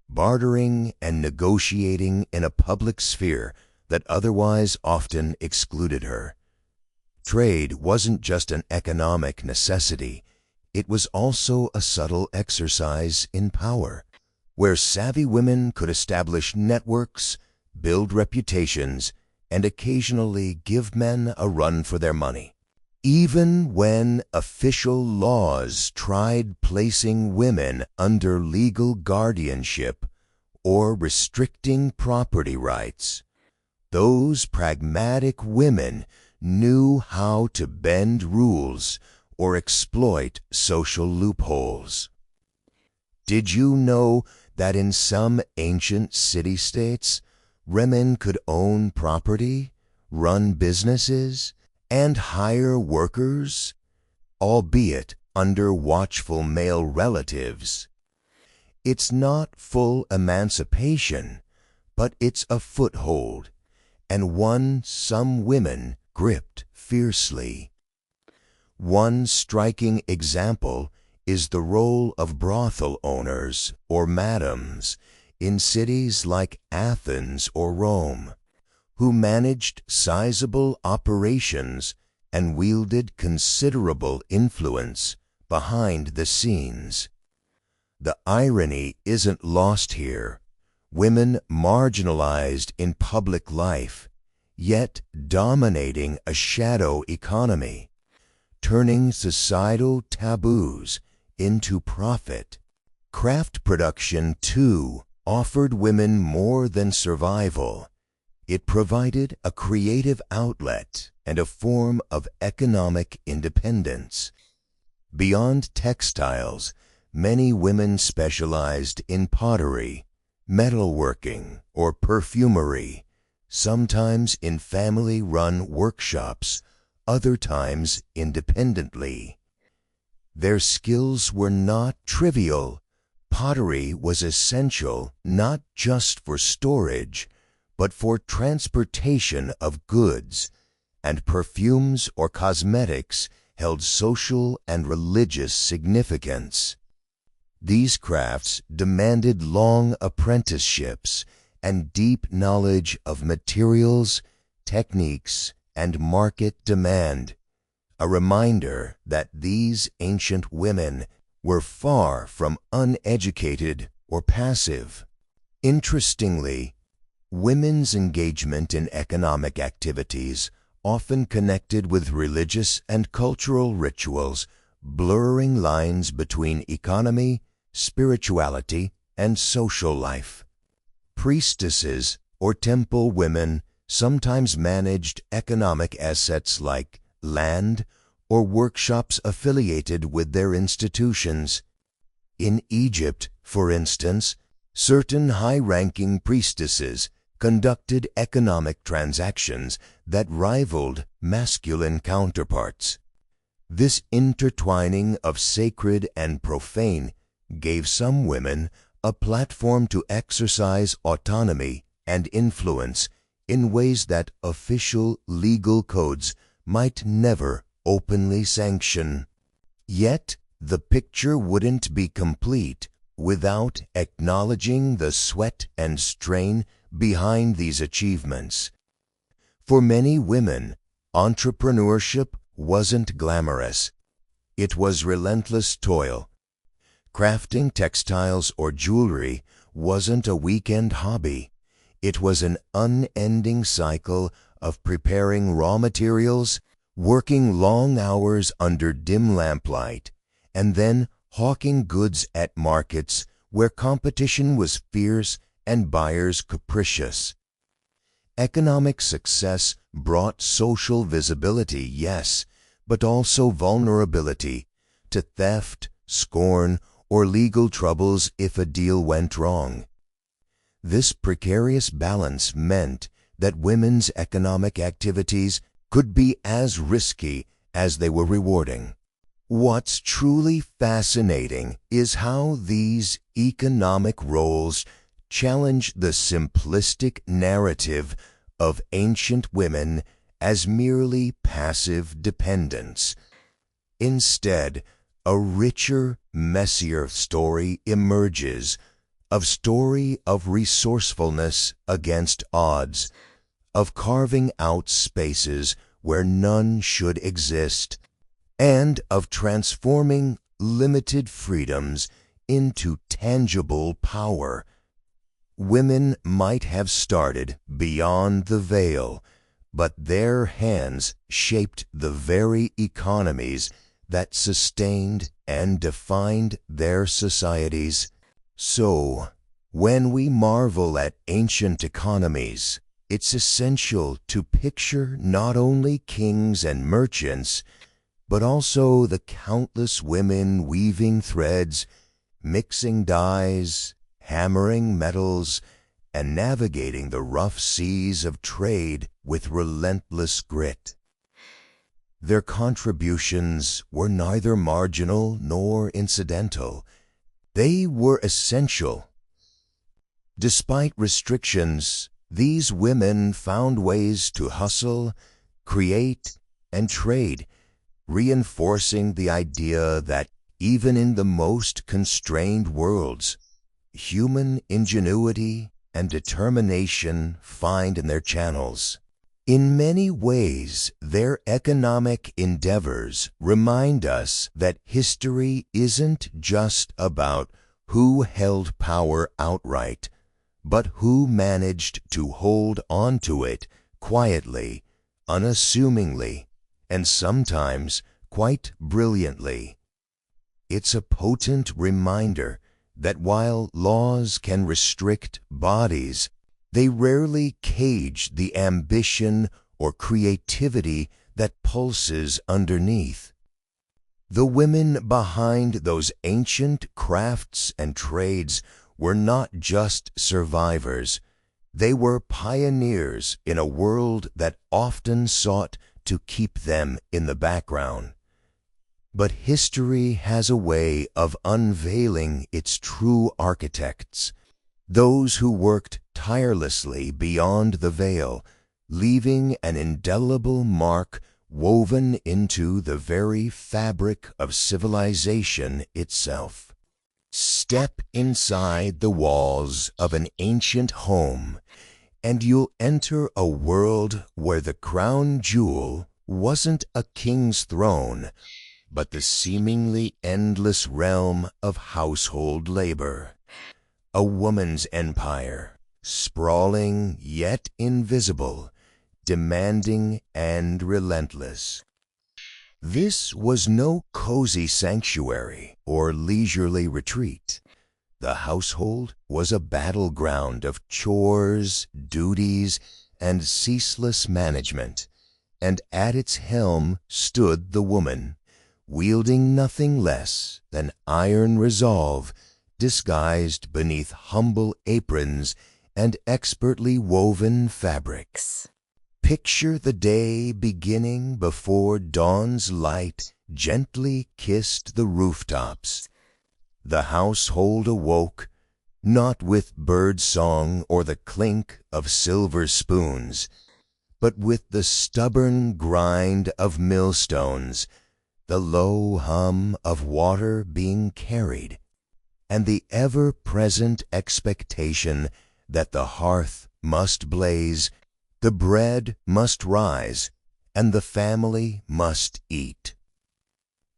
bartering and negotiating in a public sphere that otherwise often excluded her. Trade wasn't just an economic necessity, it was also a subtle exercise in power, where savvy women could establish networks, build reputations, and occasionally give men a run for their money. Even when official laws tried placing women under legal guardianship or restricting property rights, those pragmatic women knew how to bend rules or exploit social loopholes. Did you know that in some ancient city-states, women could own property, run businesses, and hire workers, albeit under watchful male relatives. It's not full emancipation, but it's a foothold, and one some women gripped fiercely. One striking example is the role of brothel owners or madams in cities like Athens or Rome, who managed sizable operations and wielded considerable influence behind the scenes. The irony isn't lost here. Women marginalized in public life, yet dominating a shadow economy, turning societal taboos into profit. Craft production, too, offered women more than survival. It provided a creative outlet and a form of economic independence. Beyond textiles, many women specialized in pottery, metalworking, or perfumery, sometimes in family-run workshops, other times independently. Their skills were not trivial. Pottery was essential not just for storage, but for transportation of goods, and perfumes or cosmetics held social and religious significance. These crafts demanded long apprenticeships and deep knowledge of materials, techniques, and market demand, a reminder that these ancient women were far from uneducated or passive. Interestingly, women's engagement in economic activities often connected with religious and cultural rituals, blurring lines between economy, spirituality, and social life. Priestesses or temple women sometimes managed economic assets like land or workshops affiliated with their institutions. In Egypt, for instance, certain high-ranking priestesses conducted economic transactions that rivaled masculine counterparts. This intertwining of sacred and profane gave some women a platform to exercise autonomy and influence in ways that official legal codes might never openly sanction. Yet, the picture wouldn't be complete without acknowledging the sweat and strain behind these achievements. For many women, entrepreneurship wasn't glamorous. It was relentless toil. Crafting textiles or jewelry wasn't a weekend hobby. It was an unending cycle of preparing raw materials, working long hours under dim lamplight, and then hawking goods at markets where competition was fierce and buyers capricious. Economic success brought social visibility, yes, but also vulnerability to theft, scorn, or legal troubles if a deal went wrong. This precarious balance meant that women's economic activities could be as risky as they were rewarding. What's truly fascinating is how these economic roles challenge the simplistic narrative of ancient women as merely passive dependents. Instead, a richer, messier story emerges, a story of resourcefulness against odds, of carving out spaces where none should exist, and of transforming limited freedoms into tangible power. Women might have started beyond the veil, but their hands shaped the very economies that sustained and defined their societies. So, when we marvel at ancient economies, it's essential to picture not only kings and merchants, but also the countless women weaving threads, mixing dyes, hammering metals, and navigating the rough seas of trade with relentless grit. Their contributions were neither marginal nor incidental. They were essential. Despite restrictions, these women found ways to hustle, create, and trade, reinforcing the idea that even in the most constrained worlds, human ingenuity and determination find in their channels. In many ways, their economic endeavors remind us that history isn't just about who held power outright, but who managed to hold on to it quietly, unassumingly, and sometimes quite brilliantly. It's a potent reminder that while laws can restrict bodies, they rarely cage the ambition or creativity that pulses underneath. The women behind those ancient crafts and trades were not just survivors. They were pioneers in a world that often sought to keep them in the background. But history has a way of unveiling its true architects, those who worked tirelessly beyond the veil, leaving an indelible mark woven into the very fabric of civilization itself. Step inside the walls of an ancient home, and you'll enter a world where the crown jewel wasn't a king's throne, but the seemingly endless realm of household labor. A woman's empire, sprawling yet invisible, demanding and relentless. This was no cozy sanctuary or leisurely retreat. The household was a battleground of chores, duties, and ceaseless management, and at its helm stood the woman, wielding nothing less than iron resolve, disguised beneath humble aprons and expertly woven fabrics. Picture the day beginning before dawn's light gently kissed the rooftops. The household awoke, not with bird song or the clink of silver spoons, but with the stubborn grind of millstones, the low hum of water being carried, and the ever-present expectation that the hearth must blaze, the bread must rise, and the family must eat.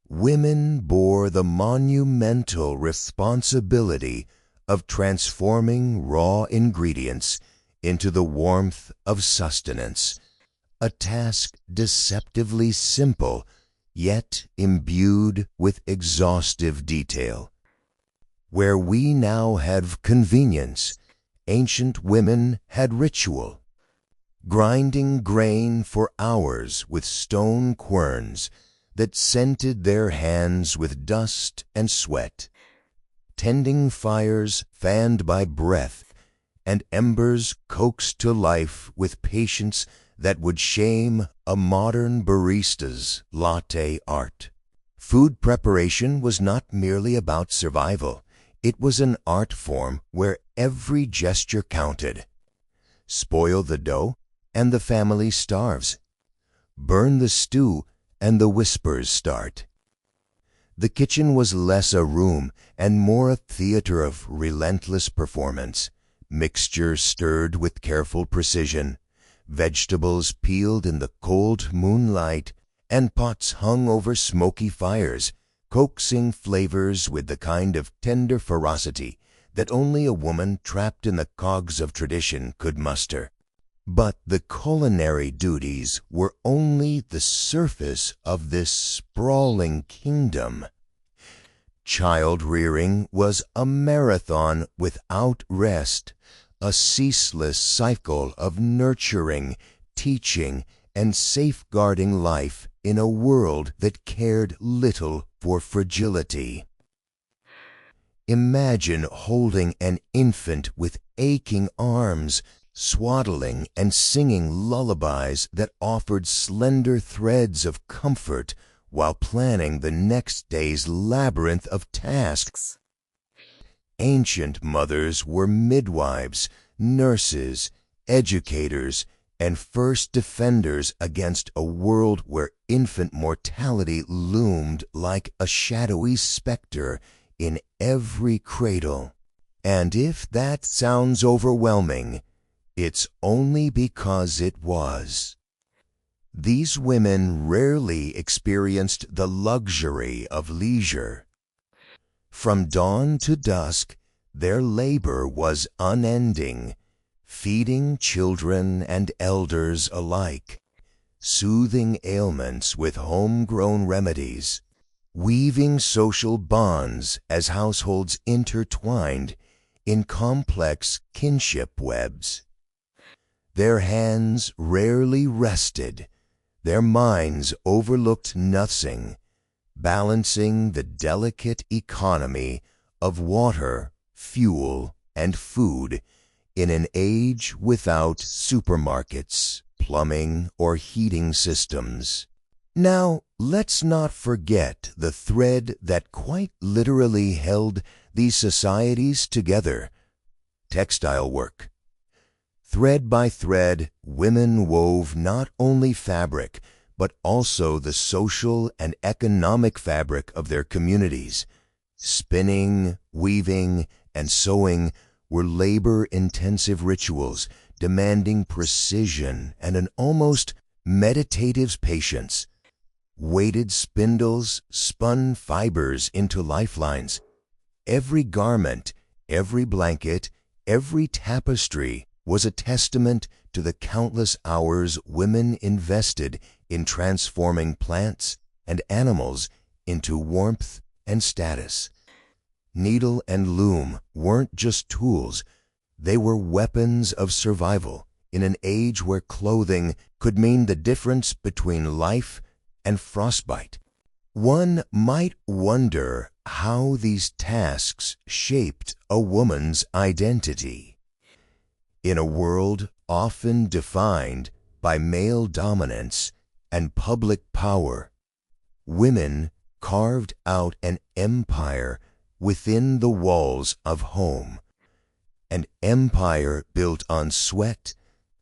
Women bore the monumental responsibility of transforming raw ingredients into the warmth of sustenance, a task deceptively simple, yet imbued with exhaustive detail. Where we now have convenience, ancient women had ritual. Grinding grain for hours with stone querns that scented their hands with dust and sweat, tending fires fanned by breath and embers coaxed to life with patience that would shame a modern barista's latte art. Food preparation was not merely about survival. It was an art form where every gesture counted. Spoil the dough, and the family starves. Burn the stew, and the whispers start. The kitchen was less a room and more a theater of relentless performance, mixture stirred with careful precision, vegetables peeled in the cold moonlight, and pots hung over smoky fires, coaxing flavors with the kind of tender ferocity that only a woman trapped in the cogs of tradition could muster. But the culinary duties were only the surface of this sprawling kingdom. Child-rearing was a marathon without rest, a ceaseless cycle of nurturing, teaching, and safeguarding life in a world that cared little for fragility. Imagine holding an infant with aching arms, swaddling and singing lullabies that offered slender threads of comfort while planning the next day's labyrinth of tasks. Ancient mothers were midwives, nurses, educators, and first defenders against a world where infant mortality loomed like a shadowy specter in every cradle. And if that sounds overwhelming, it's only because it was. These women rarely experienced the luxury of leisure. From dawn to dusk, their labor was unending, feeding children and elders alike, soothing ailments with homegrown remedies, weaving social bonds as households intertwined in complex kinship webs. Their hands rarely rested, their minds overlooked nothing, balancing the delicate economy of water, fuel, and food in an age without supermarkets, plumbing, or heating systems. Now, let's not forget the thread that quite literally held these societies together: textile work. Thread by thread, women wove not only fabric, but also the social and economic fabric of their communities. Spinning, weaving, and sewing were labor-intensive rituals demanding precision and an almost meditative patience. Weighted spindles spun fibers into lifelines. Every garment, every blanket, every tapestry was a testament to the countless hours women invested in transforming plants and animals into warmth and status. Needle and loom weren't just tools, they were weapons of survival in an age where clothing could mean the difference between life and frostbite. One might wonder how these tasks shaped a woman's identity. In a world often defined by male dominance and public power, women carved out an empire within the walls of home, an empire built on sweat,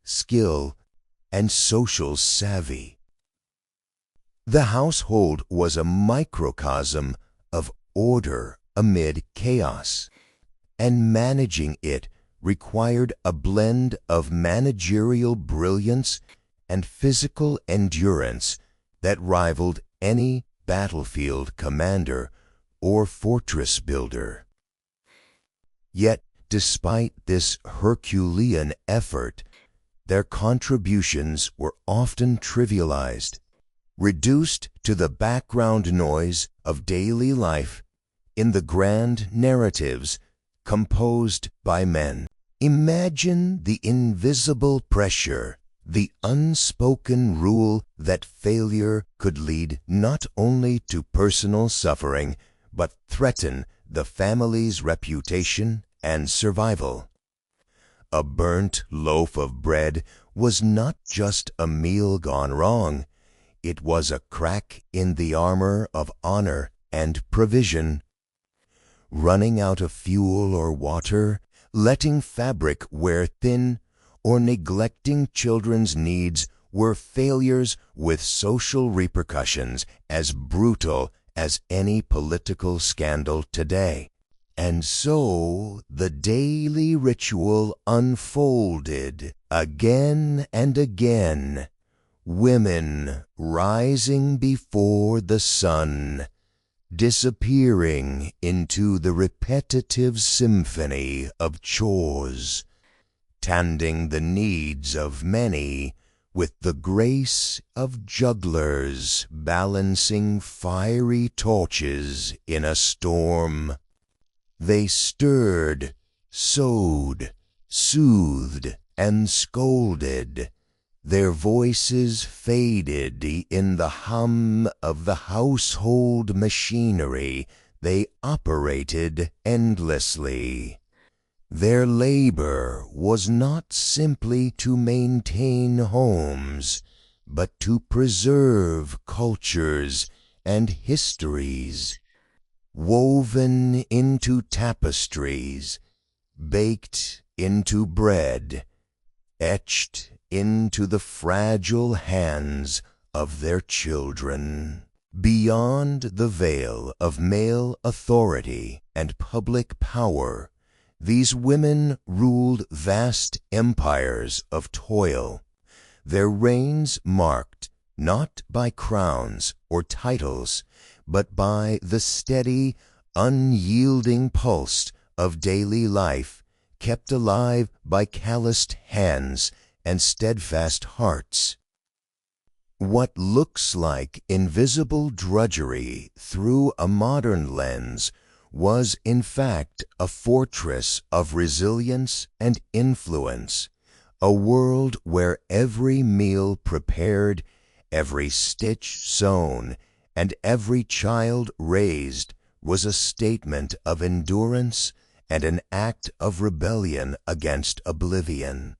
skill, and social savvy. The household was a microcosm of order amid chaos, and managing it required a blend of managerial brilliance and physical endurance that rivaled any battlefield commander or fortress builder. Yet, despite this Herculean effort, their contributions were often trivialized, reduced to the background noise of daily life in the grand narratives composed by men. Imagine the invisible pressure, the unspoken rule that failure could lead not only to personal suffering, but threaten the family's reputation and survival. A burnt loaf of bread was not just a meal gone wrong. It was a crack in the armor of honor and provision. Running out of fuel or water, letting fabric wear thin, or neglecting children's needs were failures with social repercussions as brutal as any political scandal today. And so the daily ritual unfolded again and again, women rising before the sun, disappearing into the repetitive symphony of chores, tending the needs of many with the grace of jugglers balancing fiery torches in a storm. They stirred, sewed, soothed, and scolded. Their voices faded in the hum of the household machinery they operated endlessly. Their labor was not simply to maintain homes, but to preserve cultures and histories, woven into tapestries, baked into bread, etched into the fragile hands of their children. Beyond the veil of male authority and public power, these women ruled vast empires of toil, their reigns marked not by crowns or titles, but by the steady, unyielding pulse of daily life, kept alive by calloused hands and steadfast hearts. What looks like invisible drudgery through a modern lens was in fact a fortress of resilience and influence, a world where every meal prepared, every stitch sewn, and every child raised was a statement of endurance and an act of rebellion against oblivion.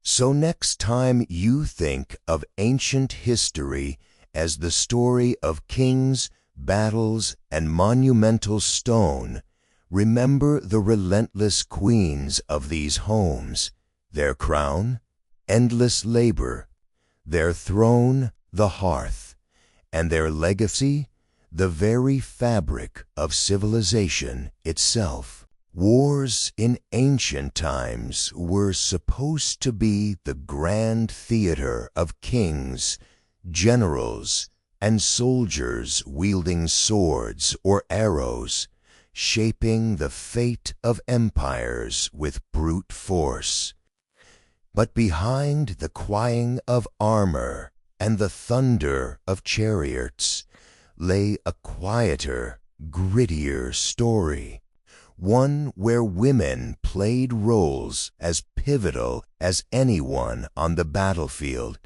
So next time you think of ancient history as the story of kings, battles, and monumental stone, remember the relentless queens of these homes, their crown, endless labor, their throne, the hearth, and their legacy, the very fabric of civilization itself. Wars in ancient times were supposed to be the grand theater of kings, generals, and soldiers wielding swords or arrows, shaping the fate of empires with brute force. But behind the crying of armor and the thunder of chariots lay a quieter, grittier story, one where women played roles as pivotal as anyone on the battlefield,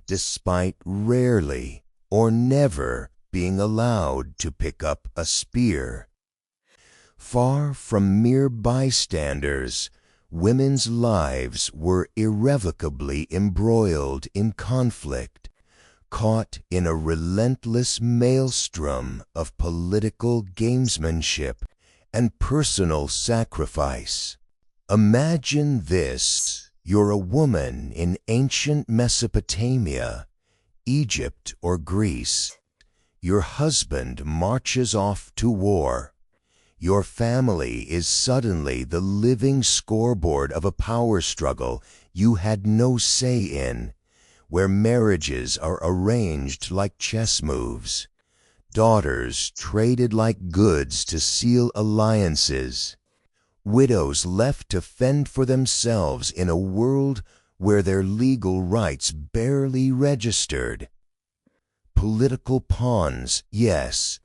despite rarely or never being allowed to pick up a spear. Far from mere bystanders, women's lives were irrevocably embroiled in conflict, caught in a relentless maelstrom of political gamesmanship and personal sacrifice. Imagine this: you're a woman in ancient Mesopotamia, Egypt, or Greece. Your husband marches off to war. Your family is suddenly the living scoreboard of a power struggle you had no say in, where marriages are arranged like chess moves, daughters traded like goods to seal alliances, widows left to fend for themselves in a world where their legal rights barely registered. Political pawns, yes,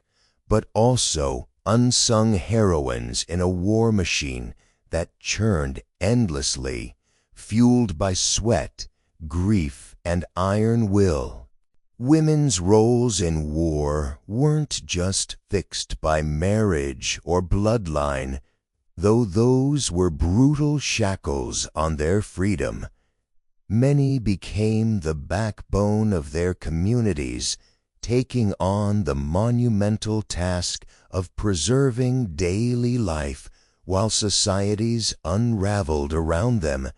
but also unsung heroines in a war machine that churned endlessly, fueled by sweat, grief, and iron will. Women's roles in war weren't just fixed by marriage or bloodline, though those were brutal shackles on their freedom. Many became the backbone of their communities, taking on the monumental task of preserving daily life while societies unraveled around them.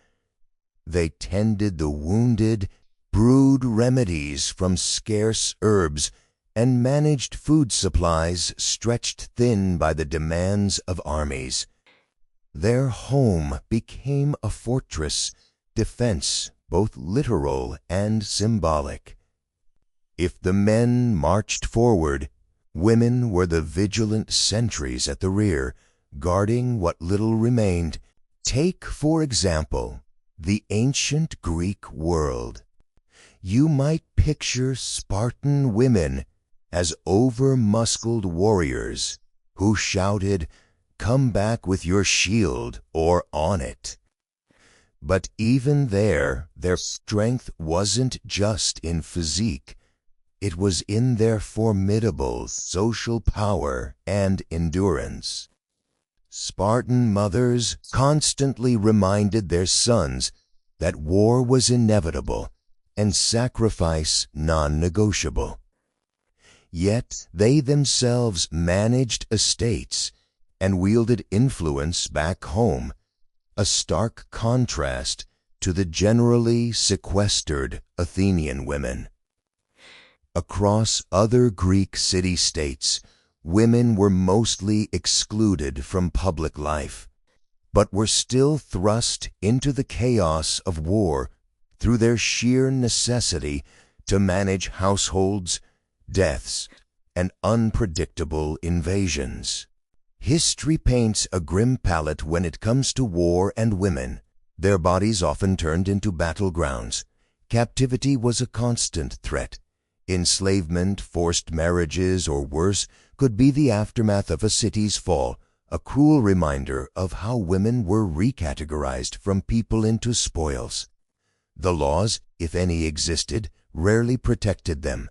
They tended the wounded, brewed remedies from scarce herbs, and managed food supplies stretched thin by the demands of armies. Their home became a fortress, defense both literal and symbolic. If the men marched forward, women were the vigilant sentries at the rear, guarding what little remained. Take, for example, the ancient Greek world. You might picture Spartan women as over-muscled warriors who shouted, "Come back with your shield or on it." But even there, their strength wasn't just in physique. It was in their formidable social power and endurance. Spartan mothers constantly reminded their sons that war was inevitable and sacrifice non-negotiable. Yet they themselves managed estates and wielded influence back home, a stark contrast to the generally sequestered Athenian women. Across other Greek city-states, women were mostly excluded from public life, but were still thrust into the chaos of war through their sheer necessity to manage households, deaths, and unpredictable invasions. History paints a grim palette when it comes to war and women. Their bodies often turned into battlegrounds. Captivity was a constant threat. Enslavement, forced marriages, or worse, could be the aftermath of a city's fall, a cruel reminder of how women were recategorized from people into spoils. The laws, if any existed, rarely protected them.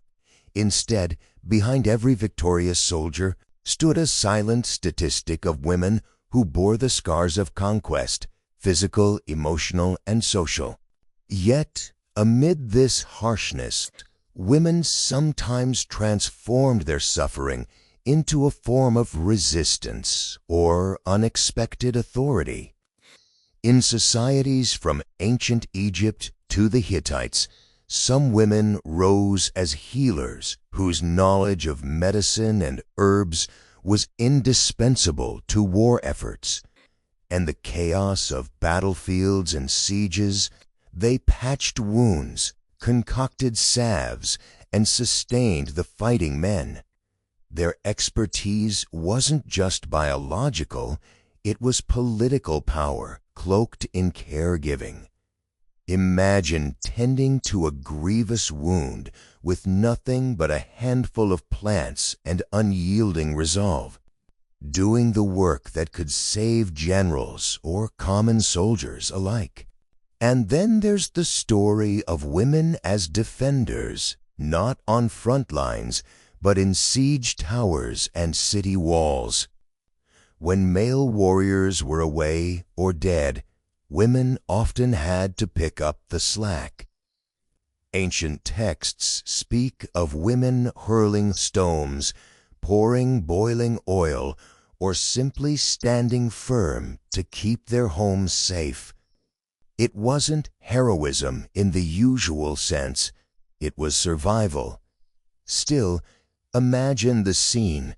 Instead, behind every victorious soldier stood a silent statistic of women who bore the scars of conquest, physical, emotional, and social. Yet, amid this harshness, women sometimes transformed their suffering into a form of resistance or unexpected authority. In societies from ancient Egypt to the Hittites, some women rose as healers whose knowledge of medicine and herbs was indispensable to war efforts. And the chaos of battlefields and sieges, they patched wounds, concocted salves, and sustained the fighting men. Their expertise wasn't just biological, it was political power cloaked in caregiving. Imagine tending to a grievous wound with nothing but a handful of plants and unyielding resolve, doing the work that could save generals or common soldiers alike. And then there's the story of women as defenders, not on front lines, but in siege towers and city walls. When male warriors were away or dead, women often had to pick up the slack. Ancient texts speak of women hurling stones, pouring boiling oil, or simply standing firm to keep their homes safe. It wasn't heroism in the usual sense, it was survival. Still, imagine the scene: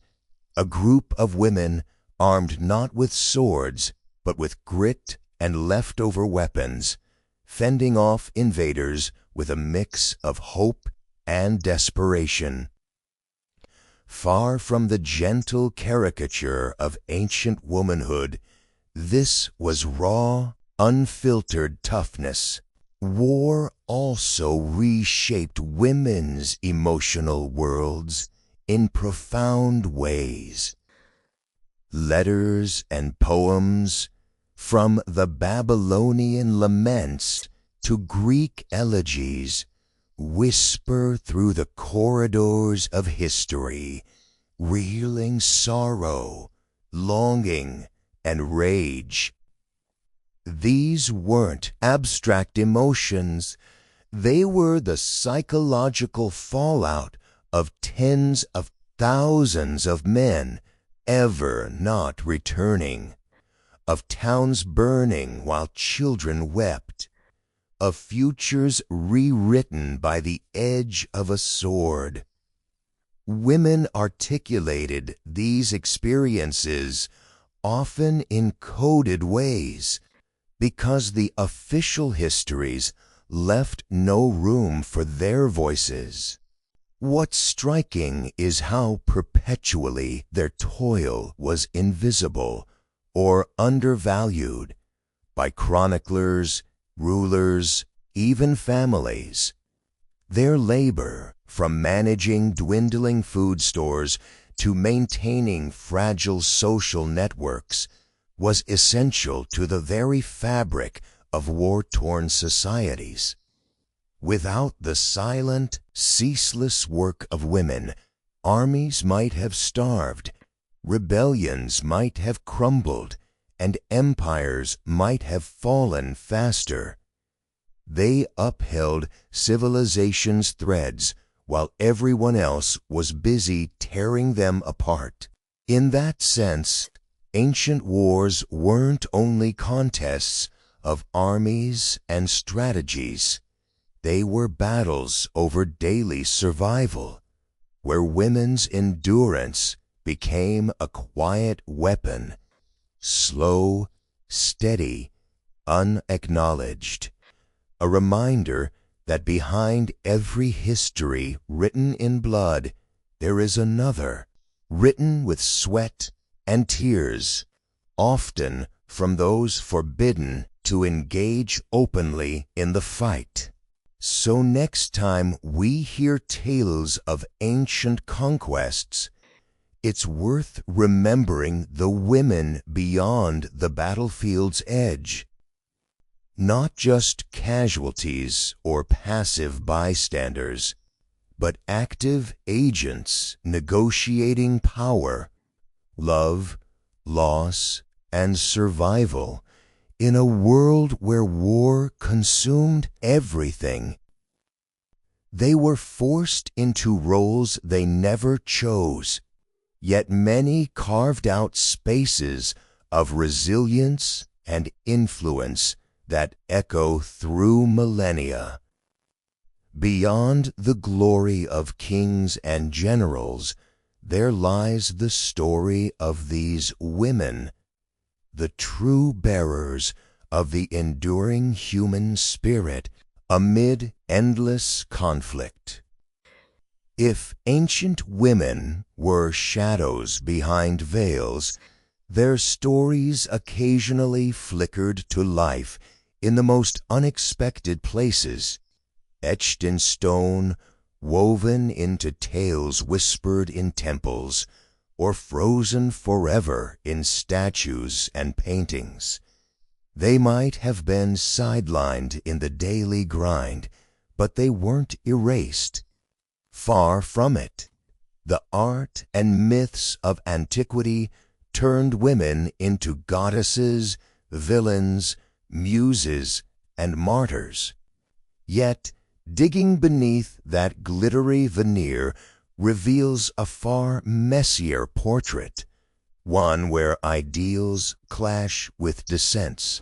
a group of women armed not with swords, but with grit and leftover weapons, fending off invaders with a mix of hope and desperation. Far from the gentle caricature of ancient womanhood, this was raw, unfiltered toughness. War also reshaped women's emotional worlds in profound ways. Letters and poems, from the Babylonian laments to Greek elegies, whisper through the corridors of history, reeling sorrow, longing, and rage. These weren't abstract emotions, they were the psychological fallout of tens of thousands of men ever not returning, of towns burning while children wept, of futures rewritten by the edge of a sword. Women articulated these experiences, often in coded ways, because the official histories left no room for their voices. What's striking is how perpetually their toil was invisible or undervalued by chroniclers, rulers, even families. Their labor, from managing dwindling food stores to maintaining fragile social networks, was essential to the very fabric of war-torn societies. Without the silent, ceaseless work of women, armies might have starved, rebellions might have crumbled, and empires might have fallen faster. They upheld civilization's threads while everyone else was busy tearing them apart. In that sense, ancient wars weren't only contests of armies and strategies. They were battles over daily survival, where women's endurance became a quiet weapon, slow, steady, unacknowledged, a reminder that behind every history written in blood, there is another, written with sweat and tears, often from those forbidden to engage openly in the fight. So next time we hear tales of ancient conquests, it's worth remembering the women beyond the battlefield's edge. Not just casualties or passive bystanders, but active agents negotiating power, love, loss, and survival in a world where war consumed everything. They were forced into roles they never chose, yet many carved out spaces of resilience and influence that echo through millennia. Beyond the glory of kings and generals, there lies the story of these women, the true bearers of the enduring human spirit amid endless conflict. If ancient women were shadows behind veils, their stories occasionally flickered to life in the most unexpected places, etched in stone, woven into tales whispered in temples, or frozen forever in statues and paintings. They might have been sidelined in the daily grind, but they weren't erased. Far from it. The art and myths of antiquity turned women into goddesses, villains, muses, and martyrs. Yet, digging beneath that glittery veneer reveals a far messier portrait, one where ideals clash with dissents,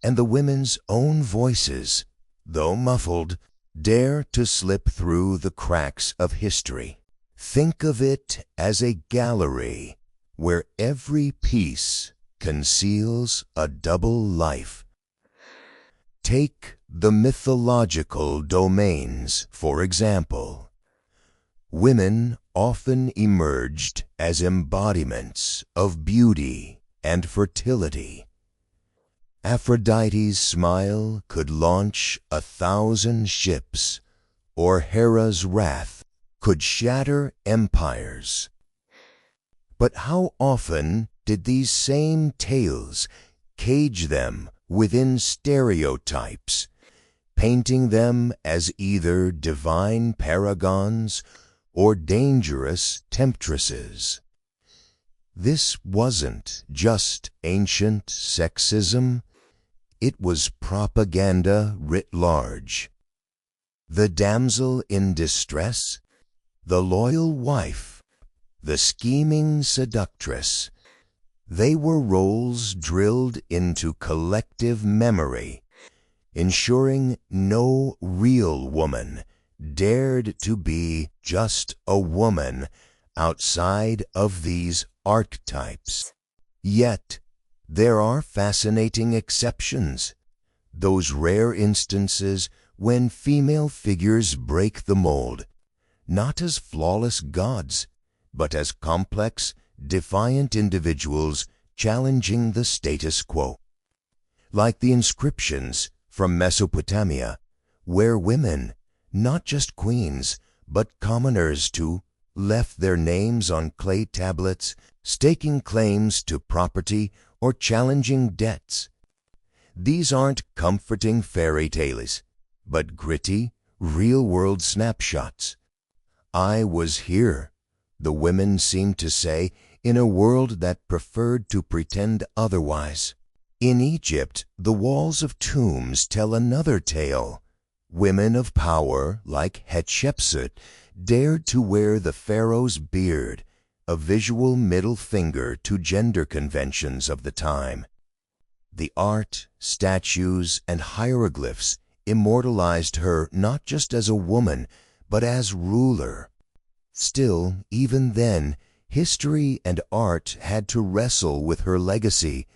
and the women's own voices, though muffled, dare to slip through the cracks of history. Think of it as a gallery where every piece conceals a double life. Take the mythological domains, for example. Women often emerged as embodiments of beauty and fertility. Aphrodite's smile could launch 1,000 ships, or Hera's wrath could shatter empires. But how often did these same tales cage them within stereotypes, painting them as either divine paragons or dangerous temptresses? This wasn't just ancient sexism, it was propaganda writ large. The damsel in distress, the loyal wife, the scheming seductress, they were roles drilled into collective memory, ensuring no real woman dared to be just a woman outside of these archetypes. Yet, there are fascinating exceptions, those rare instances when female figures break the mold, not as flawless gods, but as complex, defiant individuals challenging the status quo. Like the inscriptions from Mesopotamia, where women, not just queens, but commoners too, left their names on clay tablets, staking claims to property or challenging debts. These aren't comforting fairy tales, but gritty, real-world snapshots. I was here, the women seemed to say, in a world that preferred to pretend otherwise. In Egypt, the walls of tombs tell another tale. Women of power, like Hatshepsut, dared to wear the pharaoh's beard, a visual middle finger to gender conventions of the time. The art, statues, and hieroglyphs immortalized her not just as a woman, but as ruler. Still, even then, history and art had to wrestle with her legacy,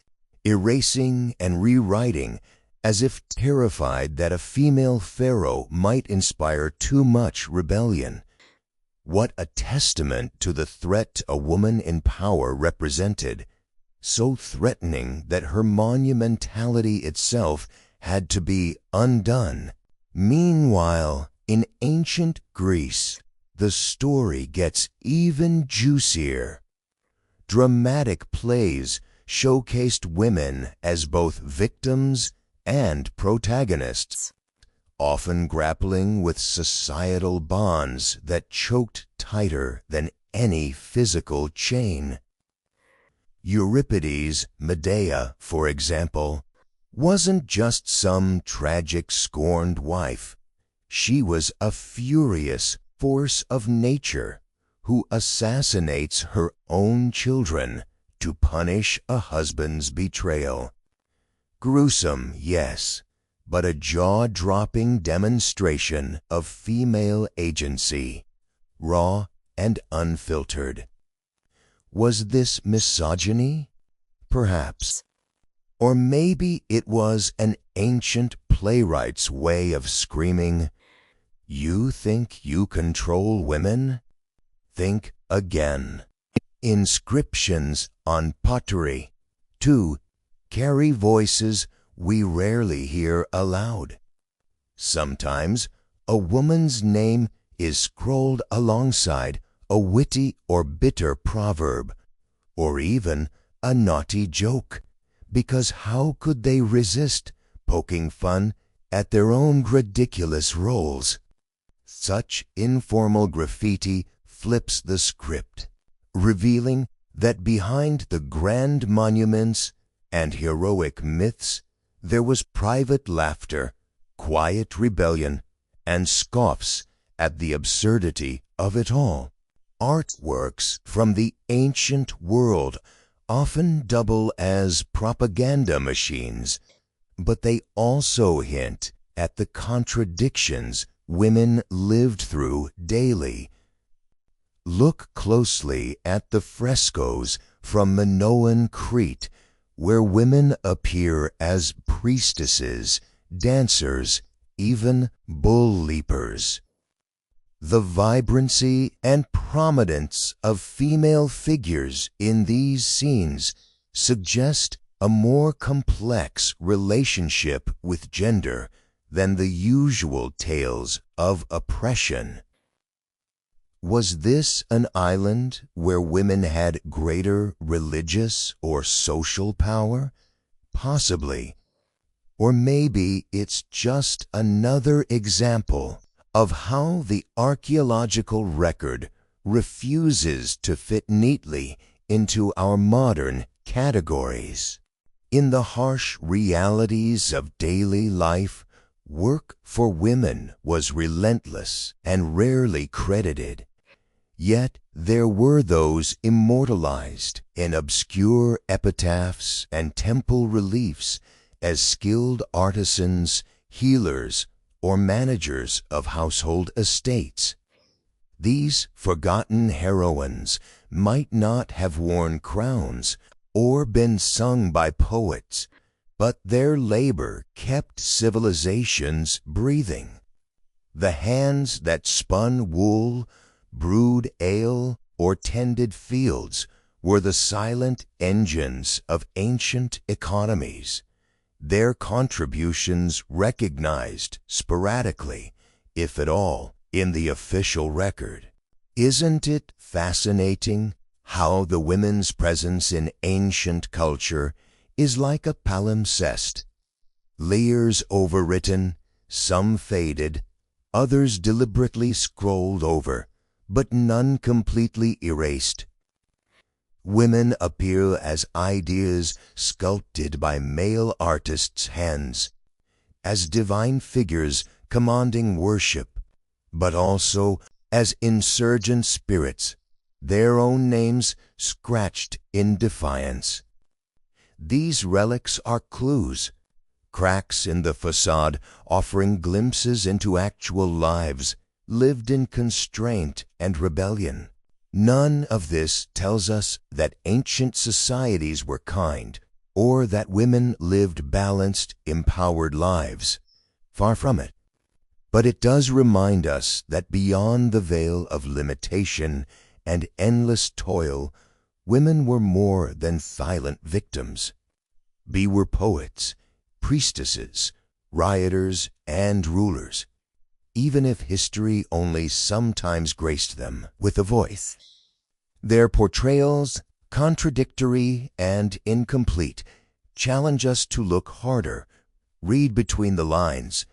erasing and rewriting, as if terrified that a female pharaoh might inspire too much rebellion. What a testament to the threat a woman in power represented, so threatening that her monumentality itself had to be undone. Meanwhile, in ancient Greece, the story gets even juicier. Dramatic plays showcased women as both victims and protagonists, often grappling with societal bonds that choked tighter than any physical chain. Euripides' Medea, for example, wasn't just some tragic scorned wife. She was a furious force of nature who assassinates her own children to punish a husband's betrayal. Gruesome, yes, but a jaw-dropping demonstration of female agency, raw and unfiltered. Was this misogyny? Perhaps. Or maybe it was an ancient playwright's way of screaming, "You think you control women? Think again." Inscriptions on pottery, too, carry voices we rarely hear aloud. Sometimes a woman's name is scrolled alongside a witty or bitter proverb, or even a naughty joke, because how could they resist poking fun at their own ridiculous roles? Such informal graffiti flips the script, revealing that behind the grand monuments and heroic myths there was private laughter, quiet rebellion, and scoffs at the absurdity of it all. Artworks from the ancient world often double as propaganda machines, but they also hint at the contradictions women lived through daily. Look closely at the frescoes from Minoan Crete, where women appear as priestesses, dancers, even bull leapers. The vibrancy and prominence of female figures in these scenes suggest a more complex relationship with gender than the usual tales of oppression. Was this an island where women had greater religious or social power? Possibly. Or maybe it's just another example of how the archaeological record refuses to fit neatly into our modern categories. In the harsh realities of daily life, work for women was relentless and rarely credited. Yet there were those immortalized in obscure epitaphs and temple reliefs as skilled artisans, healers, or managers of household estates. These forgotten heroines might not have worn crowns or been sung by poets, but their labor kept civilizations breathing. The hands that spun wool, brewed ale, or tended fields were the silent engines of ancient economies, their contributions recognized sporadically, if at all, in the official record. Isn't it fascinating how the women's presence in ancient culture is like a palimpsest? Layers overwritten, some faded, others deliberately scrolled over, but none completely erased. Women appear as ideas sculpted by male artists' hands, as divine figures commanding worship, but also as insurgent spirits, their own names scratched in defiance. These relics are clues, cracks in the facade offering glimpses into actual lives lived in constraint and rebellion. None of this tells us that ancient societies were kind or that women lived balanced, empowered lives. Far from it. But it does remind us that beyond the veil of limitation and endless toil, women were more than silent victims. We were poets, priestesses, rioters, and rulers, even if history only sometimes graced them with a voice. Their portrayals, contradictory and incomplete, challenge us to look harder, read between the lines,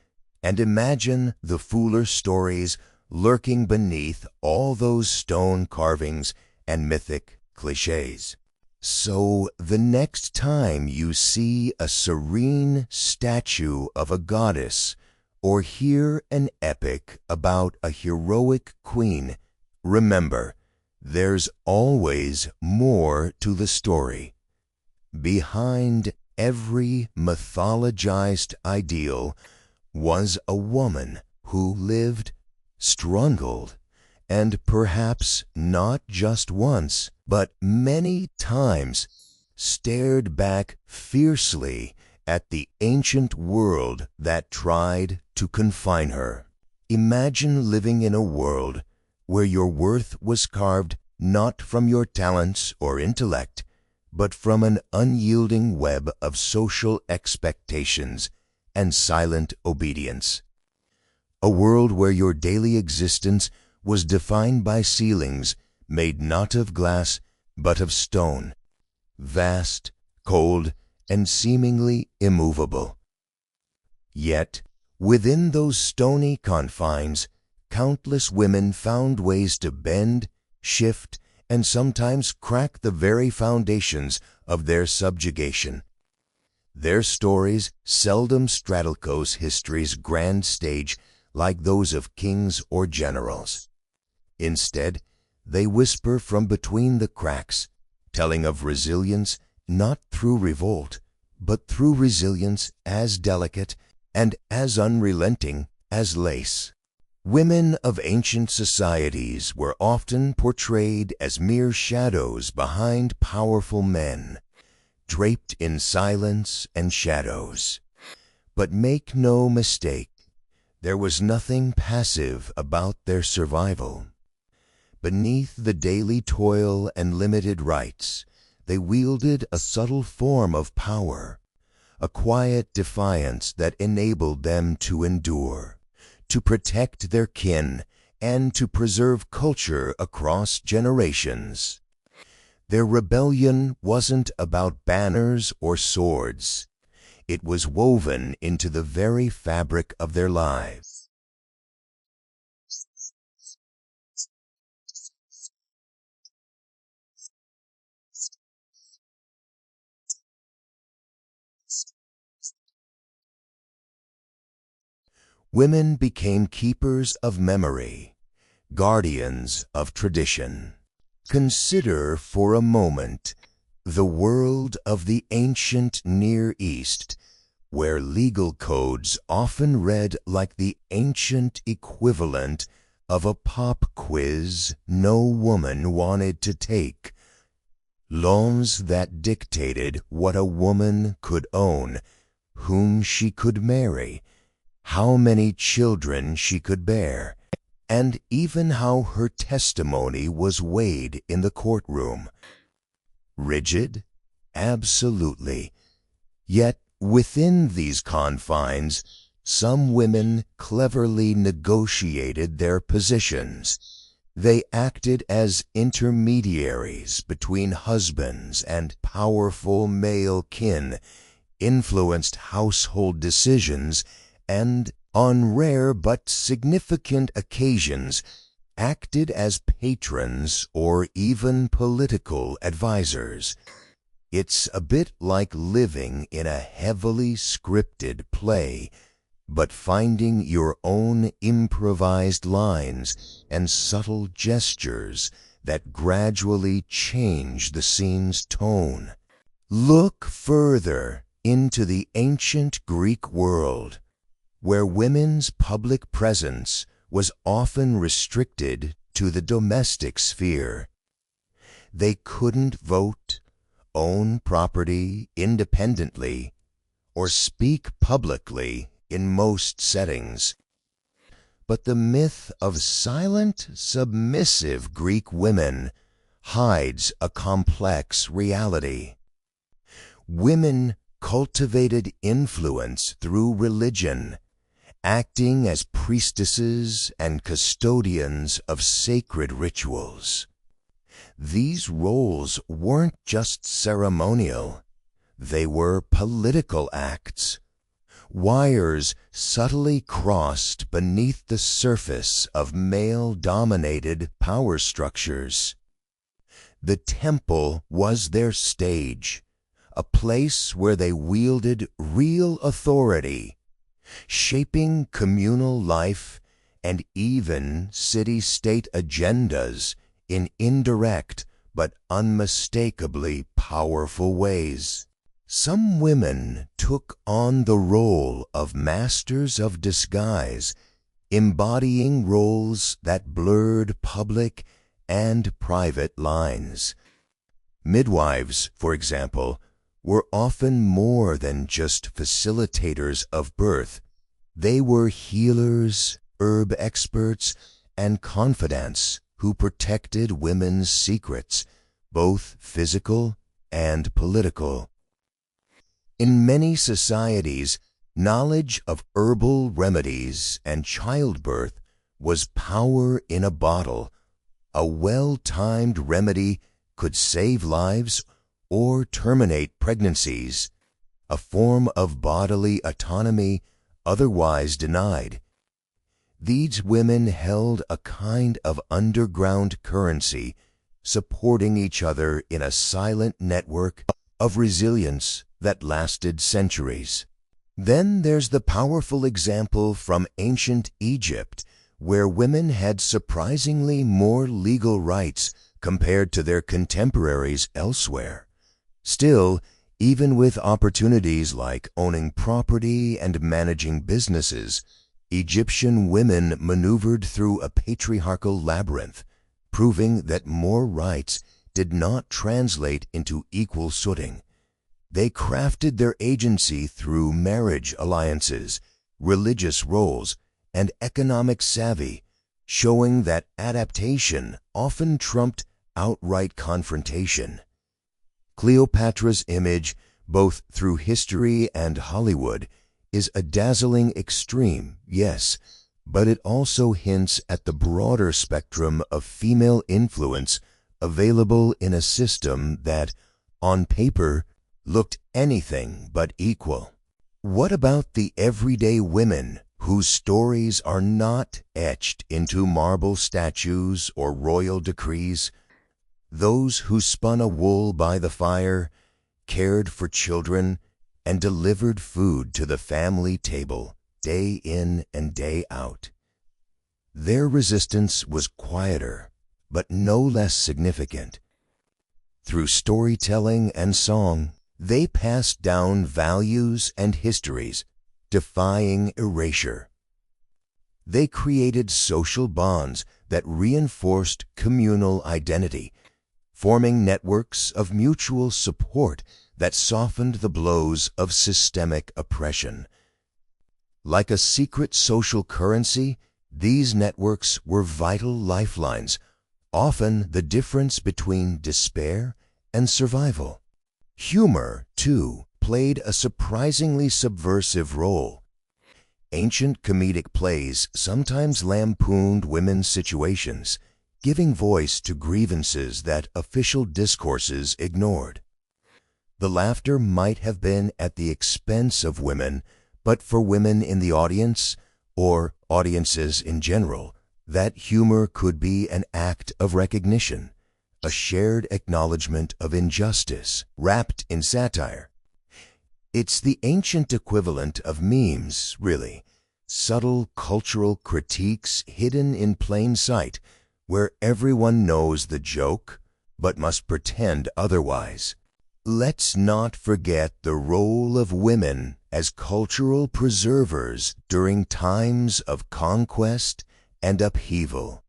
and imagine the fuller stories lurking beneath all those stone carvings and mythic cliches. So the next time you see a serene statue of a goddess or hear an epic about a heroic queen, remember, there's always more to the story. Behind every mythologized ideal was a woman who lived, struggled, and perhaps not just once, but many times, stared back fiercely at the ancient world that tried to confine her. Imagine living in a world where your worth was carved not from your talents or intellect, but from an unyielding web of social expectations and silent obedience. A world where your daily existence was defined by ceilings made not of glass but of stone, vast, cold, and seemingly immovable. Yet, within those stony confines, countless women found ways to bend, shift, and sometimes crack the very foundations of their subjugation. Their stories seldom straddle history's grand stage like those of kings or generals. Instead, they whisper from between the cracks, telling of resilience not through revolt, but through resilience as delicate and as unrelenting as lace. Women of ancient societies were often portrayed as mere shadows behind powerful men, draped in silence and shadows. But make no mistake, there was nothing passive about their survival. Beneath the daily toil and limited rights, they wielded a subtle form of power, a quiet defiance that enabled them to endure, to protect their kin, and to preserve culture across generations. Their rebellion wasn't about banners or swords. It was woven into the very fabric of their lives. Women became keepers of memory, guardians of tradition. Consider for a moment the world of the ancient Near East, where legal codes often read like the ancient equivalent of a pop quiz no woman wanted to take. Laws that dictated what a woman could own, whom she could marry, how many children she could bear, and even how her testimony was weighed in the courtroom. Rigid? Absolutely. Yet within these confines, some women cleverly negotiated their positions. They acted as intermediaries between husbands and powerful male kin, influenced household decisions, and on rare but significant occasions, acted as patrons or even political advisors. It's a bit like living in a heavily scripted play, but finding your own improvised lines and subtle gestures that gradually change the scene's tone. Look further into the ancient Greek world, where women's public presence was often restricted to the domestic sphere. They couldn't vote, own property independently, or speak publicly in most settings. But the myth of silent, submissive Greek women hides a complex reality. Women cultivated influence through religion, acting as priestesses and custodians of sacred rituals. These roles weren't just ceremonial, they were political acts, wires subtly crossed beneath the surface of male-dominated power structures. The temple was their stage, a place where they wielded real authority, shaping communal life and even city-state agendas in indirect but unmistakably powerful ways. Some women took on the role of masters of disguise, embodying roles that blurred public and private lines. Midwives, for example, were often more than just facilitators of birth. They were healers, herb experts, and confidants who protected women's secrets, both physical and political. In many societies, knowledge of herbal remedies and childbirth was power in a bottle. A well-timed remedy could save lives or terminate pregnancies, a form of bodily autonomy otherwise denied. These women held a kind of underground currency, supporting each other in a silent network of resilience that lasted centuries. Then there's the powerful example from ancient Egypt, where women had surprisingly more legal rights compared to their contemporaries elsewhere. Still, even with opportunities like owning property and managing businesses, Egyptian women maneuvered through a patriarchal labyrinth, proving that more rights did not translate into equal footing. They crafted their agency through marriage alliances, religious roles, and economic savvy, showing that adaptation often trumped outright confrontation. Cleopatra's image, both through history and Hollywood, is a dazzling extreme, yes, but it also hints at the broader spectrum of female influence available in a system that, on paper, looked anything but equal. What about the everyday women whose stories are not etched into marble statues or royal decrees? Those who spun a wool by the fire, cared for children, and delivered food to the family table day in and day out. Their resistance was quieter, but no less significant. Through storytelling and song, they passed down values and histories, defying erasure. They created social bonds that reinforced communal identity, forming networks of mutual support that softened the blows of systemic oppression. Like a secret social currency, these networks were vital lifelines, often the difference between despair and survival. Humor, too, played a surprisingly subversive role. Ancient comedic plays sometimes lampooned women's situations, giving voice to grievances that official discourses ignored. The laughter might have been at the expense of women, but for women in the audience, or audiences in general, that humor could be an act of recognition, a shared acknowledgement of injustice wrapped in satire. It's the ancient equivalent of memes, really, subtle cultural critiques hidden in plain sight, where everyone knows the joke but must pretend otherwise. Let's not forget the role of women as cultural preservers during times of conquest and upheaval.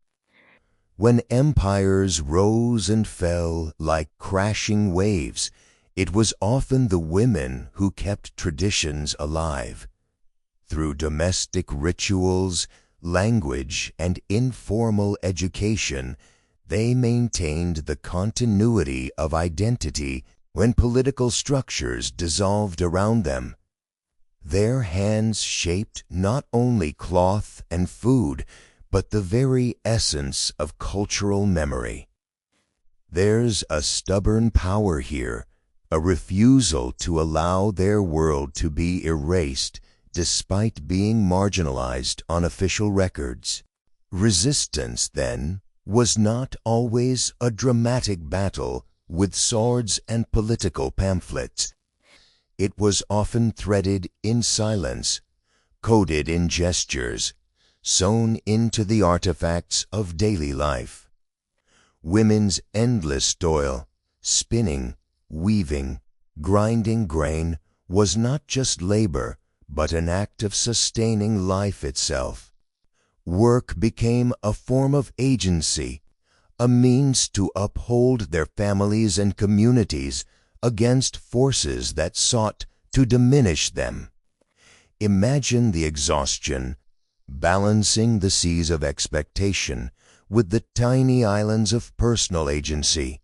When empires rose and fell like crashing waves, it was often the women who kept traditions alive. Through domestic rituals, language, and informal education, they maintained the continuity of identity when political structures dissolved around them. Their hands shaped not only cloth and food, but the very essence of cultural memory. There's a stubborn power here, a refusal to allow their world to be erased despite being marginalized on official records. Resistance, then, was not always a dramatic battle with swords and political pamphlets. It was often threaded in silence, coded in gestures, sewn into the artifacts of daily life. Women's endless toil, spinning, weaving, grinding grain, was not just labor, but an act of sustaining life itself. Work became a form of agency, a means to uphold their families and communities against forces that sought to diminish them. Imagine the exhaustion, balancing the seas of expectation with the tiny islands of personal agency,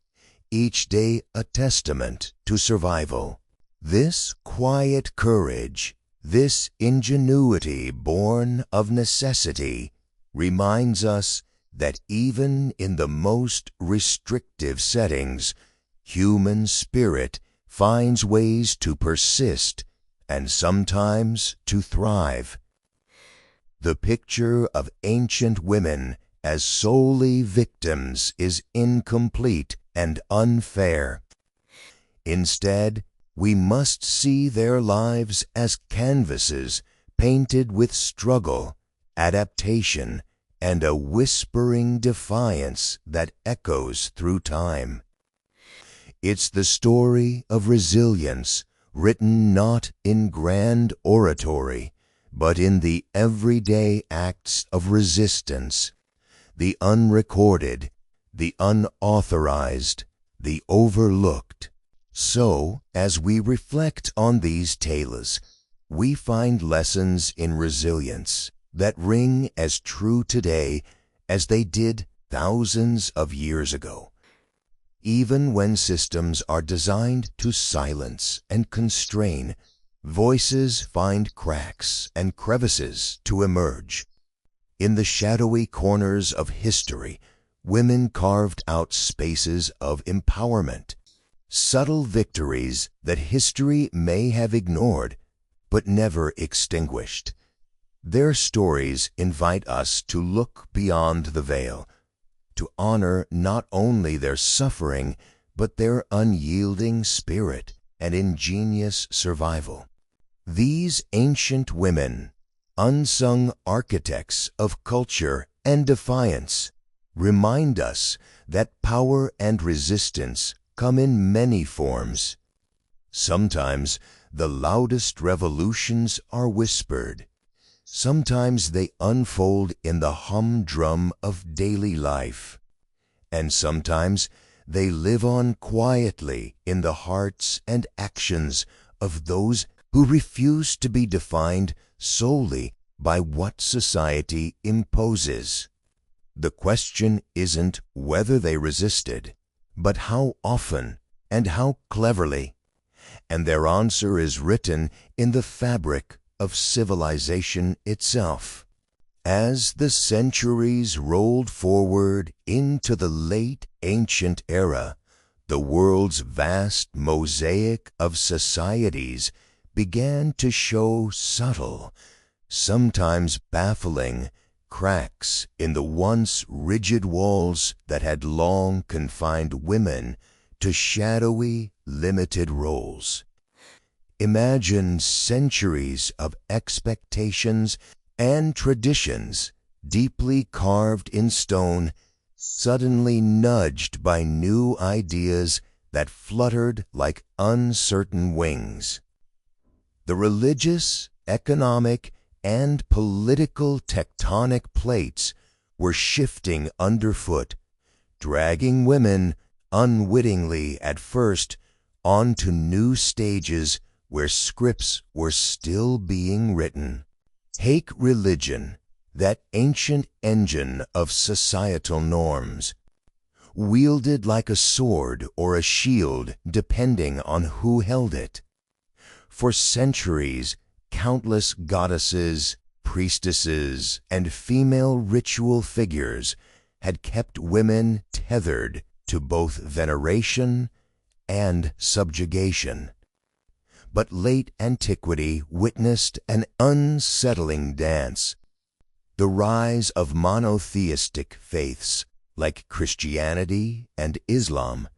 each day a testament to survival. This quiet courage, this ingenuity born of necessity, reminds us that even in the most restrictive settings, human spirit finds ways to persist and sometimes to thrive. The picture of ancient women as solely victims is incomplete and unfair. Instead, we must see their lives as canvases painted with struggle, adaptation, and a whispering defiance that echoes through time. It's the story of resilience, written not in grand oratory, but in the everyday acts of resistance, the unrecorded, the unauthorized, the overlooked. So, as we reflect on these tales, we find lessons in resilience that ring as true today as they did thousands of years ago. Even when systems are designed to silence and constrain, voices find cracks and crevices to emerge. In the shadowy corners of history, women carved out spaces of empowerment, subtle victories that history may have ignored but never extinguished. Their stories invite us to look beyond the veil, to honor not only their suffering but their unyielding spirit and ingenious survival. These ancient women, unsung architects of culture and defiance, remind us that power and resistance come in many forms. Sometimes the loudest revolutions are whispered. Sometimes they unfold in the humdrum of daily life. And sometimes they live on quietly in the hearts and actions of those who refuse to be defined solely by what society imposes. The question isn't whether they resisted, but how often and how cleverly. And their answer is written in the fabric of civilization itself. As the centuries rolled forward into the late ancient era, the world's vast mosaic of societies began to show subtle, sometimes baffling, cracks in the once rigid walls that had long confined women to shadowy, limited roles. Imagine centuries of expectations and traditions deeply carved in stone, suddenly nudged by new ideas that fluttered like uncertain wings. The religious, economic, and political tectonic plates were shifting underfoot, dragging women, unwittingly at first, onto new stages where scripts were still being written. Take religion, that ancient engine of societal norms, wielded like a sword or a shield depending on who held it. For centuries, countless goddesses, priestesses, and female ritual figures had kept women tethered to both veneration and subjugation. But late antiquity witnessed an unsettling dance. The rise of monotheistic faiths, like Christianity and Islam,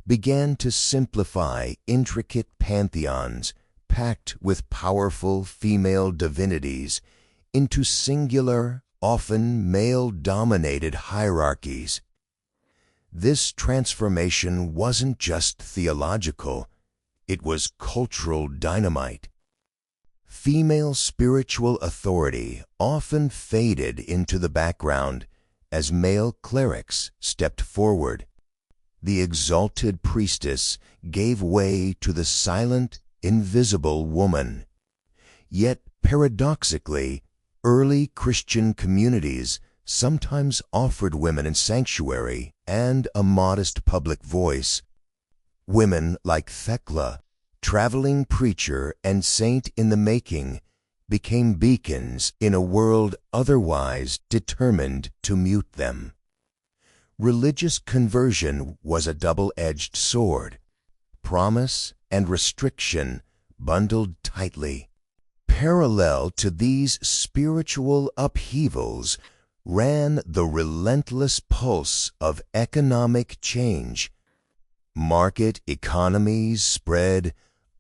began to simplify intricate pantheons packed with powerful female divinities into singular, often male-dominated hierarchies. This transformation wasn't just theological, it was cultural dynamite. Female spiritual authority often faded into the background as male clerics stepped forward. The exalted priestess gave way to the silent, invisible woman. Yet, paradoxically, early Christian communities sometimes offered women a sanctuary and a modest public voice. Women like Thecla, traveling preacher and saint in the making, became beacons in a world otherwise determined to mute them. Religious conversion was a double-edged sword, promise and restriction bundled tightly. Parallel to these spiritual upheavals ran the relentless pulse of economic change. Market economies spread,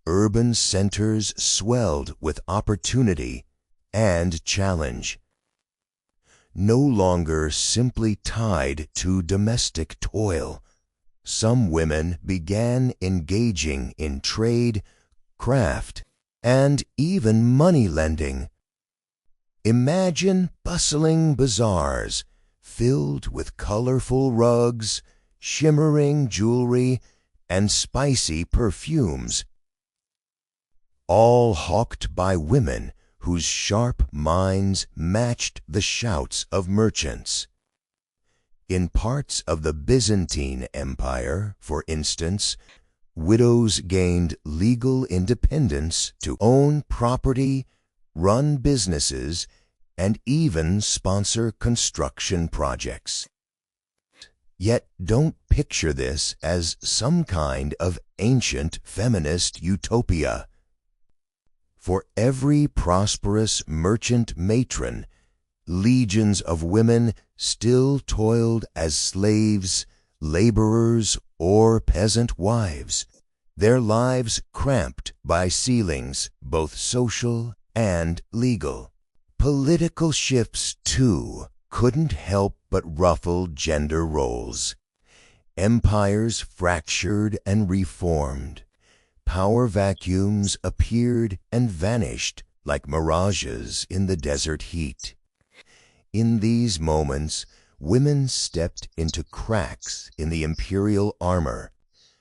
urban centers swelled with opportunity and challenge. No longer simply tied to domestic toil, some women began engaging in trade, craft, and even money lending. Imagine bustling bazaars filled with colorful rugs, shimmering jewelry, and spicy perfumes, all hawked by women whose sharp minds matched the shouts of merchants. In parts of the Byzantine Empire, for instance, widows gained legal independence to own property, run businesses, and even sponsor construction projects. Yet don't picture this as some kind of ancient feminist utopia. For every prosperous merchant matron, legions of women still toiled as slaves, laborers, or peasant wives, their lives cramped by ceilings both social and legal. Political shifts, too, couldn't help but ruffle gender roles. Empires fractured and reformed. Power vacuums appeared and vanished like mirages in the desert heat. In these moments, women stepped into cracks in the imperial armor,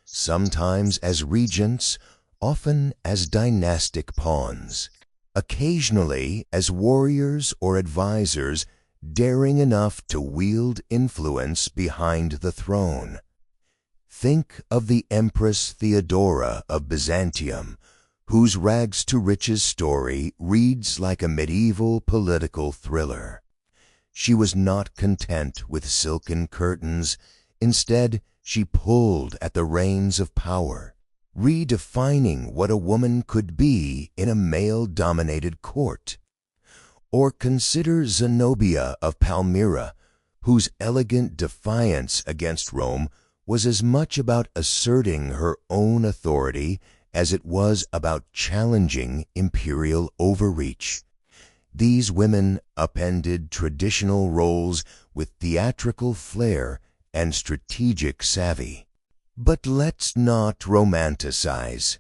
sometimes as regents, often as dynastic pawns, occasionally as warriors or advisors daring enough to wield influence behind the throne. Think of the Empress Theodora of Byzantium, whose rags-to-riches story reads like a medieval political thriller. She was not content with silken curtains. Instead, she pulled at the reins of power, redefining what a woman could be in a male-dominated court. Or consider Zenobia of Palmyra, whose elegant defiance against Rome was as much about asserting her own authority as it was about challenging imperial overreach. These women upended traditional roles with theatrical flair and strategic savvy. But let's not romanticize.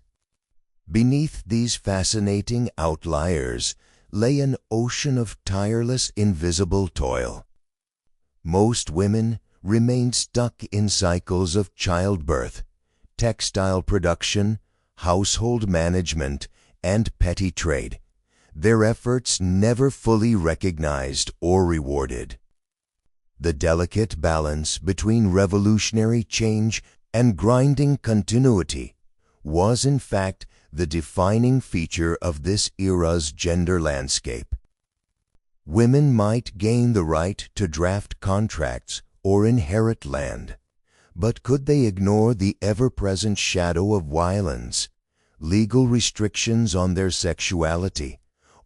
Beneath these fascinating outliers lay an ocean of tireless, invisible toil. Most women remained stuck in cycles of childbirth, textile production, household management, and petty trade, their efforts never fully recognized or rewarded. The delicate balance between revolutionary change and grinding continuity was in fact the defining feature of this era's gender landscape. Women might gain the right to draft contracts or inherit land, but could they ignore the ever-present shadow of violence, legal restrictions on their sexuality,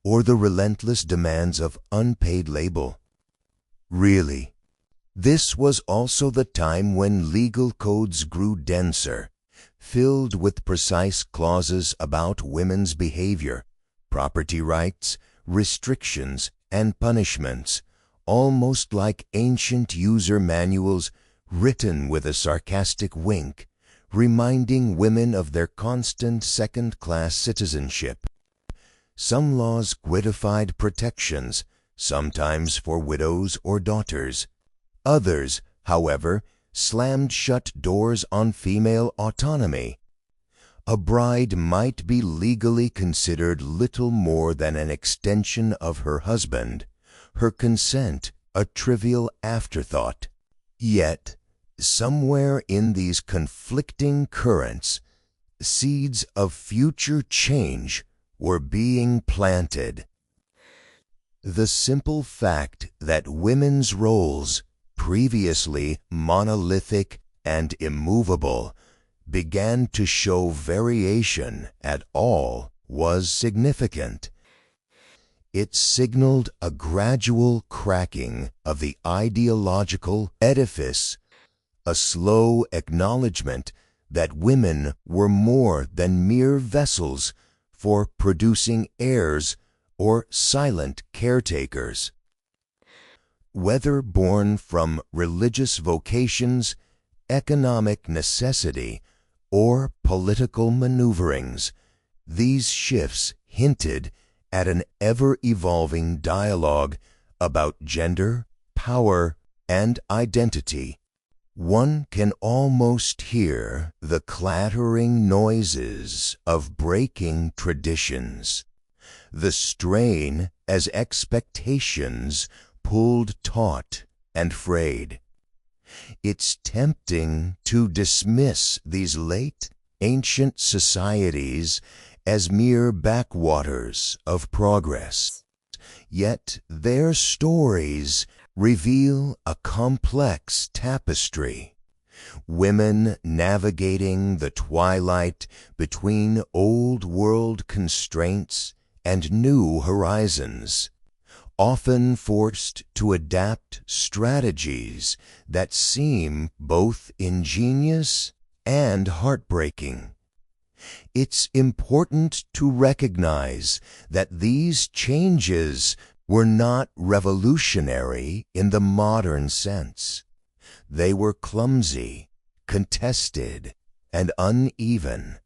or the relentless demands of unpaid labor? Really, this was also the time when legal codes grew denser, filled with precise clauses about women's behavior, property rights, restrictions, and punishments, almost like ancient user manuals written with a sarcastic wink, reminding women of their constant second-class citizenship. Some laws codified protections, sometimes for widows or daughters. Others, however, slammed shut doors on female autonomy. A bride might be legally considered little more than an extension of her husband, her consent a trivial afterthought. Yet, somewhere in these conflicting currents, seeds of future change were being planted. The simple fact that women's roles, previously monolithic and immovable, began to show variation at all was significant. It signaled a gradual cracking of the ideological edifice, a slow acknowledgement that women were more than mere vessels for producing heirs or silent caretakers. Whether born from religious vocations, economic necessity, or political maneuverings, these shifts hinted at an ever-evolving dialogue about gender, power, and identity. One can almost hear the clattering noises of breaking traditions, the strain as expectations pulled taut and frayed. It's tempting to dismiss these late, ancient societies as mere backwaters of progress. Yet their stories reveal a complex tapestry. Women navigating the twilight between old-world constraints and new horizons, often forced to adapt strategies that seem both ingenious and heartbreaking. It's important to recognize that these changes were not revolutionary in the modern sense. They were clumsy, contested, and uneven.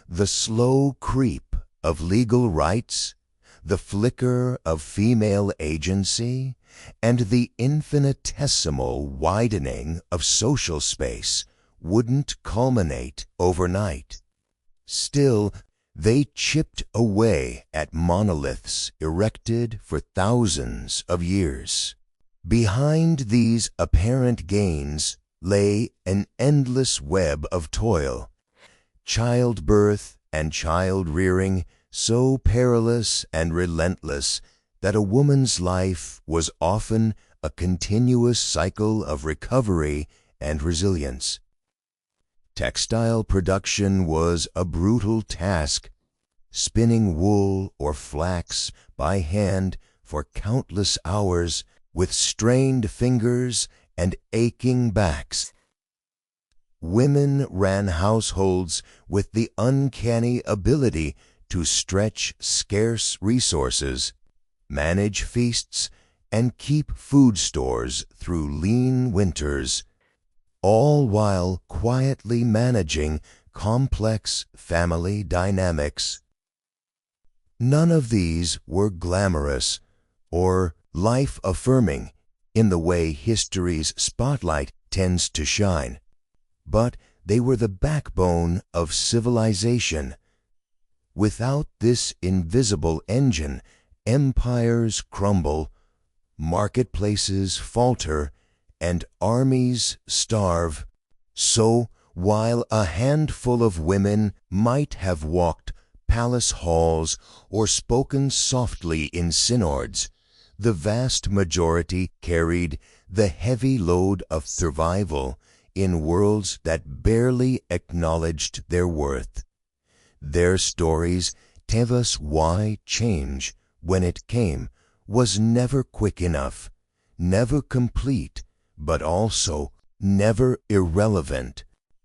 The slow creep of legal rights, the flicker of female agency, and the infinitesimal widening of social space wouldn't culminate overnight. Still, they chipped away at monoliths erected for thousands of years. Behind these apparent gains lay an endless web of toil, childbirth and child-rearing so perilous and relentless that a woman's life was often a continuous cycle of recovery and resilience. Textile production was a brutal task, spinning wool or flax by hand for countless hours with strained fingers and aching backs. Women ran households with the uncanny ability to stretch scarce resources, manage feasts, and keep food stores through lean winters, all while quietly managing complex family dynamics. None of these were glamorous or life-affirming in the way history's spotlight tends to shine, but they were the backbone of civilization. Without this invisible engine, empires crumble, marketplaces falter, and armies starve. So, while a handful of women might have walked palace halls or spoken softly in synods, the vast majority carried the heavy load of survival in worlds that barely acknowledged their worth. Their stories tell us why change, when it came, was never quick enough, never complete, but also never irrelevant.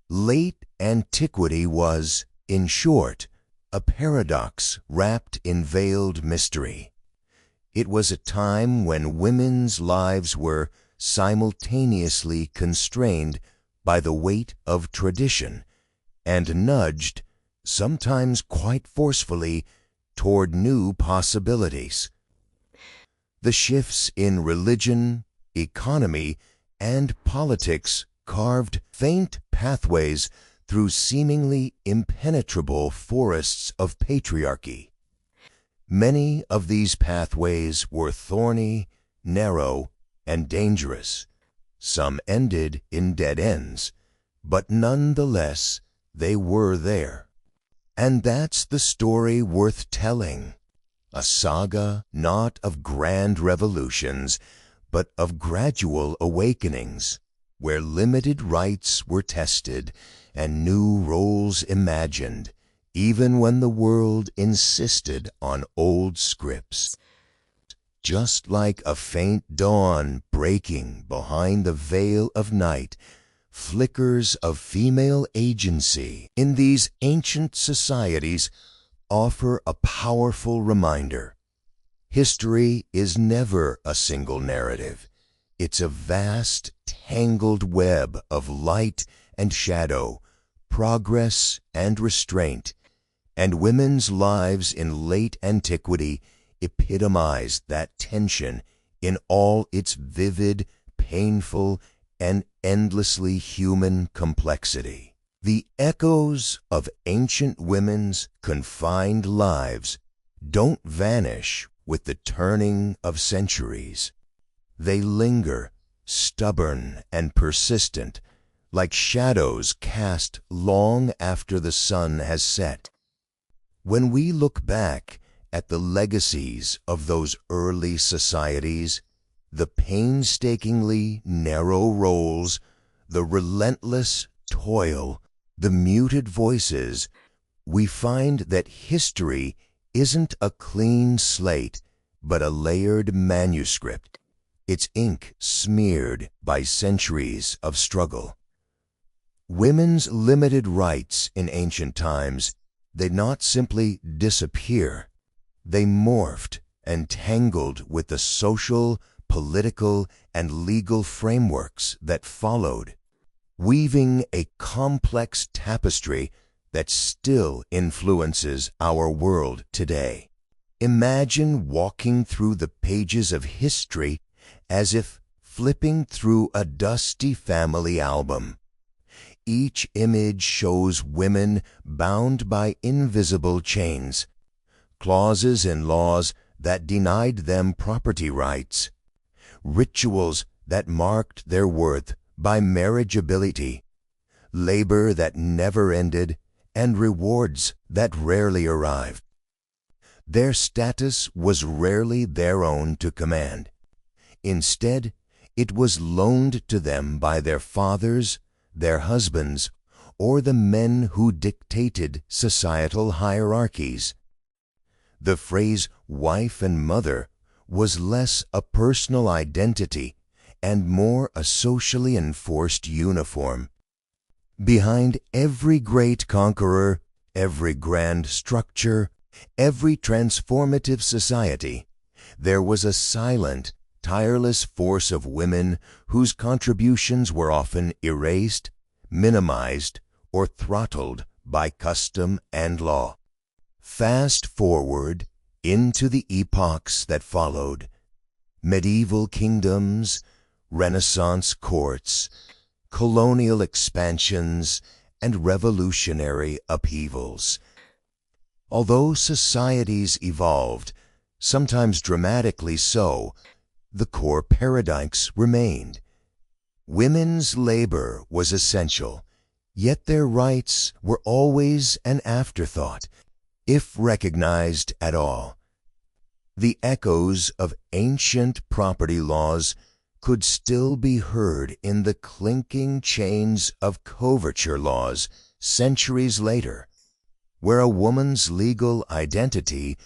Late antiquity was, in short, a paradox wrapped in veiled mystery. It was a time when women's lives were simultaneously constrained by the weight of tradition and nudged, sometimes quite forcefully, toward new possibilities. The shifts in religion, economy, and politics carved faint pathways through seemingly impenetrable forests of patriarchy. Many of these pathways were thorny, narrow, and dangerous. Some ended in dead ends, but nonetheless they were there. And that's the story worth telling. A saga not of grand revolutions, but of gradual awakenings, where limited rights were tested and new roles imagined, even when the world insisted on old scripts. Just like a faint dawn breaking behind the veil of night, flickers of female agency in these ancient societies offer a powerful reminder. History is never a single narrative. It's a vast, tangled web of light and shadow, progress and restraint, and women's lives in late antiquity epitomize that tension in all its vivid, painful, and endlessly human complexity. The echoes of ancient women's confined lives don't vanish with the turning of centuries. They linger, stubborn and persistent, like shadows cast long after the sun has set. When we look back at the legacies of those early societies, the painstakingly narrow roles, the relentless toil, the muted voices, we find that history isn't a clean slate, but a layered manuscript, its ink smeared by centuries of struggle. Women's limited rights in ancient times did not simply disappear. They morphed and tangled with the social, political, and legal frameworks that followed, weaving a complex tapestry that still influences our world today. Imagine walking through the pages of history as if flipping through a dusty family album. Each image shows women bound by invisible chains, clauses in laws that denied them property rights, rituals that marked their worth by marriageability, labor that never ended, and rewards that rarely arrived. Their status was rarely their own to command. Instead, it was loaned to them by their fathers, their husbands, or the men who dictated societal hierarchies. The phrase wife and mother was less a personal identity and more a socially enforced uniform. Behind every great conqueror, every grand structure, every transformative society, there was a silent, tireless force of women whose contributions were often erased, minimized, or throttled by custom and law. Fast forward into the epochs that followed: medieval kingdoms, Renaissance courts, colonial expansions, and revolutionary upheavals. Although societies evolved, sometimes dramatically so, the core paradox remained. Women's labor was essential, yet their rights were always an afterthought, if recognized at all. The echoes of ancient property laws could still be heard in the clinking chains of coverture laws centuries later, where a woman's legal identity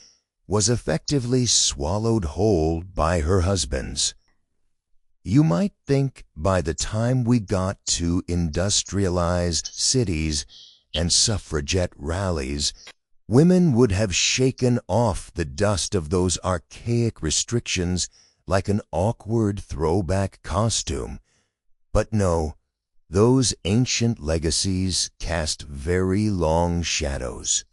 was effectively swallowed whole by her husband's. You might think by the time we got to industrialized cities and suffragette rallies, women would have shaken off the dust of those archaic restrictions like an awkward throwback costume. But no, those ancient legacies cast very long shadows.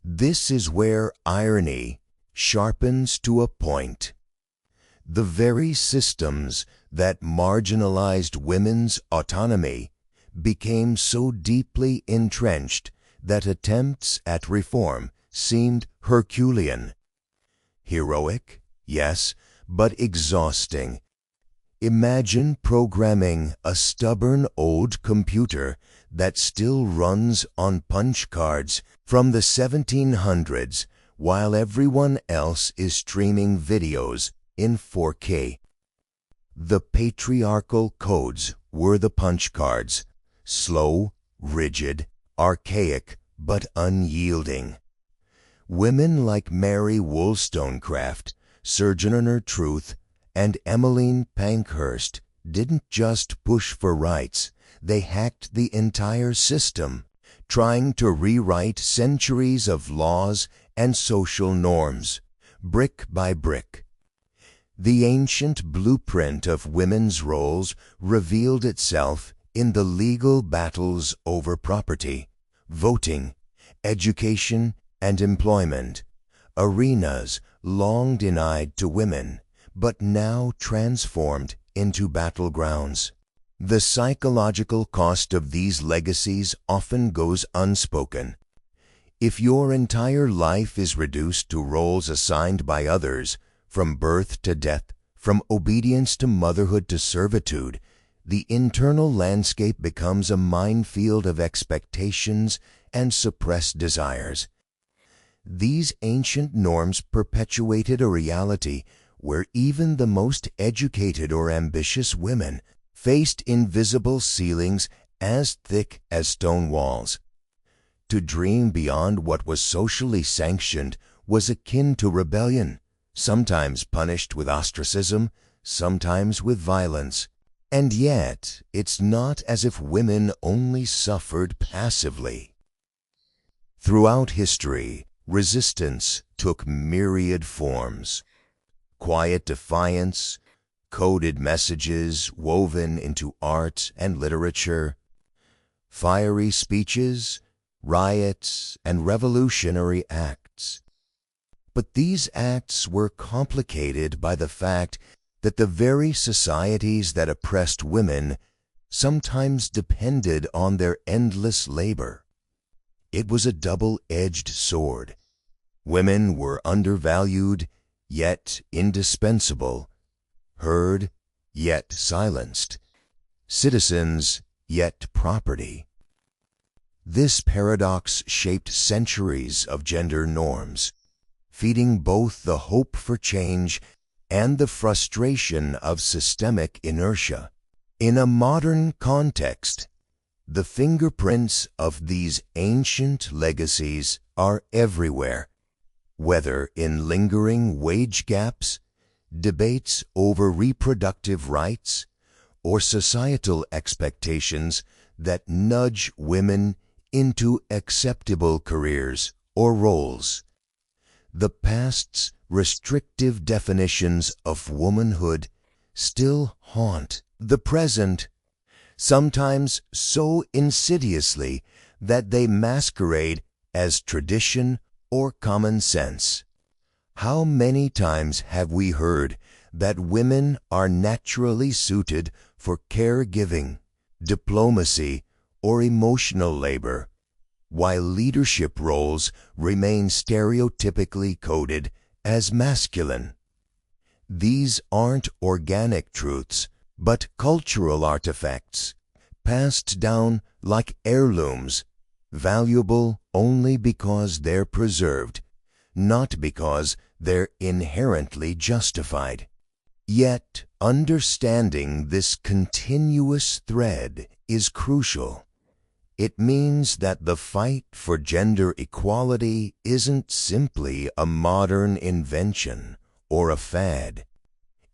This is where irony sharpens to a point. The very systems that marginalized women's autonomy became so deeply entrenched that attempts at reform seemed Herculean. Heroic, yes, but exhausting. Imagine programming a stubborn old computer that still runs on punch cards from the 1700s while everyone else is streaming videos in 4K. The patriarchal codes were the punch cards, slow, rigid, archaic, but unyielding. Women like Mary Wollstonecraft, Sojourner Truth, and Emmeline Pankhurst didn't just push for rights, they hacked the entire system, trying to rewrite centuries of laws and social norms, brick by brick. The ancient blueprint of women's roles revealed itself in the legal battles over property, voting, education, and employment, arenas long denied to women, but now transformed into battlegrounds. The psychological cost of these legacies often goes unspoken. If your entire life is reduced to roles assigned by others, from birth to death, from obedience to motherhood to servitude, the internal landscape becomes a minefield of expectations and suppressed desires. These ancient norms perpetuated a reality where even the most educated or ambitious women faced invisible ceilings as thick as stone walls. To dream beyond what was socially sanctioned was akin to rebellion, sometimes punished with ostracism, sometimes with violence. And yet, it's not as if women only suffered passively. Throughout history, resistance took myriad forms. Quiet defiance, coded messages woven into art and literature, fiery speeches, riots, and revolutionary acts. But these acts were complicated by the fact that the very societies that oppressed women sometimes depended on their endless labor. It was a double-edged sword. Women were undervalued, yet indispensable, heard, yet silenced, citizens, yet property. This paradox shaped centuries of gender norms, feeding both the hope for change and the frustration of systemic inertia. In a modern context, the fingerprints of these ancient legacies are everywhere, whether in lingering wage gaps, debates over reproductive rights, or societal expectations that nudge women into acceptable careers or roles. The past's restrictive definitions of womanhood still haunt the present, sometimes so insidiously that they masquerade as tradition or common sense. How many times have we heard that women are naturally suited for caregiving, diplomacy, or emotional labor, while leadership roles remain stereotypically coded as masculine? These aren't organic truths, but cultural artifacts, passed down like heirlooms, valuable only because they're preserved, not because they're inherently justified. Yet, understanding this continuous thread is crucial. It means that the fight for gender equality isn't simply a modern invention or a fad.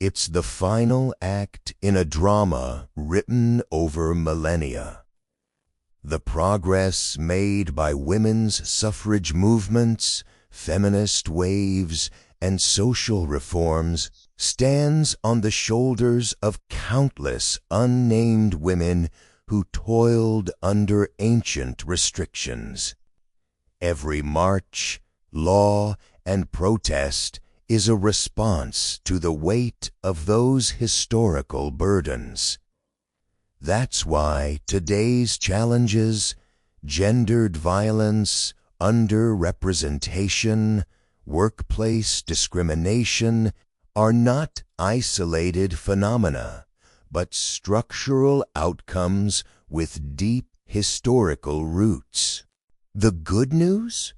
It's the final act in a drama written over millennia. The progress made by women's suffrage movements, feminist waves, and social reforms stands on the shoulders of countless unnamed women who toiled under ancient restrictions. Every march, law, and protest is a response to the weight of those historical burdens. That's why today's challenges, gendered violence, underrepresentation, workplace discrimination, are not isolated phenomena, but structural outcomes with deep historical roots. The good news?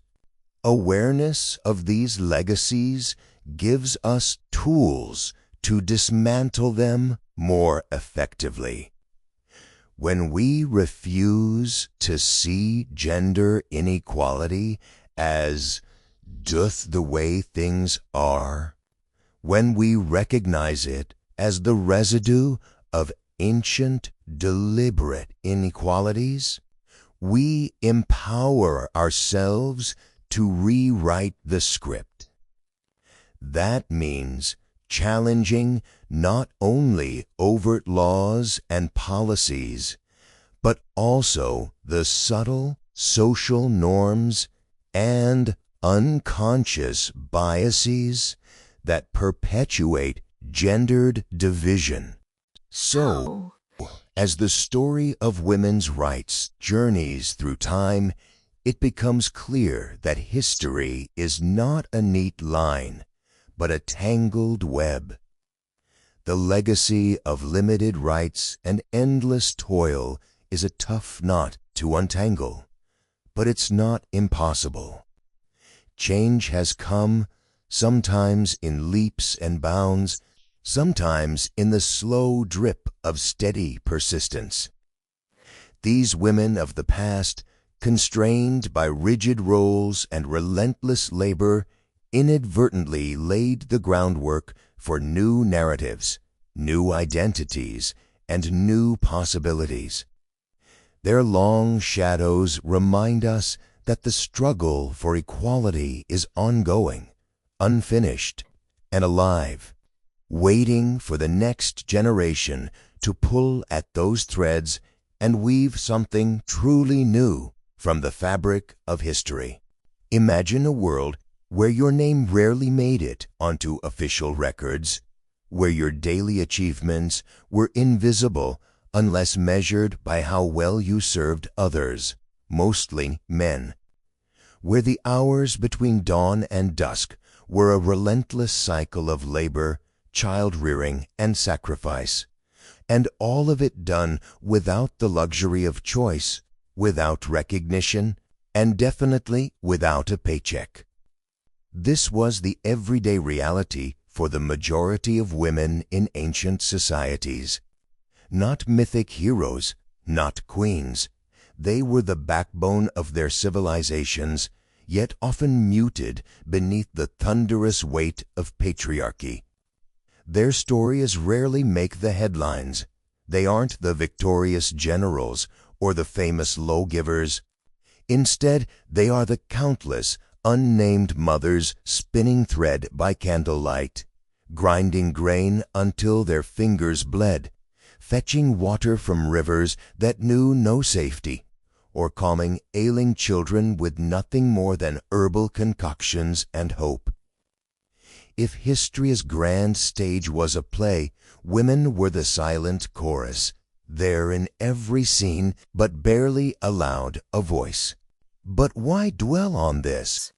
Awareness of these legacies gives us tools to dismantle them more effectively. When we refuse to see gender inequality as doth the way things are, when we recognize it as the residue of ancient, deliberate inequalities, we empower ourselves to rewrite the script. That means challenging not only overt laws and policies, but also the subtle social norms and unconscious biases that perpetuate gendered division. So, as the story of women's rights journeys through time, it becomes clear that history is not a neat line, but a tangled web. The legacy of limited rights and endless toil is a tough knot to untangle, but it's not impossible. Change has come, sometimes in leaps and bounds, sometimes in the slow drip of steady persistence. These women of the past, constrained by rigid roles and relentless labor, inadvertently laid the groundwork for new narratives, new identities, and new possibilities. Their long shadows remind us that the struggle for equality is ongoing, unfinished, and alive, waiting for the next generation to pull at those threads and weave something truly new from the fabric of history. Imagine a world where your name rarely made it onto official records, where your daily achievements were invisible unless measured by how well you served others, mostly men, where the hours between dawn and dusk were a relentless cycle of labor, child-rearing, and sacrifice, and all of it done without the luxury of choice, without recognition, and definitely without a paycheck. This was the everyday reality for the majority of women in ancient societies. Not mythic heroes, not queens. They were the backbone of their civilizations, yet often muted beneath the thunderous weight of patriarchy. their stories rarely make the headlines. They aren't the victorious generals or the famous lawgivers. Instead, they are the countless, unnamed mothers spinning thread by candlelight, grinding grain until their fingers bled, fetching water from rivers that knew no safety, or calming ailing children with nothing more than herbal concoctions and hope. If history's grand stage was a play, women were the silent chorus, there in every scene, but barely allowed a voice. But why dwell on this?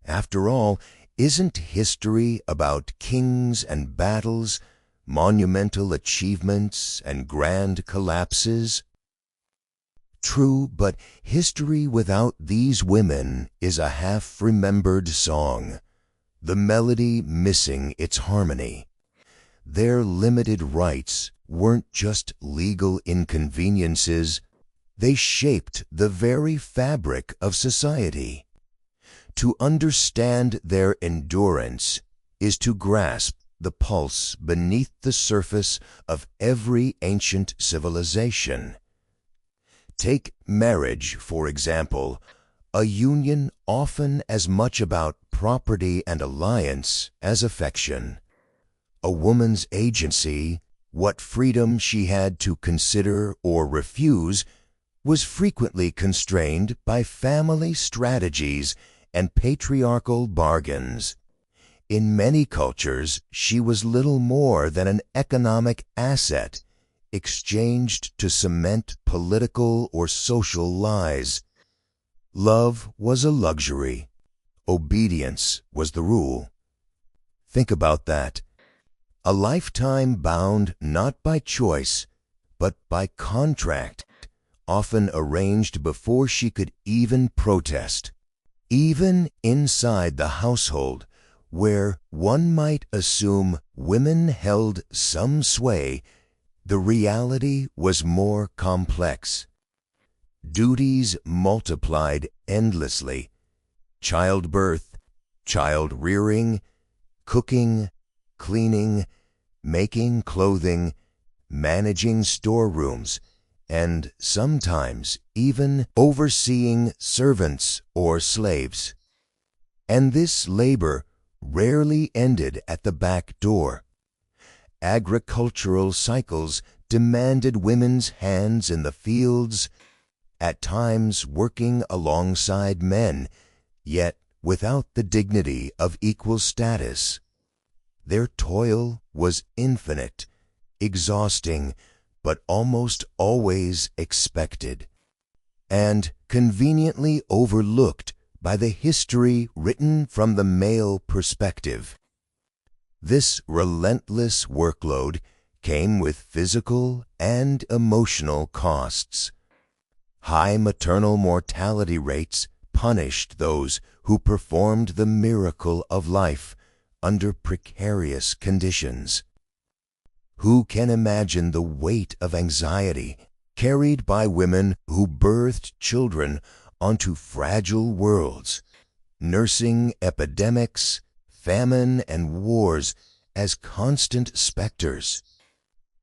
After all, isn't history about kings and battles, monumental achievements and grand collapses? True, but history without these women is a half-remembered song, the melody missing its harmony. Their limited rights weren't just legal inconveniences, they shaped the very fabric of society. To understand their endurance is to grasp the pulse beneath the surface of every ancient civilization. Take marriage, for example, a union often as much about property and alliance as affection. A woman's agency, what freedom she had to consider or refuse, was frequently constrained by family strategies and patriarchal bargains. In many cultures, she was little more than an economic asset, exchanged to cement political or social lies. Love was a luxury. Obedience was the rule. Think about that. A lifetime bound not by choice, but by contract, often arranged before she could even protest. Even inside the household, where one might assume women held some sway, the reality was more complex. Duties multiplied endlessly. Childbirth, child-rearing, cooking, cleaning, making clothing, managing storerooms, and sometimes even overseeing servants or slaves. And this labor rarely ended at the back door. Agricultural cycles demanded women's hands in the fields, at times working alongside men, yet without the dignity of equal status. Their toil was infinite, exhausting, but almost always expected, and conveniently overlooked by the history written from the male perspective. This relentless workload came with physical and emotional costs. High maternal mortality rates punished those who performed the miracle of life under precarious conditions. Who can imagine the weight of anxiety carried by women who birthed children onto fragile worlds, nursing epidemics, famine, and wars as constant specters?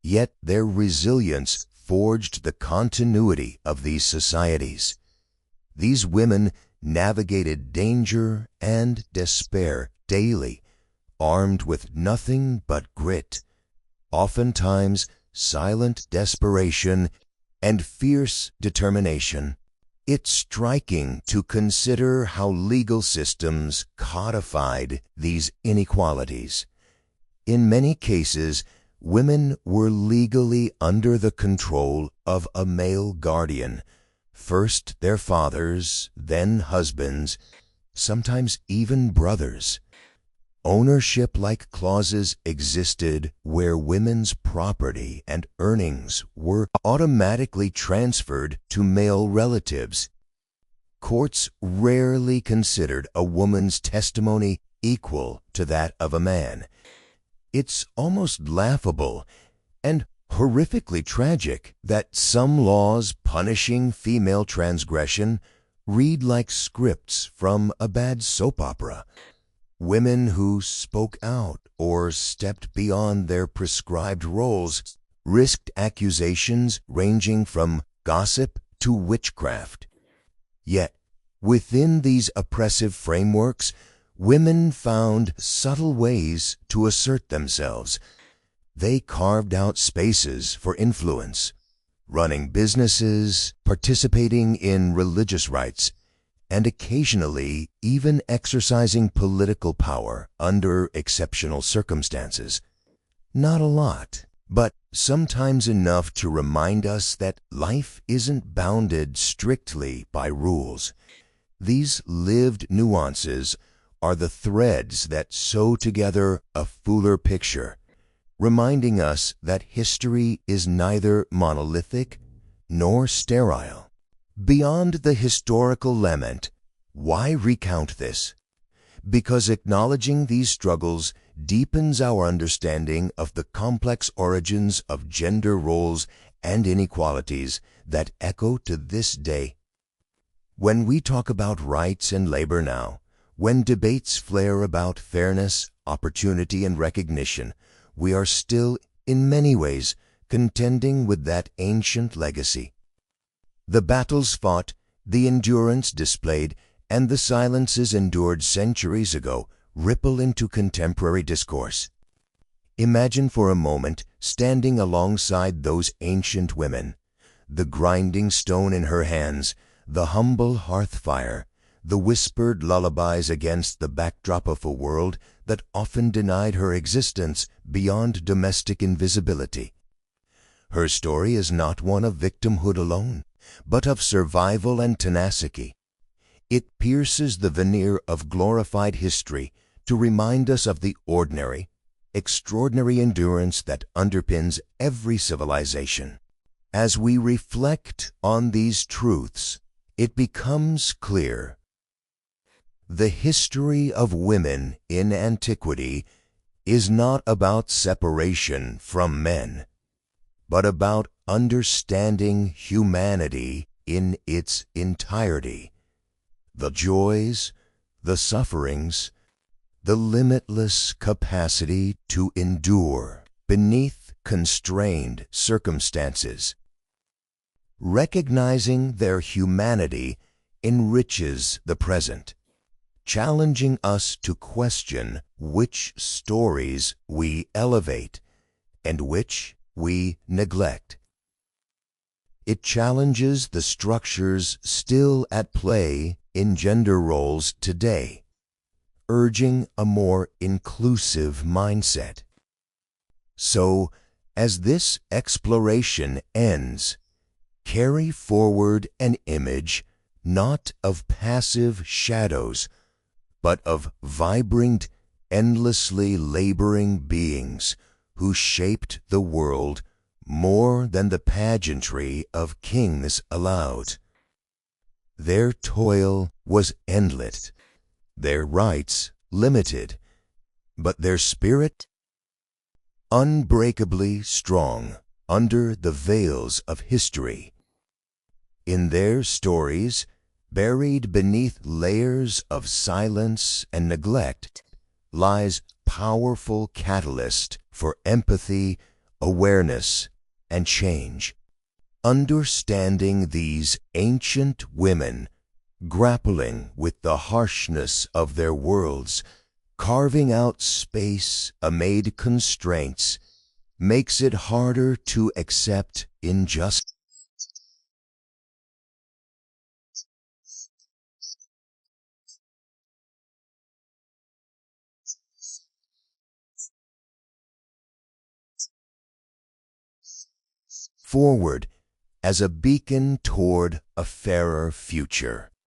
Yet their resilience forged the continuity of these societies. These women navigated danger and despair daily, armed with nothing but grit, oftentimes silent desperation and fierce determination. It's striking to consider how legal systems codified these inequalities. In many cases, women were legally under the control of a male guardian, first their fathers, then husbands, sometimes even brothers. Ownership-like clauses existed where women's property and earnings were automatically transferred to male relatives. Courts rarely considered a woman's testimony equal to that of a man. It's almost laughable and horrifically tragic that some laws punishing female transgression read like scripts from a bad soap opera. Women who spoke out or stepped beyond their prescribed roles risked accusations ranging from gossip to witchcraft. Yet, within these oppressive frameworks, women found subtle ways to assert themselves. They carved out spaces for influence, running businesses, participating in religious rites, and occasionally even exercising political power under exceptional circumstances. Not a lot, but sometimes enough to remind us that life isn't bounded strictly by rules. These lived nuances are the threads that sew together a fuller picture, reminding us that history is neither monolithic nor sterile. Beyond the historical lament, why recount this? Because acknowledging these struggles deepens our understanding of the complex origins of gender roles and inequalities that echo to this day. When we talk about rights and labor now, when debates flare about fairness, opportunity, and recognition, we are still, in many ways, contending with that ancient legacy. The battles fought, the endurance displayed, and the silences endured centuries ago ripple into contemporary discourse. Imagine for a moment standing alongside those ancient women, the grinding stone in her hands, the humble hearth fire, the whispered lullabies against the backdrop of a world that often denied her existence beyond domestic invisibility. Her story is not one of victimhood alone, but of survival and tenacity. It pierces the veneer of glorified history to remind us of the ordinary, extraordinary endurance that underpins every civilization. As we reflect on these truths, it becomes clear. The history of women in antiquity is not about separation from men, but about understanding humanity in its entirety. The joys, the sufferings, the limitless capacity to endure beneath constrained circumstances. Recognizing their humanity enriches the present, challenging us to question which stories we elevate and which we neglect. It challenges the structures still at play in gender roles today, urging a more inclusive mindset. So, as this exploration ends, carry forward an image not of passive shadows, but of vibrant, endlessly laboring beings who shaped the world more than the pageantry of kings allowed. Their toil was endless, their rights limited, but their spirit unbreakably strong under the veils of history. In their stories, buried beneath layers of silence and neglect, lies powerful catalyst for empathy, awareness, and change. Understanding these ancient women, grappling with the harshness of their worlds, carving out space amid constraints, makes it harder to accept injustice. Forward as a beacon toward a fairer future.